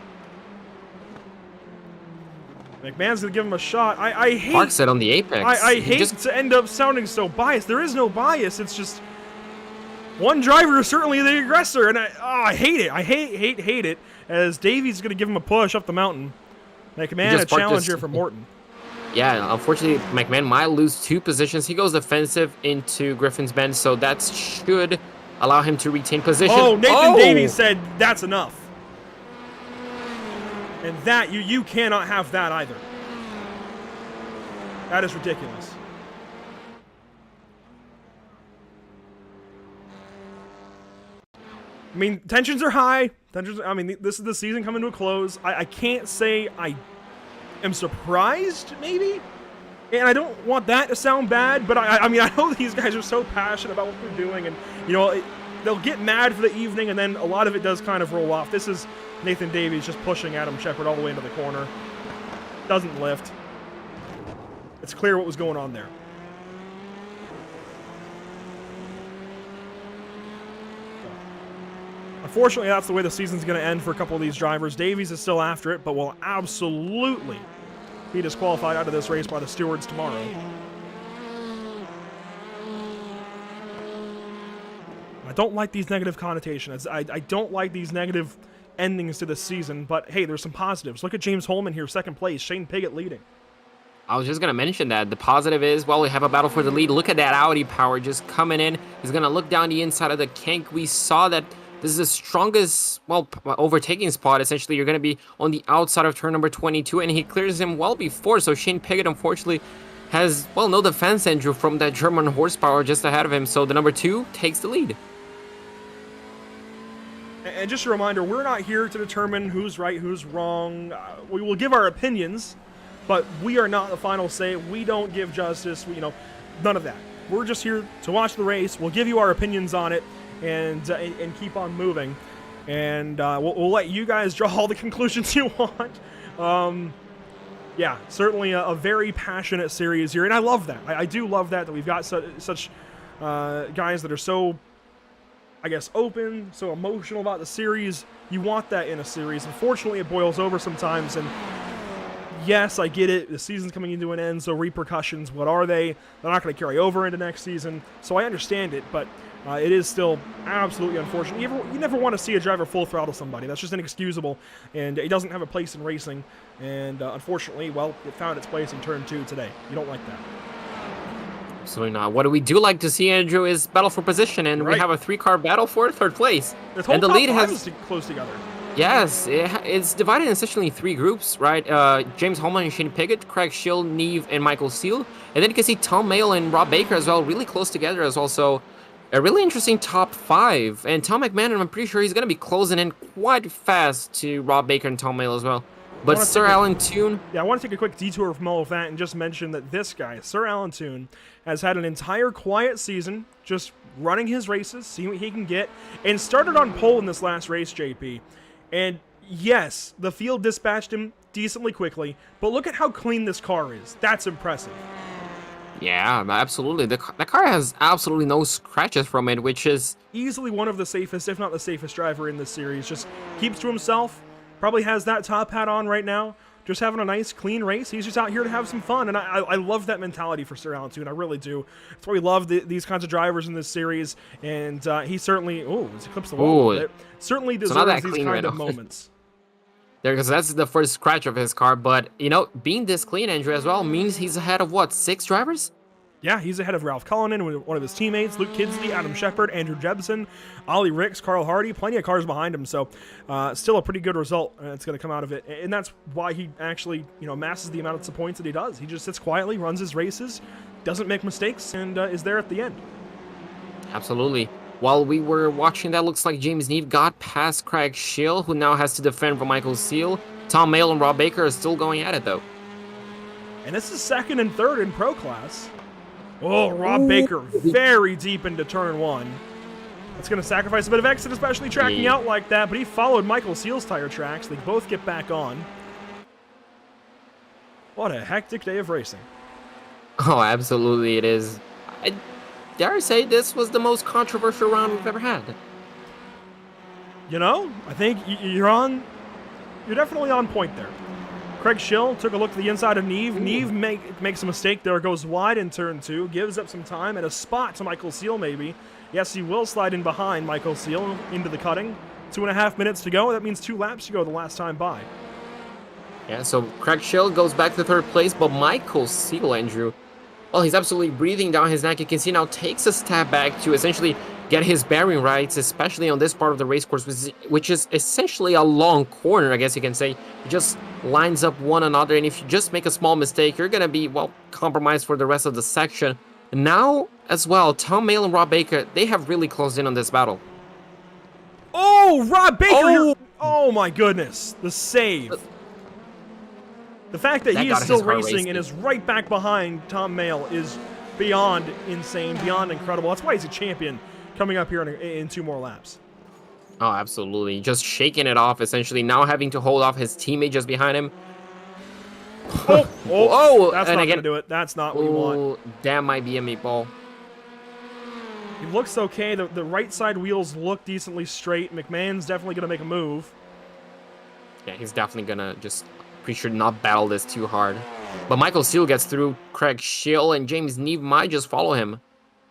McMahon's going to give him a shot. I hate... Parks it on the apex. I hate to end up sounding so biased. There is no bias. It's just... one driver is certainly the aggressor, and I hate it. I hate it, as Davies is going to give him a push up the mountain. McMahon, a challenger for Morton. Yeah, unfortunately, McMahon might lose 2 positions. He goes defensive into Griffin's Bend, so that should allow him to retain position. Oh, Nathan Davies said that's enough. And that, you cannot have that either. That is ridiculous. I mean, tensions are high. I mean, this is the season coming to a close. I can't say I am surprised, maybe? And I don't want that to sound bad, but I mean, I know these guys are so passionate about what they're doing, and, you know, they'll get mad for the evening, and then a lot of it does kind of roll off. This is Nathan Davies just pushing Adam Shepard all the way into the corner. Doesn't lift. It's clear what was going on there. Unfortunately, that's the way the season's going to end for a couple of these drivers. Davies is still after it, but will absolutely be disqualified out of this race by the stewards tomorrow. I don't like these negative connotations. I don't like these negative endings to this season, but hey, there's some positives. Look at James Holman here, second place. Shane Piggott leading. I was just going to mention that. The positive is, well, we have a battle for the lead. Look at that Audi power just coming in. He's going to look down the inside of the kink. We saw that this is the strongest, well, overtaking spot. Essentially, you're going to be on the outside of turn number 22, and he clears him well before. So Shane Piggott, unfortunately, has, well, no defense, Andrew, from that German horsepower just ahead of him. So the number 2 takes the lead. And just a reminder, we're not here to determine who's right, who's wrong. We will give our opinions, but we are not the final say. We don't give justice, you know, none of that. We're just here to watch the race. We'll give you our opinions on it and keep on moving. And we'll let you guys draw all the conclusions you want. Yeah, certainly a very passionate series here, and I love that. I do love that we've got such guys that are so, I guess, open, so emotional about the series. You want that in a series. Unfortunately, it boils over sometimes, and yes, I get it. The season's coming into an end, so repercussions, what are they? They're not going to carry over into next season, so I understand it, but it is still absolutely unfortunate. You never want to see a driver full throttle somebody. That's just inexcusable, and it doesn't have a place in racing, and unfortunately, well, it found its place in turn 2 today. You don't like that. So now, what do we do like to see, Andrew, is battle for position, and we have a 3-car battle for 3rd place. And the lead has close together. Yes, it's divided essentially in 3 groups, right? James Holman and Shane Piggott, Craig Schill, Neve, and Michael Seal. And then you can see Tom Mayle and Rob Baker as well, really close together as also a really interesting top 5. And Tom McMahon, I'm pretty sure he's going to be closing in quite fast to Rob Baker and Tom Mayle as well. But Sir Alan Toon... Yeah, I want to take a quick detour from all of that and just mention that this guy, Sir Alan Toon, has had an entire quiet season, just running his races, seeing what he can get, and started on pole in this last race, JP. And Yes, the field dispatched him decently quickly, but look at how clean this car is. That's impressive. Yeah, absolutely. The car has absolutely no scratches from it, which is Easily one of the safest, if not the safest driver in this series. Just keeps to himself, probably has that top hat on right now, just having a nice, clean race. He's just out here to have some fun, and I love that mentality for Sir Alan, I really do. That's why we love these kinds of drivers in this series, and he certainly, he's eclipsed the wall a little bit. Certainly deserves these kind of moments. there, because that's the first scratch of his car, but, you know, being this clean, Andrew, as well, means he's ahead of, what, 6 drivers? Yeah, he's ahead of Ralph Cullinan, one of his teammates, Luke Kidsley, Adam Shepard, Andrew Jebsen, Ollie Ricks, Carl Hardy, plenty of cars behind him, so still a pretty good result that's going to come out of it, and that's why he actually, amasses the amount of points that he does. He just sits quietly, runs his races, doesn't make mistakes, and is there at the end. Absolutely. While we were watching that, looks like James Neave got past Craig Schill, who now has to defend from Michael Seal. Tom Mayle and Rob Baker are still going at it, though. And this is second and third in Pro Class. Oh, Rob Baker very deep into turn 1. That's going to sacrifice a bit of exit, especially tracking out like that, but he followed Michael Seal's tire tracks. They both get back on. What a hectic day of racing. Oh, absolutely it is. I dare say this was the most controversial round we've ever had. I think you're definitely on point there. Craig Schill took a look to the inside of Neve. Ooh. Neve makes a mistake there, goes wide in turn 2, gives up some time and a spot to Michael Seal maybe. Yes, he will slide in behind Michael Seal into the cutting. 2.5 minutes to go. That means 2 laps to go the last time by. Yeah, so Craig Schill goes back to 3rd place, but Michael Seal, Andrew, well, he's absolutely breathing down his neck. You can see now takes a step back to essentially get his bearing rights, especially on this part of the race course, which is essentially a long corner, I guess you can say. It just lines up one another, and if you just make a small mistake, you're going to be, well, compromised for the rest of the section. Now, as well, Tom Mayle and Rob Baker, they have really closed in on this battle. Oh, Rob Baker! Oh my goodness, the save. The fact that he is still racing and is right back behind Tom Mayle is beyond insane, beyond incredible. That's why he's a champion coming up here in 2 more laps. Oh, absolutely. Just shaking it off, essentially. Now having to hold off his teammate just behind him. Oh, that's not going to do it. That's not what you want. That might be a meatball. He looks okay. The right side wheels look decently straight. McMahon's definitely going to make a move. Yeah, he's definitely going to just, pretty sure, not battle this too hard. But Michael Seal gets through Craig Schill, and James Neave might just follow him.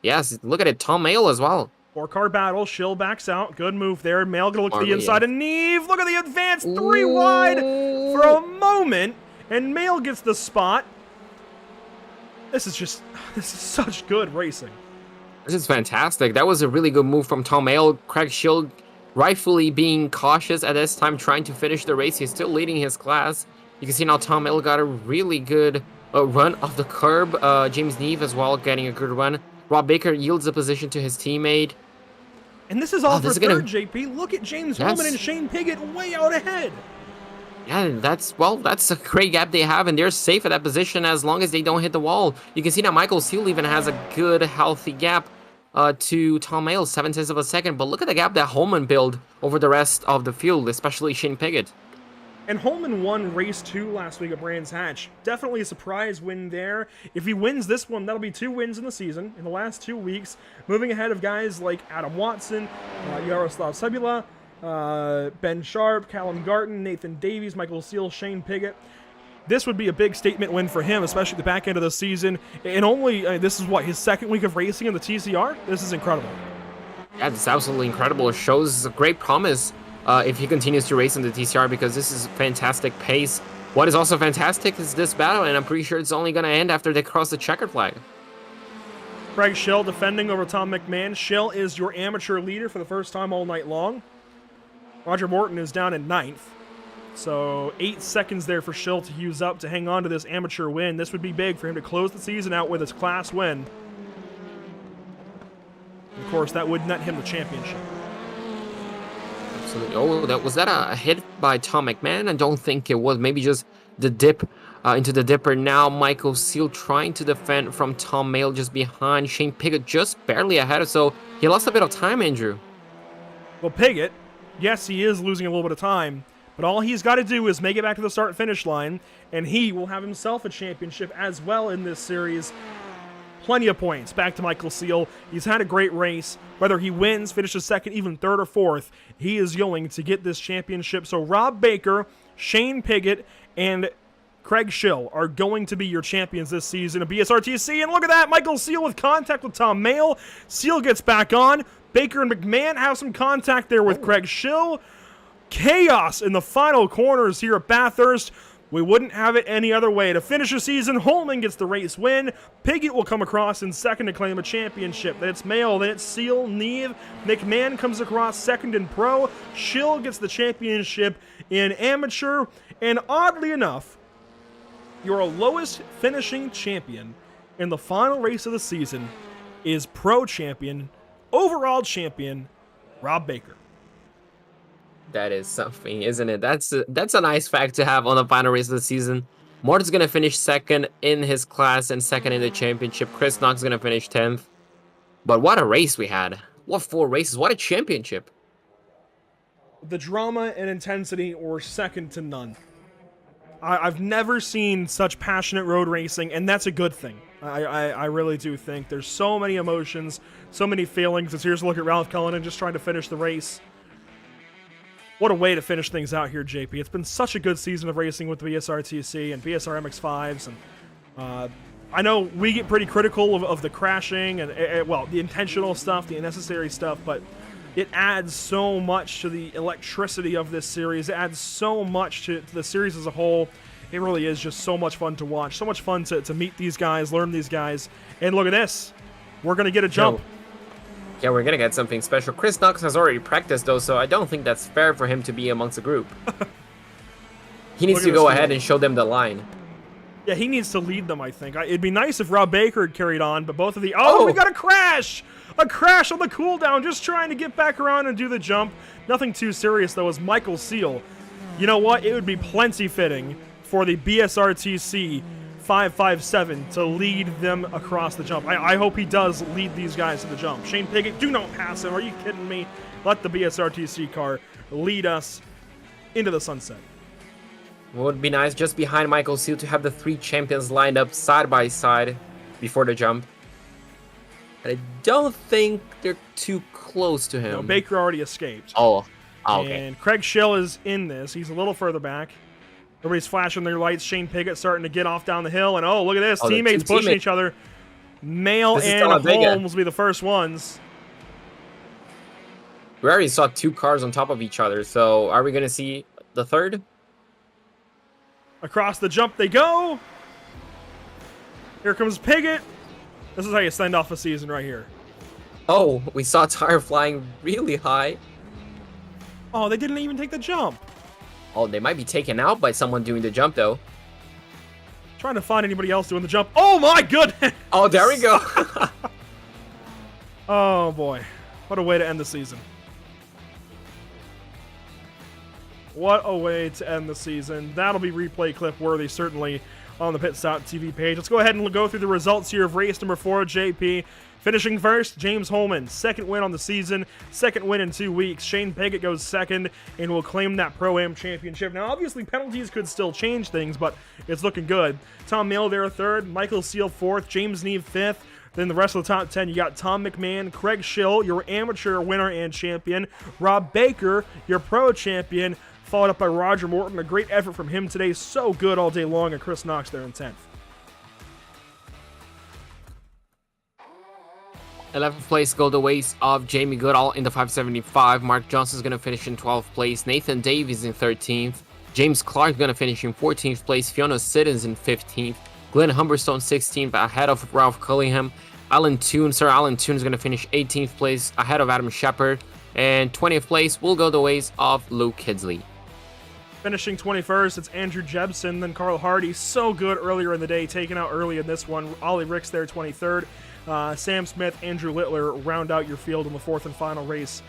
Yes, look at it. Tom Mayle as well. 4-car battle. Schill backs out. Good move there. Mayle going to look to the inside of Neve. Look at the advance. 3 wide for a moment. And Mayle gets the spot. This is such good racing. This is fantastic. That was a really good move from Tom Mayle. Craig Schill rightfully being cautious at this time, trying to finish the race. He's still leading his class. You can see now Tom Mayle got a really good run off the curb. James Neave as well getting a good run. Rob Baker yields the position to his teammate. And this is all for third, JP. Look at James Holman and Shane Piggott way out ahead. Yeah, that's a great gap they have, and they're safe at that position as long as they don't hit the wall. You can see now Michael Seal even has a good, healthy gap to Tom Mayle, 0.7 of a second. But look at the gap that Holman built over the rest of the field, especially Shane Piggott. And Holman won race 2 last week at Brands Hatch. Definitely a surprise win there. If he wins this one, that'll be 2 wins in the season in the last 2 weeks, moving ahead of guys like Adam Watson, Yaroslav Sebula, Ben Sharp, Callum Garton, Nathan Davies, Michael Seal, Shane Piggott. This would be a big statement win for him, especially at the back end of the season. And only, this is what, his 2nd week of racing in the TCR? This is incredible. Yeah, it's absolutely incredible. It shows a great promise if he continues to race in the TCR, because this is fantastic pace. What is also fantastic is this battle, and I'm pretty sure it's only going to end after they cross the checkered flag. Craig Schill defending over Tom McMahon. Schill is your amateur leader for the first time all night long. Roger Morton is down in 9th. So 8 seconds there for Schill to use up to hang on to this amateur win. This would be big for him to close the season out with his class win. Of course, that would net him the championship. Absolutely. Oh, was that a hit by Tom McMahon? I don't think it was. Maybe just the dip into the dipper. Now Michael Seal trying to defend from Tom Mayle just behind. Shane Piggott just barely ahead. So he lost a bit of time, Andrew. Well, Piggott, yes, he is losing a little bit of time, But all he's got to do is make it back to the start-finish line, and he will have himself a championship as well in this series. Plenty of points. Back to Michael Seal. He's had a great race. Whether he wins, finishes second, even third or fourth, he is going to get this championship. So Rob Baker, Shane Piggott, and Craig Schill are going to be your champions this season of BSRTC. And look at that, Michael Seal with contact with Tom Mayle. Seal gets back on. Baker and McMahon have some contact there with Craig Schill. Chaos in the final corners here at Bathurst. We wouldn't have it any other way. To finish the season, Holman gets the race win. Piggott will come across in second to claim a championship. Then it's Mayle, then it's Seal, Neve. McMahon comes across second in pro. Schill gets the championship in amateur. And oddly enough, your lowest finishing champion in the final race of the season is pro champion, overall champion, Rob Baker. That is something, isn't it? That's a nice fact to have on the final race of the season. Mort's going to finish second in his class and second in the championship. Chris Knox going to finish 10th. But what a race we had. What 4 races. What a championship. The drama and intensity were second to none. I've never seen such passionate road racing, and that's a good thing. I really do think. There's so many emotions, so many feelings. As here's a look at Ralph Cullinan just trying to finish the race. What a way to finish things out here, JP. It's been such a good season of racing with the BSRTC and BSR MX-5s. And I know we get pretty critical of the crashing and, well, the intentional stuff, the unnecessary stuff, but it adds so much to the electricity of this series. It adds so much to the series as a whole. It really is just so much fun to watch. So much fun to meet these guys, learn these guys. And look at this. We're going to get a jump. Yeah, we're going to get something special. Chris Knox has already practiced, though, so I don't think that's fair for him to be amongst the group. He needs to go ahead and show them the line. Yeah, he needs to lead them, I think. It'd be nice if Rob Baker had carried on, but both of the... Oh, we got a crash! A crash on the cooldown, just trying to get back around and do the jump. Nothing too serious, though, as Michael Seal. You know what? It would be plenty fitting for the BSRTC 557 to lead them across the jump. I hope he does lead these guys to the jump. Shane Piggott, do not pass him. Are you kidding me? Let the BSRTC car lead us into the sunset. It would be nice just behind Michael Seal to have the 3 champions lined up side by side before the jump. And I don't think they're too close to him. No, Baker already escaped. Oh, okay. And Craig Schill is in this. He's a little further back. Everybody's flashing their lights. Shane Piggott starting to get off down the hill. And oh, look at this. Teammates pushing each other. Mayle and Holmes will be the first ones. We already saw 2 cars on top of each other. So are we going to see the third? Across the jump they go. Here comes Piggott. This is how you send off a season right here. Oh, we saw Tire flying really high. Oh, they didn't even take the jump. Oh, they might be taken out by someone doing the jump, though. Trying to find anybody else doing the jump. Oh, my goodness. Oh, there we go. Oh, boy. What a way to end the season. What a way to end the season. That'll be replay clip worthy, certainly, on the Pit Stop TV page. Let's go ahead and go through the results here of race number 4, JP. Finishing first, James Holman. Second win on the season. Second win in 2 weeks. Shane Piggott goes second and will claim that Pro-Am championship. Now, obviously, penalties could still change things, but it's looking good. Tom Mayle there third. Michael Seal fourth. James Neve fifth. Then the rest of the top 10, you got Tom McMahon, Craig Schill, your amateur winner and champion. Rob Baker, your pro champion. Followed up by Roger Morton. A great effort from him today. So good all day long. And Chris Knox there in 10th. 11th place go the ways of Jamie Goodall in the 575. Mark Johnson's going to finish in 12th place. Nathan Davies in 13th. James Clark going to finish in 14th place. Fiona Siddons in 15th. Glenn Humberstone 16th ahead of Ralph Cullingham. Sir Alan Toon is going to finish 18th place ahead of Adam Shepard. And 20th place will go the ways of Luke Kidsley. Finishing 21st, it's Andrew Jebson, then Carl Hardy. So good earlier in the day, taken out early in this one. Ollie Ricks there, 23rd. Sam Smith, Andrew Littler round out your field in the 4th and final race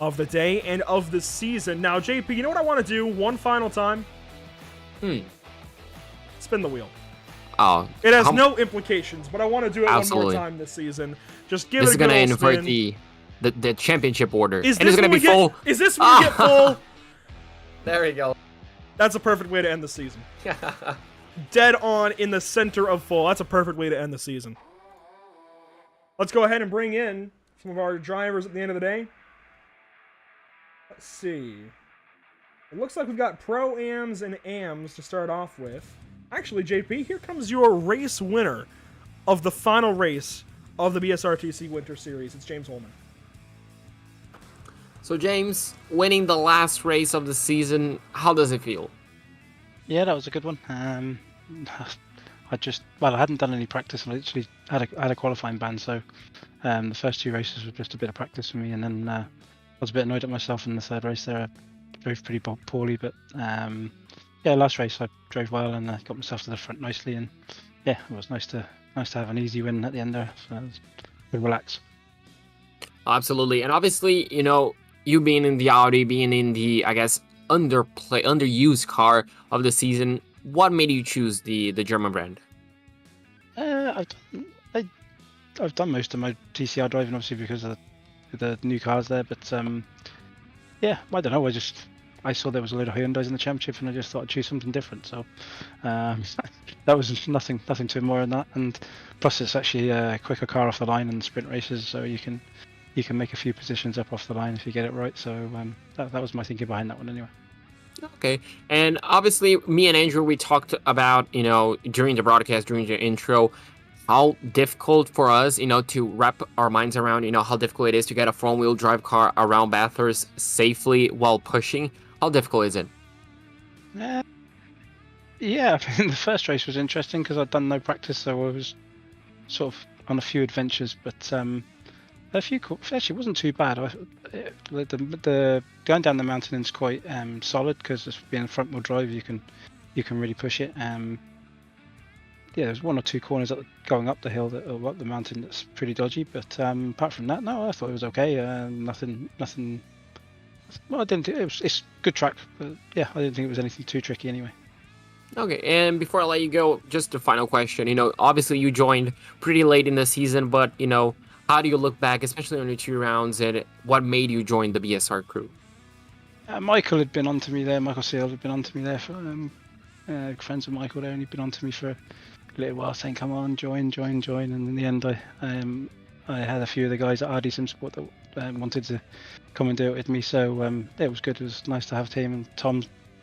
of the day and of the season. Now, JP, you know what I want to do one final time? Spin the wheel. Oh, it has no implications, but I want to do it absolutely. one more time this season. Just give this it a good is going to invert the championship order. Is and this it's going to be full. Is this when we get full? There we go. That's a perfect way to end the season. Dead on in the center of full. That's a perfect way to end the season. Let's go ahead and bring in some of our drivers at the end of the day. Let's see. It looks like we've got Pro-Ams and Ams to start off with. Actually, JP, here comes your race winner of the final race of the BSRTC Winter Series. It's James Holman. So James, winning the last race of the season, how does it feel? Yeah, that was a good one. I hadn't done any practice, and I literally had a qualifying ban, so the first 2 races were just a bit of practice for me, and then I was a bit annoyed at myself in the 3rd race there. I drove pretty poorly, but yeah, last race I drove well and got myself to the front nicely, and yeah, it was nice to have an easy win at the end there, so it was good relax. Absolutely, and obviously, you know, you being in the Audi, being in the, I guess, underused car of the season, what made you choose the German brand? I've done most of my TCR driving, obviously, because of the new cars there, but yeah, I don't know, I saw there was a load of Hyundais in the championship, and I just thought I'd choose something different, so that was nothing too more than that, and plus it's actually a quicker car off the line in sprint races, so you can make a few positions up off the line if you get it right. So that was my thinking behind that one anyway. Okay, and obviously me and Andrew, we talked about, you know, during the broadcast, during the intro, how difficult for us, you know, to wrap our minds around, you know, how difficult it is to get a front-wheel drive car around Bathurst safely while pushing. How difficult is it? Yeah, I mean, the first race was interesting because I'd done no practice, so I was sort of on a few adventures, but a few actually wasn't too bad. The going down the mountain is quite solid because it's being front wheel drive. You can really push it. Yeah, there's 1 or 2 corners going up the hill or up the mountain that's pretty dodgy. But apart from that, no, I thought it was okay. Nothing. Well, I didn't. It's good track, but yeah, I didn't think it was anything too tricky anyway. Okay, and before I let you go, just a final question. You know, obviously you joined pretty late in the season, but you know, how do you look back, especially on your 2 rounds, and what made you join the BSR crew? Michael had been on to me there. Michael Seal had been on to me there. For, friends with Michael there, and he'd been on to me for a little while, saying, "Come on, join." And in the end, I had a few of the guys at RD Simsport that wanted to come and do it with me. So it was good. It was nice to have a team. And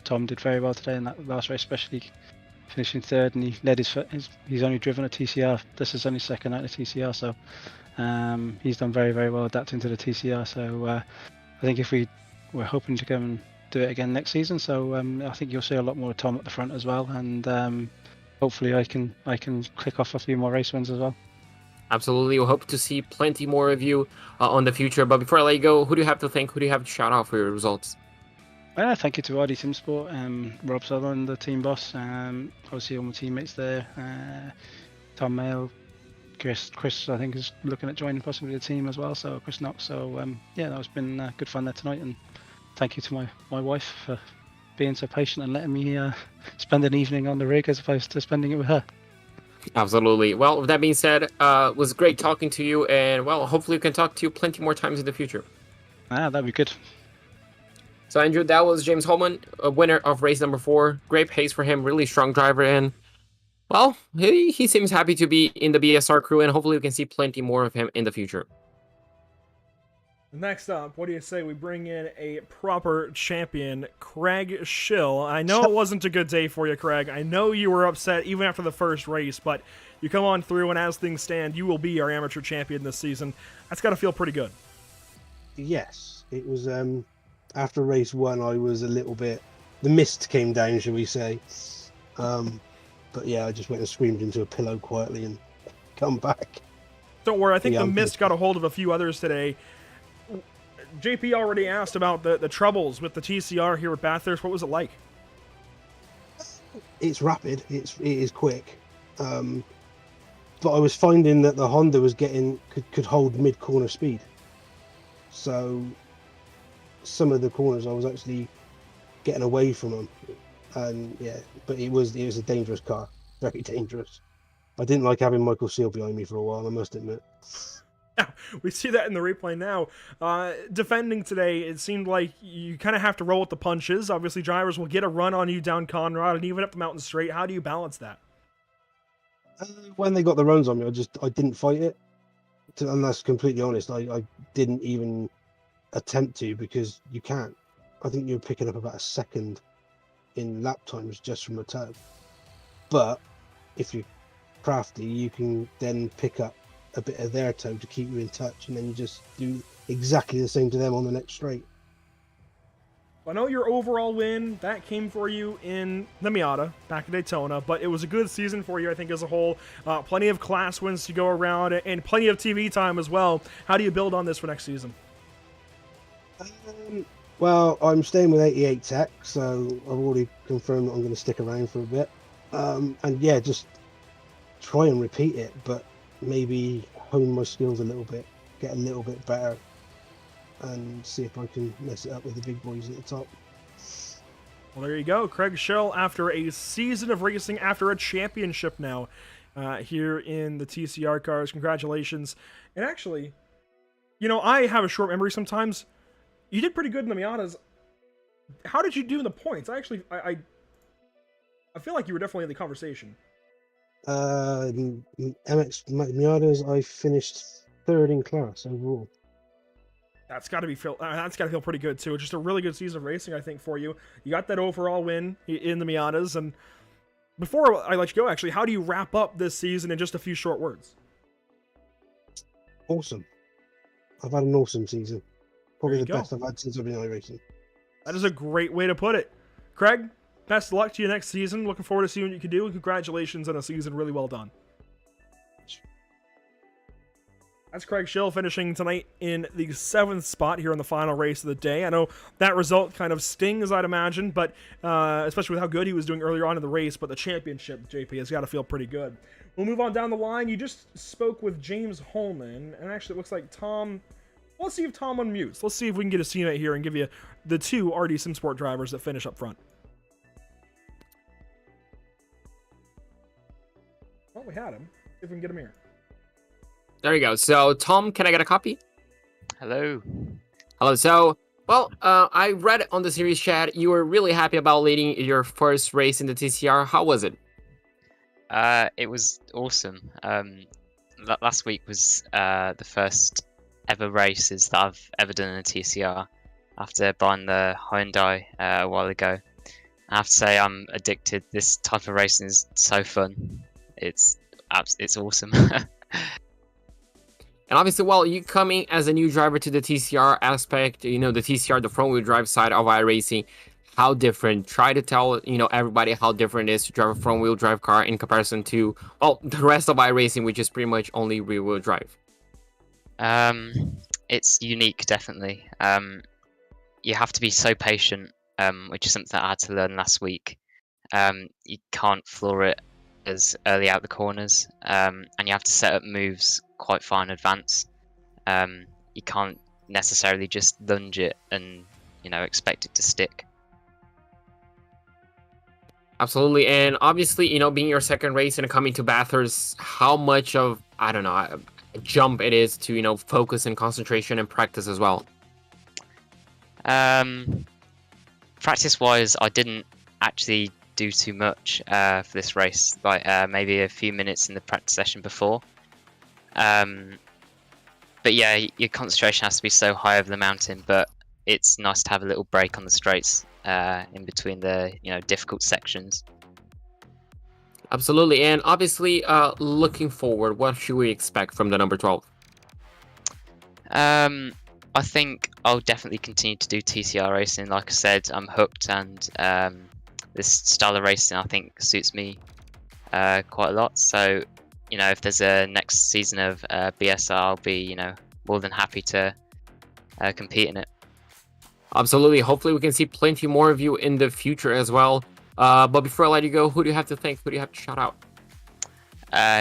Tom did very well today in that last race, especially finishing 3rd, and he led he's only driven a TCR. This is only 2nd out of TCR, so he's done very, very well adapting to the TCR. So I think if we're hoping to go and do it again next season, so I think you'll see a lot more of Tom at the front as well, and hopefully I can click off a few more race wins as well. Absolutely, we hope to see plenty more of you on the future. But before I let you go, who do you have to thank? Who do you have to shout out for your results? Thank you to RD Simsport, Rob Sutherland, the team boss, obviously all my teammates there, Tom Mayo, Chris I think is looking at joining possibly the team as well, so Chris Knox. So yeah, that's been good fun there tonight, and thank you to my wife for being so patient and letting me spend an evening on the rig as opposed to spending it with her. Absolutely. Well, with that being said, it was great talking to you, and well, hopefully we can talk to you plenty more times in the future. That'd be good. So Andrew, that was James Holman, a winner of race number 4. Great pace for him, really strong driver, and well, he seems happy to be in the BSR crew, and hopefully we can see plenty more of him in the future. Next up, what do you say we bring in a proper champion, Craig Schill? I know it wasn't a good day for you, Craig. I know you were upset even after the first race, but you come on through, and as things stand, you will be our amateur champion this season. That's got to feel pretty good. Yes, it was. After race 1, I was a little bit. The mist came down, shall we say? But yeah, I just went and screamed into a pillow quietly and come back. Don't worry, I think the mist got a hold of a few others today. JP already asked about the troubles with the TCR here at Bathurst. What was it like? It's rapid. It is quick. But I was finding that the Honda was could hold mid-corner speed. So some of the corners I was actually getting away from them. And yeah, but it was a dangerous car. Very dangerous. I didn't like having Michael Seal behind me for a while, I must admit. We see that in the replay now. Defending today, it seemed like you kind of have to roll with the punches. Obviously, drivers will get a run on you down Conrad and even up the mountain straight. How do you balance that? When they got the runs on me, I didn't fight it. And that's completely honest. I didn't even attempt to, because you can't. I think you're picking up about a second in lap times just from a toe. But if you're crafty, you can then pick up a bit of their toe to keep you in touch, and then you just do exactly the same to them on the next straight. I know your overall win, that came for you in the Miata back in Daytona, but it was a good season for you, I think, as a whole. Plenty of class wins to go around and plenty of TV time as well. How do you build on this for next season? Well, I'm staying with 88 Tech, so I've already confirmed that I'm going to stick around for a bit. And yeah, just try and repeat it, but maybe hone my skills a little bit, get a little bit better, and see if I can mess it up with the big boys at the top. Well, there you go. Craig Schill, after a season of racing, after a championship now, here in the TCR cars. Congratulations. And actually, you know, I have a short memory sometimes. You did pretty good in the Miatas. How did you do in the points? I feel like you were definitely in the conversation. MX Miatas, I finished third in class overall. That's got to feel pretty good too. Just a really good season of racing, I think, for you. You got that overall win in the Miatas, and before I let you go, actually, how do you wrap up this season in just a few short words? Awesome. I've had an awesome season. Probably the There you best I've had since I've been iRacing. That is a great way to put it. Craig, best of luck to you next season. Looking forward to seeing what you can do, and congratulations on a season really well done. That's Craig Schill finishing tonight in the 7th spot here in the final race of the day. I know that result kind of stings, I'd imagine, but especially with how good he was doing earlier on in the race, but the championship, JP, has got to feel pretty good. We'll move on down the line. You just spoke with James Holman, and actually it looks like Tom... Let's see if Tom unmutes. Let's see if we can get a CMate here and give you the 2 RD SimSport drivers that finish up front. Well, we had him. See if we can get him here. There you go. So, Tom, can I get a copy? Hello. Hello. So, well, I read on the series chat you were really happy about leading your first race in the TCR. How was it? It was awesome. Last week was the first ever races that I've ever done in a TCR after buying the Hyundai a while ago. I have to say I'm addicted. This type of racing is so fun. It's awesome. And obviously, well, you coming as a new driver to the TCR aspect, you know, the TCR, the front wheel drive side of iRacing, how different? Try to tell, you know, everybody how different it is to drive a front wheel drive car in comparison to, well, the rest of iRacing, which is pretty much only rear wheel drive. It's unique, definitely. You have to be so patient, which is something I had to learn last week. You can't floor it as early out the corners, and you have to set up moves quite far in advance. You can't necessarily just lunge it and, you know, expect it to stick. Absolutely. And obviously, you know, being your second race and coming to Bathurst, how much of, I don't know, a jump it is to, you know, focus and concentration and practice as well? Practice wise, I didn't actually do too much for this race, like maybe a few minutes in the practice session before. But yeah, your concentration has to be so high over the mountain, but it's nice to have a little break on the straights in between the, you know, difficult sections. Absolutely. And obviously, looking forward, what should we expect from the number 12? I think I'll definitely continue to do TCR racing. Like I said, I'm hooked, and this style of racing I think suits me quite a lot. So, you know, if there's a next season of BSR, I'll be, you know, more than happy to compete in it. Absolutely. Hopefully we can see plenty more of you in the future as well. But before I let you go, who do you have to thank? Who do you have to shout out?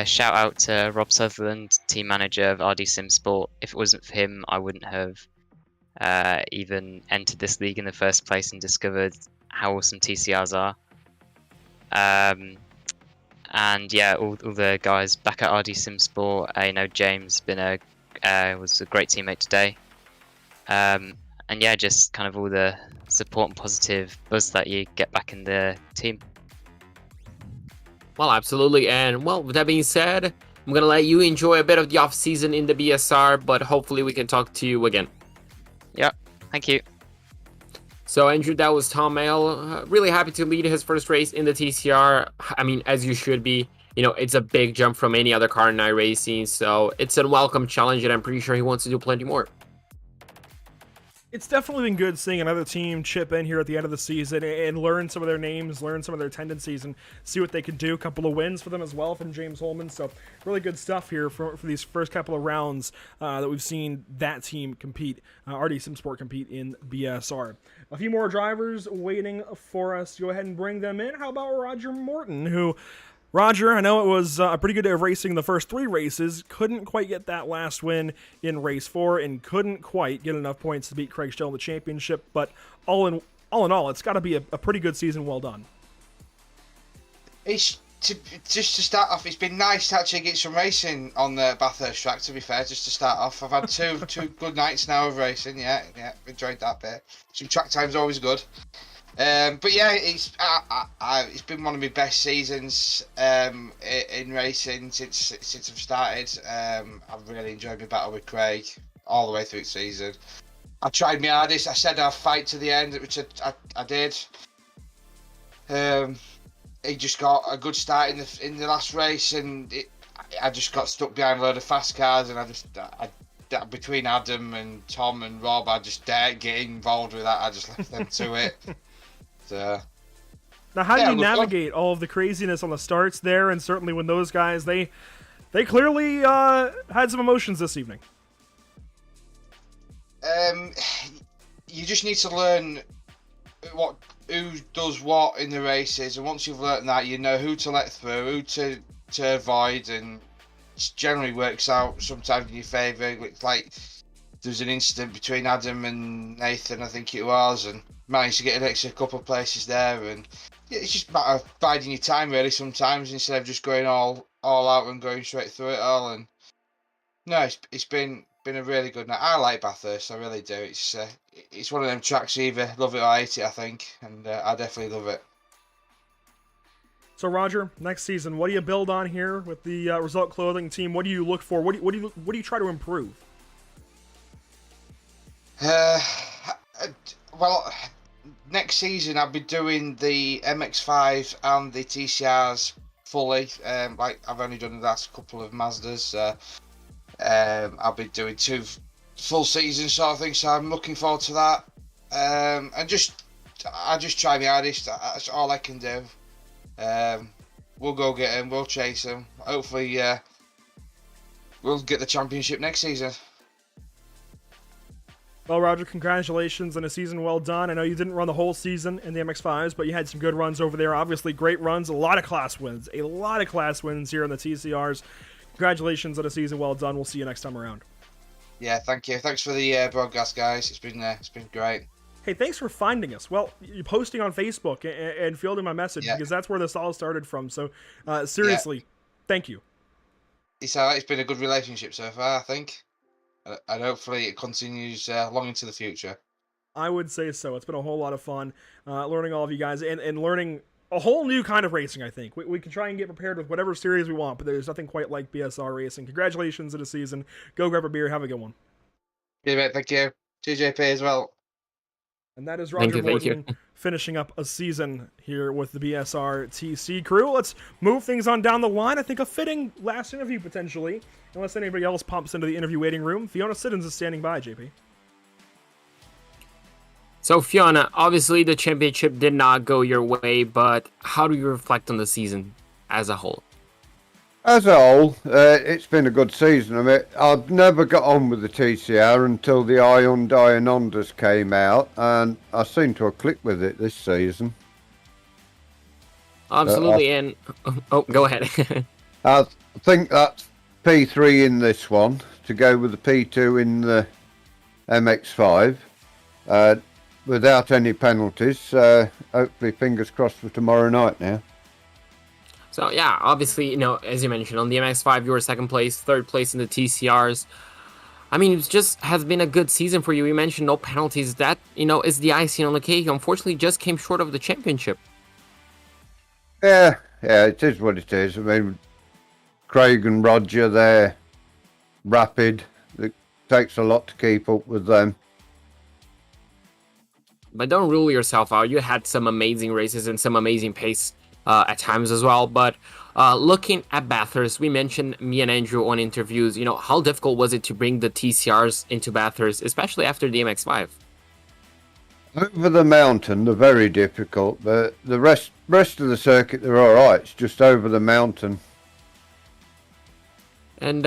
Shout out to Rob Sutherland, team manager of RD SimSport. If it wasn't for him, I wouldn't have even entered this league in the first place and discovered how awesome TCRs are. And yeah, all the guys back at RD SimSport, you know, James been a was a great teammate today. And yeah, just kind of all the support and positive buzz that you get back in the team. Well, absolutely. And well, with that being said, I'm going to let you enjoy a bit of the off season in the BSR, but hopefully we can talk to you again. Yeah, thank you. So Andrew, that was Tom Mayle. Really happy to lead his first race in the TCR. I mean, as you should be. You know, it's a big jump from any other car in iRacing, so it's a welcome challenge, and I'm pretty sure he wants to do plenty more. It's definitely been good seeing another team chip in here at the end of the season and learn some of their names, learn some of their tendencies, and see what they can do. A couple of wins for them as well from James Holman, so really good stuff here for these first couple of rounds that we've seen that team compete, RD SimSport compete in BSR. A few more drivers waiting for us. Go ahead and bring them in. How about Roger Morton, who... Roger, I know it was a pretty good day of racing the first 3 races, couldn't quite get that last win in race 4, and couldn't quite get enough points to beat Craig Stoll in the championship, but all in all, it's got to be a pretty good season. Well done. Just to start off, it's been nice to actually get some racing on the Bathurst track, to be fair, just to start off. I've had two good nights now of racing, yeah, enjoyed that bit. Some track time's always good. But yeah, it's been one of my best seasons in racing since I've started. I've really enjoyed my battle with Craig all the way through the season. I tried my hardest. I said I'd fight to the end, which I did. He just got a good start in the last race, and I just got stuck behind a load of fast cars, and I between Adam and Tom and Rob, I just daren't get involved with that. I just left them to it. Now, how do you navigate all of the craziness on the starts there, and certainly when those guys, they clearly had some emotions this evening? You just need to learn who does what in the races, and once you've learned that, you know who to let through, who to avoid, and it generally works out sometimes in your favour. It's like there's an incident between Adam and Nathan, I think it was, and managed to get an extra couple of places there, and it's just a matter of biding your time really sometimes, instead of just going all out and going straight through it all. And no, it's been a really good night. I like Bathurst, I really do. It's one of them tracks you either love it or hate it, I think, and I definitely love it. So Roger, next season, what do you build on here with the Result Clothing team? What do you look for? What do you try to improve? Well, next season I'll be doing the MX-5 and the TCRs fully. Like I've only done the last couple of Mazdas. I'll be doing 2 full seasons sort of thing, so I'm looking forward to that. And I just try my hardest. That's all I can do. We'll go get him. We'll chase him. Hopefully, we'll get the championship next season. Well, Roger, congratulations on a season well done. I know you didn't run the whole season in the MX-5s, but you had some good runs over there. Obviously, great runs, a lot of class wins here in the TCRs. Congratulations on a season well done. We'll see you next time around. Yeah, thank you. Thanks for the broadcast, guys. It's been great. Hey, thanks for finding us. Well, you're posting on Facebook and fielding my message, because that's where this all started from. So, seriously, thank you. It's been a good relationship so far, I think. And hopefully it continues long into the future. I would say so. It's been a whole lot of fun learning all of you guys and learning a whole new kind of racing, I think. We can try and get prepared with whatever series we want, but there's nothing quite like BSR racing. Congratulations on the season. Go grab a beer. Have a good one. Yeah, mate, thank you. TJP as well. And that is Roger Morton finishing up a season here with the BSRTC crew. Let's move things on down the line. I think a fitting last interview, potentially, unless anybody else pops into the interview waiting room. Fiona Siddons is standing by, JP. So, Fiona, obviously the championship did not go your way, but how do you reflect on the season as a whole? As a whole, it's been a good season. I mean, I've never got on with the TCR until the Hyundai and Hondas came out, and I seem to have clicked with it this season. Absolutely, go ahead. I think that's P3 in this one, to go with the P2 in the MX-5, without any penalties. Hopefully, fingers crossed for tomorrow night now. So yeah, obviously, as you mentioned, on the MX-5 you were second place, third place in the TCRs. I mean, it just has been a good season for you. You mentioned no penalties. That, is the icing on the cake. Unfortunately, just came short of the championship. Yeah, it is what it is. I mean, Craig and Roger, they're rapid. It takes a lot to keep up with them. But don't rule yourself out. You had some amazing races and some amazing pace at times as well. But looking at Bathurst, we mentioned me and Andrew on interviews, how difficult was it to bring the TCRs into Bathurst, especially after the MX-5? Over the mountain, they're very difficult. The rest of the circuit, they're all right. It's just over the mountain. And,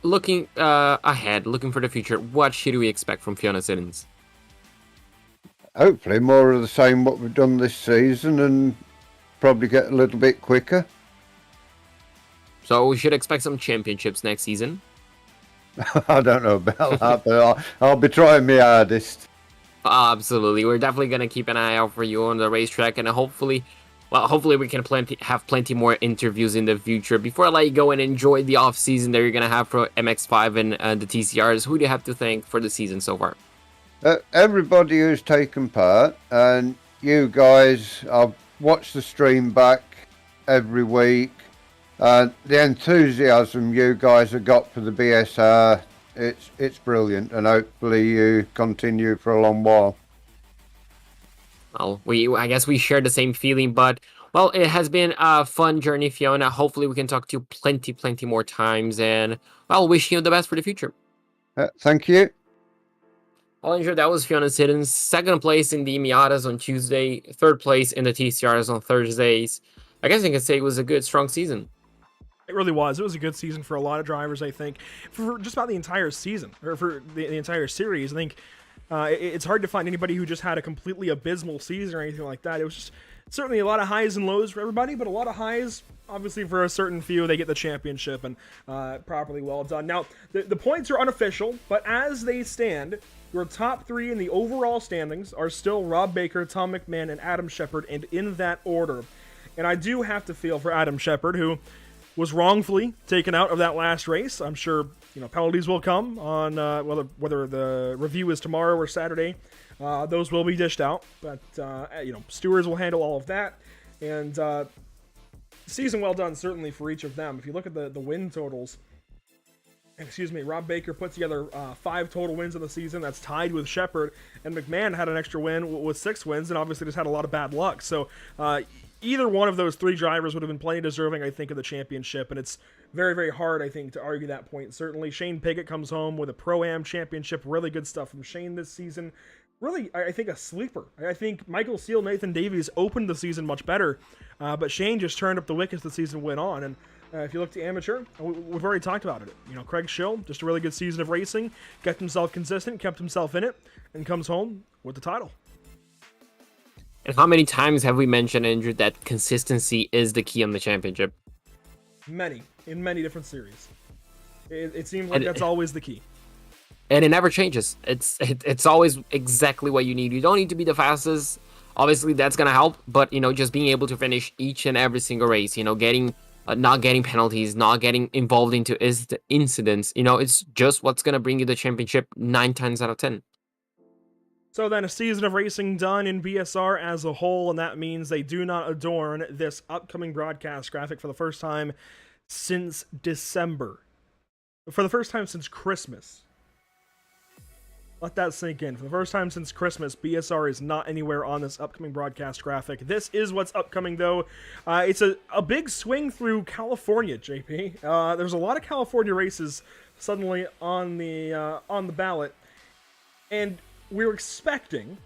looking ahead, looking for the future, what should we expect from Fiona Siddons? Hopefully more of the same what we've done this season and probably get a little bit quicker. So we should expect some championships next season? I don't know about that, but I'll be trying my hardest. Absolutely. We're definitely going to keep an eye out for you on the racetrack, and hopefully we can have plenty more interviews in the future. Before I let you go and enjoy the off season that you're going to have for MX-5 and the TCRs, who do you have to thank for the season so far? Everybody who's taken part, and you guys, I've watched the stream back every week. The enthusiasm you guys have got for the BSR, it's brilliant, and hopefully you continue for a long while. Well, I guess we share the same feeling, but it has been a fun journey, Fiona. Hopefully we can talk to you plenty more times, and wishing you the best for the future. Thank you. Well, Andrew, that was Fiona Siddons. Second place in the Miatas on Tuesday, third place in the TCRs on Thursdays. I guess I can say it was a good, strong season. It really was. It was a good season for a lot of drivers, I think. For just about the entire season, or for the entire series, I think it's hard to find anybody who just had a completely abysmal season or anything like that. It was just certainly a lot of highs and lows for everybody, but a lot of highs, obviously, for a certain few. They get the championship, and properly well done. Now, the points are unofficial, but as they stand, your top three in the overall standings are still Rob Baker, Tom McMahon, and Adam Shepard, and in that order. And I do have to feel for Adam Shepard, who was wrongfully taken out of that last race. I'm sure penalties will come on whether the review is tomorrow or Saturday. Those will be dished out, but stewards will handle all of that. And season well done, certainly, for each of them. If you look at the win totals, Rob Baker put together 5 total wins in the season. That's tied with Shepard, and McMahon had an extra win with 6 wins, and obviously just had a lot of bad luck. So either one of those 3 drivers would have been plenty deserving, I think, of the championship, and it's very, very hard, I think, to argue that point. Certainly, Shane Piggott comes home with a Pro-Am championship. Really good stuff from Shane this season. Really, I think, a sleeper. I think Michael Seal, Nathan Davies opened the season much better, but Shane just turned up the wick as the season went on, and if you look to amateur, we've already talked about it. Craig Schill, just a really good season of racing, kept himself consistent, kept himself in it, and comes home with the title. And how many times have we mentioned, Andrew, that consistency is the key on the championship? Many, in many different series. It seems like that's always the key. And it never changes. It's always exactly what you need. You don't need to be the fastest. Obviously, that's going to help, but, just being able to finish each and every single race, not getting penalties, not getting involved into incidents, it's just what's going to bring you the championship 9 times out of 10. So then a season of racing done in BSR as a whole, and that means they do not adorn this upcoming broadcast graphic for the first time since December. For the first time since Christmas. Let that sink in. For the first time since Christmas, BSR is not anywhere on this upcoming broadcast graphic. This is what's upcoming, though. It's a big swing through California, JP. There's a lot of California races suddenly on the ballot, and we're expecting.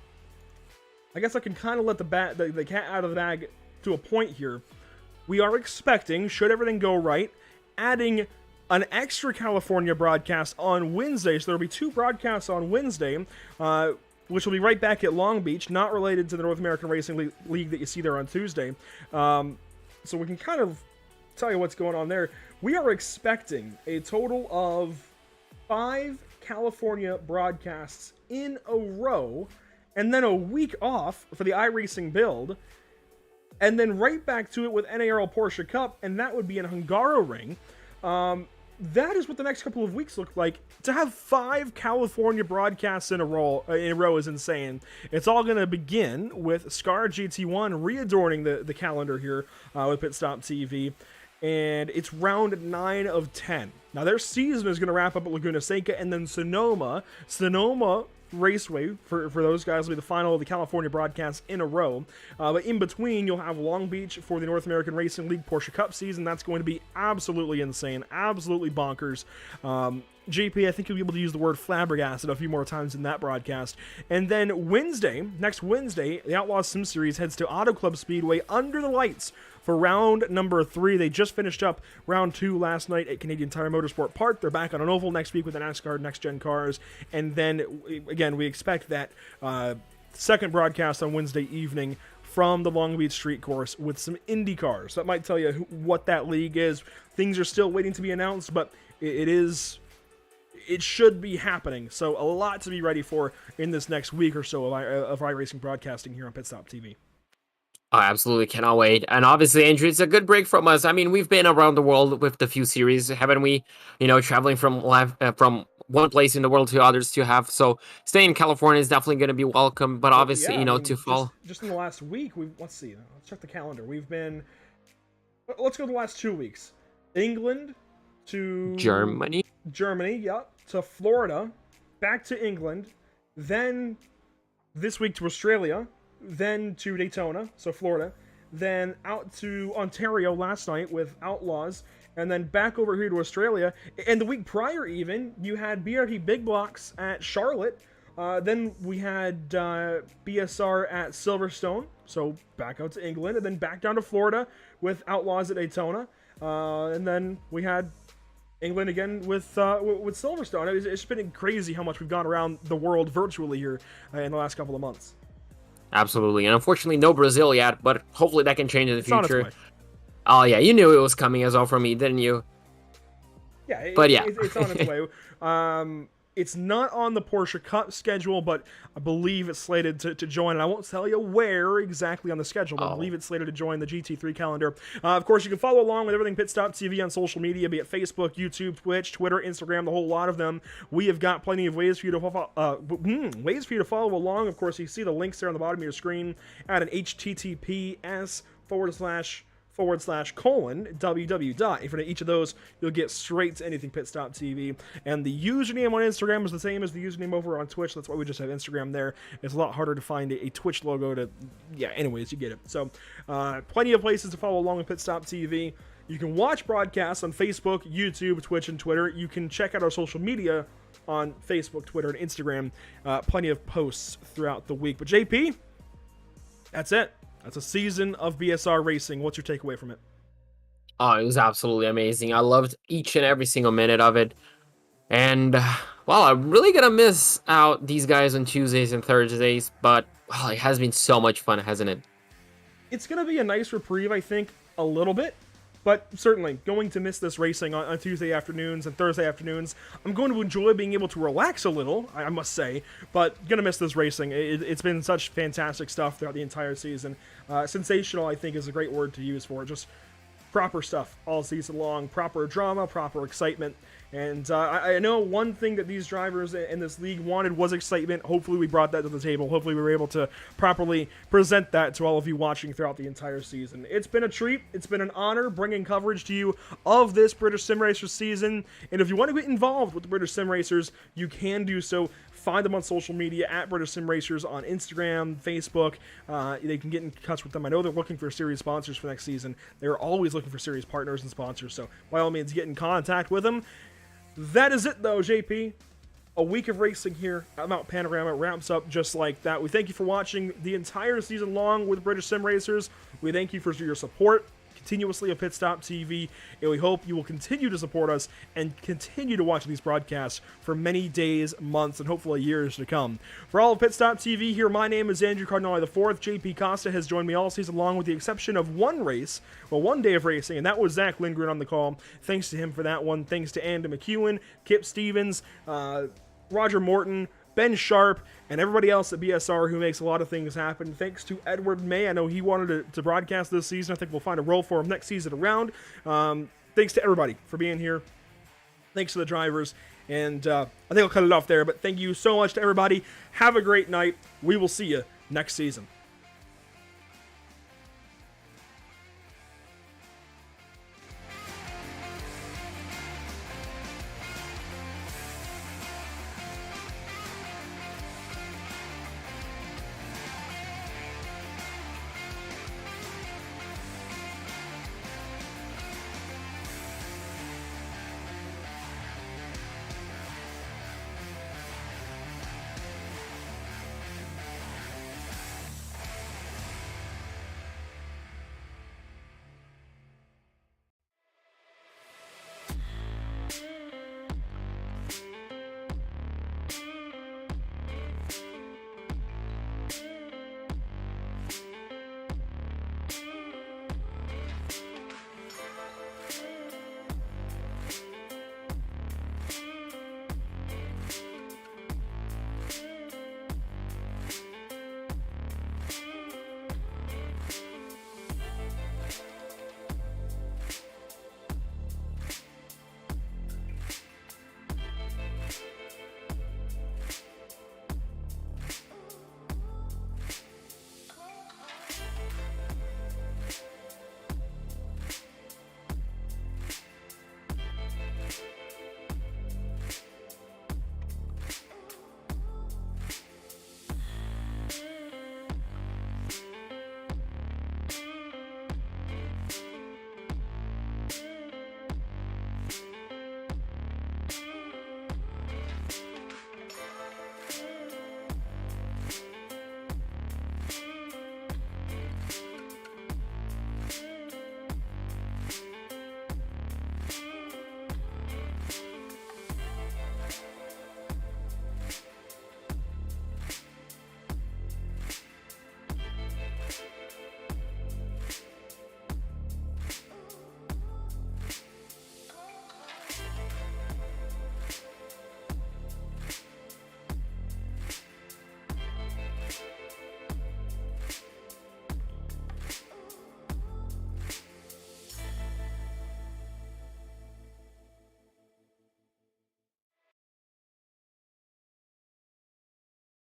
I guess I can kind of let the cat out of the bag to a point here. We are expecting, should everything go right, adding an extra California broadcast on Wednesday. So there will be 2 broadcasts on Wednesday, which will be right back at Long Beach, not related to the North American Racing League that you see there on Tuesday. So we can kind of tell you what's going on there. We are expecting a total of 5 California broadcasts in a row, and then a week off for the iRacing build, and then right back to it with NARL Porsche Cup, and that would be in Hungaroring. that is what the next couple of weeks look like. To have 5 California broadcasts in a row is insane. It's all going to begin with Scar GT1 readorning the calendar here with Pit Stop TV. And it's round 9 of 10. Now, their season is going to wrap up at Laguna Seca, and then Sonoma Raceway, for those guys, will be the final of the California broadcasts in a row. But in between, you'll have Long Beach for the North American Racing League Porsche Cup season. That's going to be absolutely insane, absolutely bonkers. JP, I think you'll be able to use the word flabbergasted a few more times in that broadcast. And then next Wednesday, the Outlaw Sim Series heads to Auto Club Speedway under the lights for round number 3. They just finished up round 2 last night at Canadian Tire Motorsport Park. They're back on an oval next week with the NASCAR Next Gen cars. And then, again, we expect that second broadcast on Wednesday evening from the Long Beach Street Course with some Indy cars. That might tell you what that league is. Things are still waiting to be announced, but it should be happening. So a lot to be ready for in this next week or so of iRacing broadcasting here on Pit Stop TV. I absolutely cannot wait. And obviously, Andrew, it's a good break from us. I mean, we've been around the world with the few series, haven't we? Traveling from one place in the world to others to have. So staying in California is definitely going to be welcome. But obviously, to fall. Just in the last week, let's see. Let's check the calendar. Let's go the last 2 weeks. England to Germany, yeah, to Florida, back to England, then this week to Australia, then to Daytona, so Florida, then out to Ontario last night with Outlaws, and then back over here to Australia. And the week prior even, you had BRT Big Blocks at Charlotte, then we had BSR at Silverstone, so back out to England, and then back down to Florida with Outlaws at Daytona, and then we had England again with Silverstone. It's been crazy how much we've gone around the world virtually here in the last couple of months. Absolutely, and unfortunately no Brazil yet, but hopefully that can change in the future. Oh yeah, you knew it was coming as well from me, didn't you? Yeah, it's on its way. It's not on the Porsche Cup schedule, but I believe it's slated to join. And I won't tell you where exactly on the schedule, but I believe it's slated to join the GT3 calendar. Of course, you can follow along with everything Pit Stop TV on social media, be it Facebook, YouTube, Twitch, Twitter, Instagram, the whole lot of them. We have got plenty of ways for you to follow along. Of course, you see the links there on the bottom of your screen at an https://www. If you're in each of those, you'll get straight to anything Pit Stop TV. And the username on Instagram is the same as the username over on Twitch. That's why we just have Instagram there. It's a lot harder to find a Twitch logo to... Yeah, anyways, you get it. So, plenty of places to follow along with Pit Stop TV. You can watch broadcasts on Facebook, YouTube, Twitch, and Twitter. You can check out our social media on Facebook, Twitter, and Instagram. Plenty of posts throughout the week. But JP, that's it. That's a season of BSR racing. What's your takeaway from it? Oh, it was absolutely amazing. I loved each and every single minute of it. And, well, I'm really going to miss out these guys on Tuesdays and Thursdays, but it has been so much fun, hasn't it? It's going to be a nice reprieve, I think, a little bit. But certainly, going to miss this racing on Tuesday afternoons and Thursday afternoons. I'm going to enjoy being able to relax a little, I must say, but going to miss this racing. It's been such fantastic stuff throughout the entire season. Sensational, I think, is a great word to use for it. Just proper stuff all season long. Proper drama, proper excitement. And I know one thing that these drivers in this league wanted was excitement. Hopefully we brought that to the table. Hopefully we were able to properly present that to all of you watching throughout the entire season. It's been a treat. It's been an honor bringing coverage to you of this British Sim Racers season. And if you want to get involved with the British Sim Racers, you can do so. Find them on social media at British Sim Racers on Instagram, Facebook. They can get in touch with them. I know they're looking for series sponsors for next season. They're always looking for series partners and sponsors. So by all means, get in contact with them. That is it, though, JP. A week of racing here at Mount Panorama wraps up just like that. We thank you for watching the entire season long with British Sim Racers. We thank you for your support continuously of Pit Stop TV, and we hope you will continue to support us and continue to watch these broadcasts for many days, months, and hopefully years to come. For all of Pit Stop TV here, my name is Andrew Cardinale IV. JP Costa has joined me all season long with the exception of one day of racing, and that was Zach Lindgren on the call. Thanks to him for that one. Thanks to Andy McEwen, Kip Stevens, Roger Morton, Ben Sharp, and everybody else at BSR who makes a lot of things happen. Thanks to Edward May. I know he wanted to broadcast this season. I think we'll find a role for him next season around. Thanks to everybody for being here. Thanks to the drivers. And I think I'll cut it off there. But thank you so much to everybody. Have a great night. We will see you next season.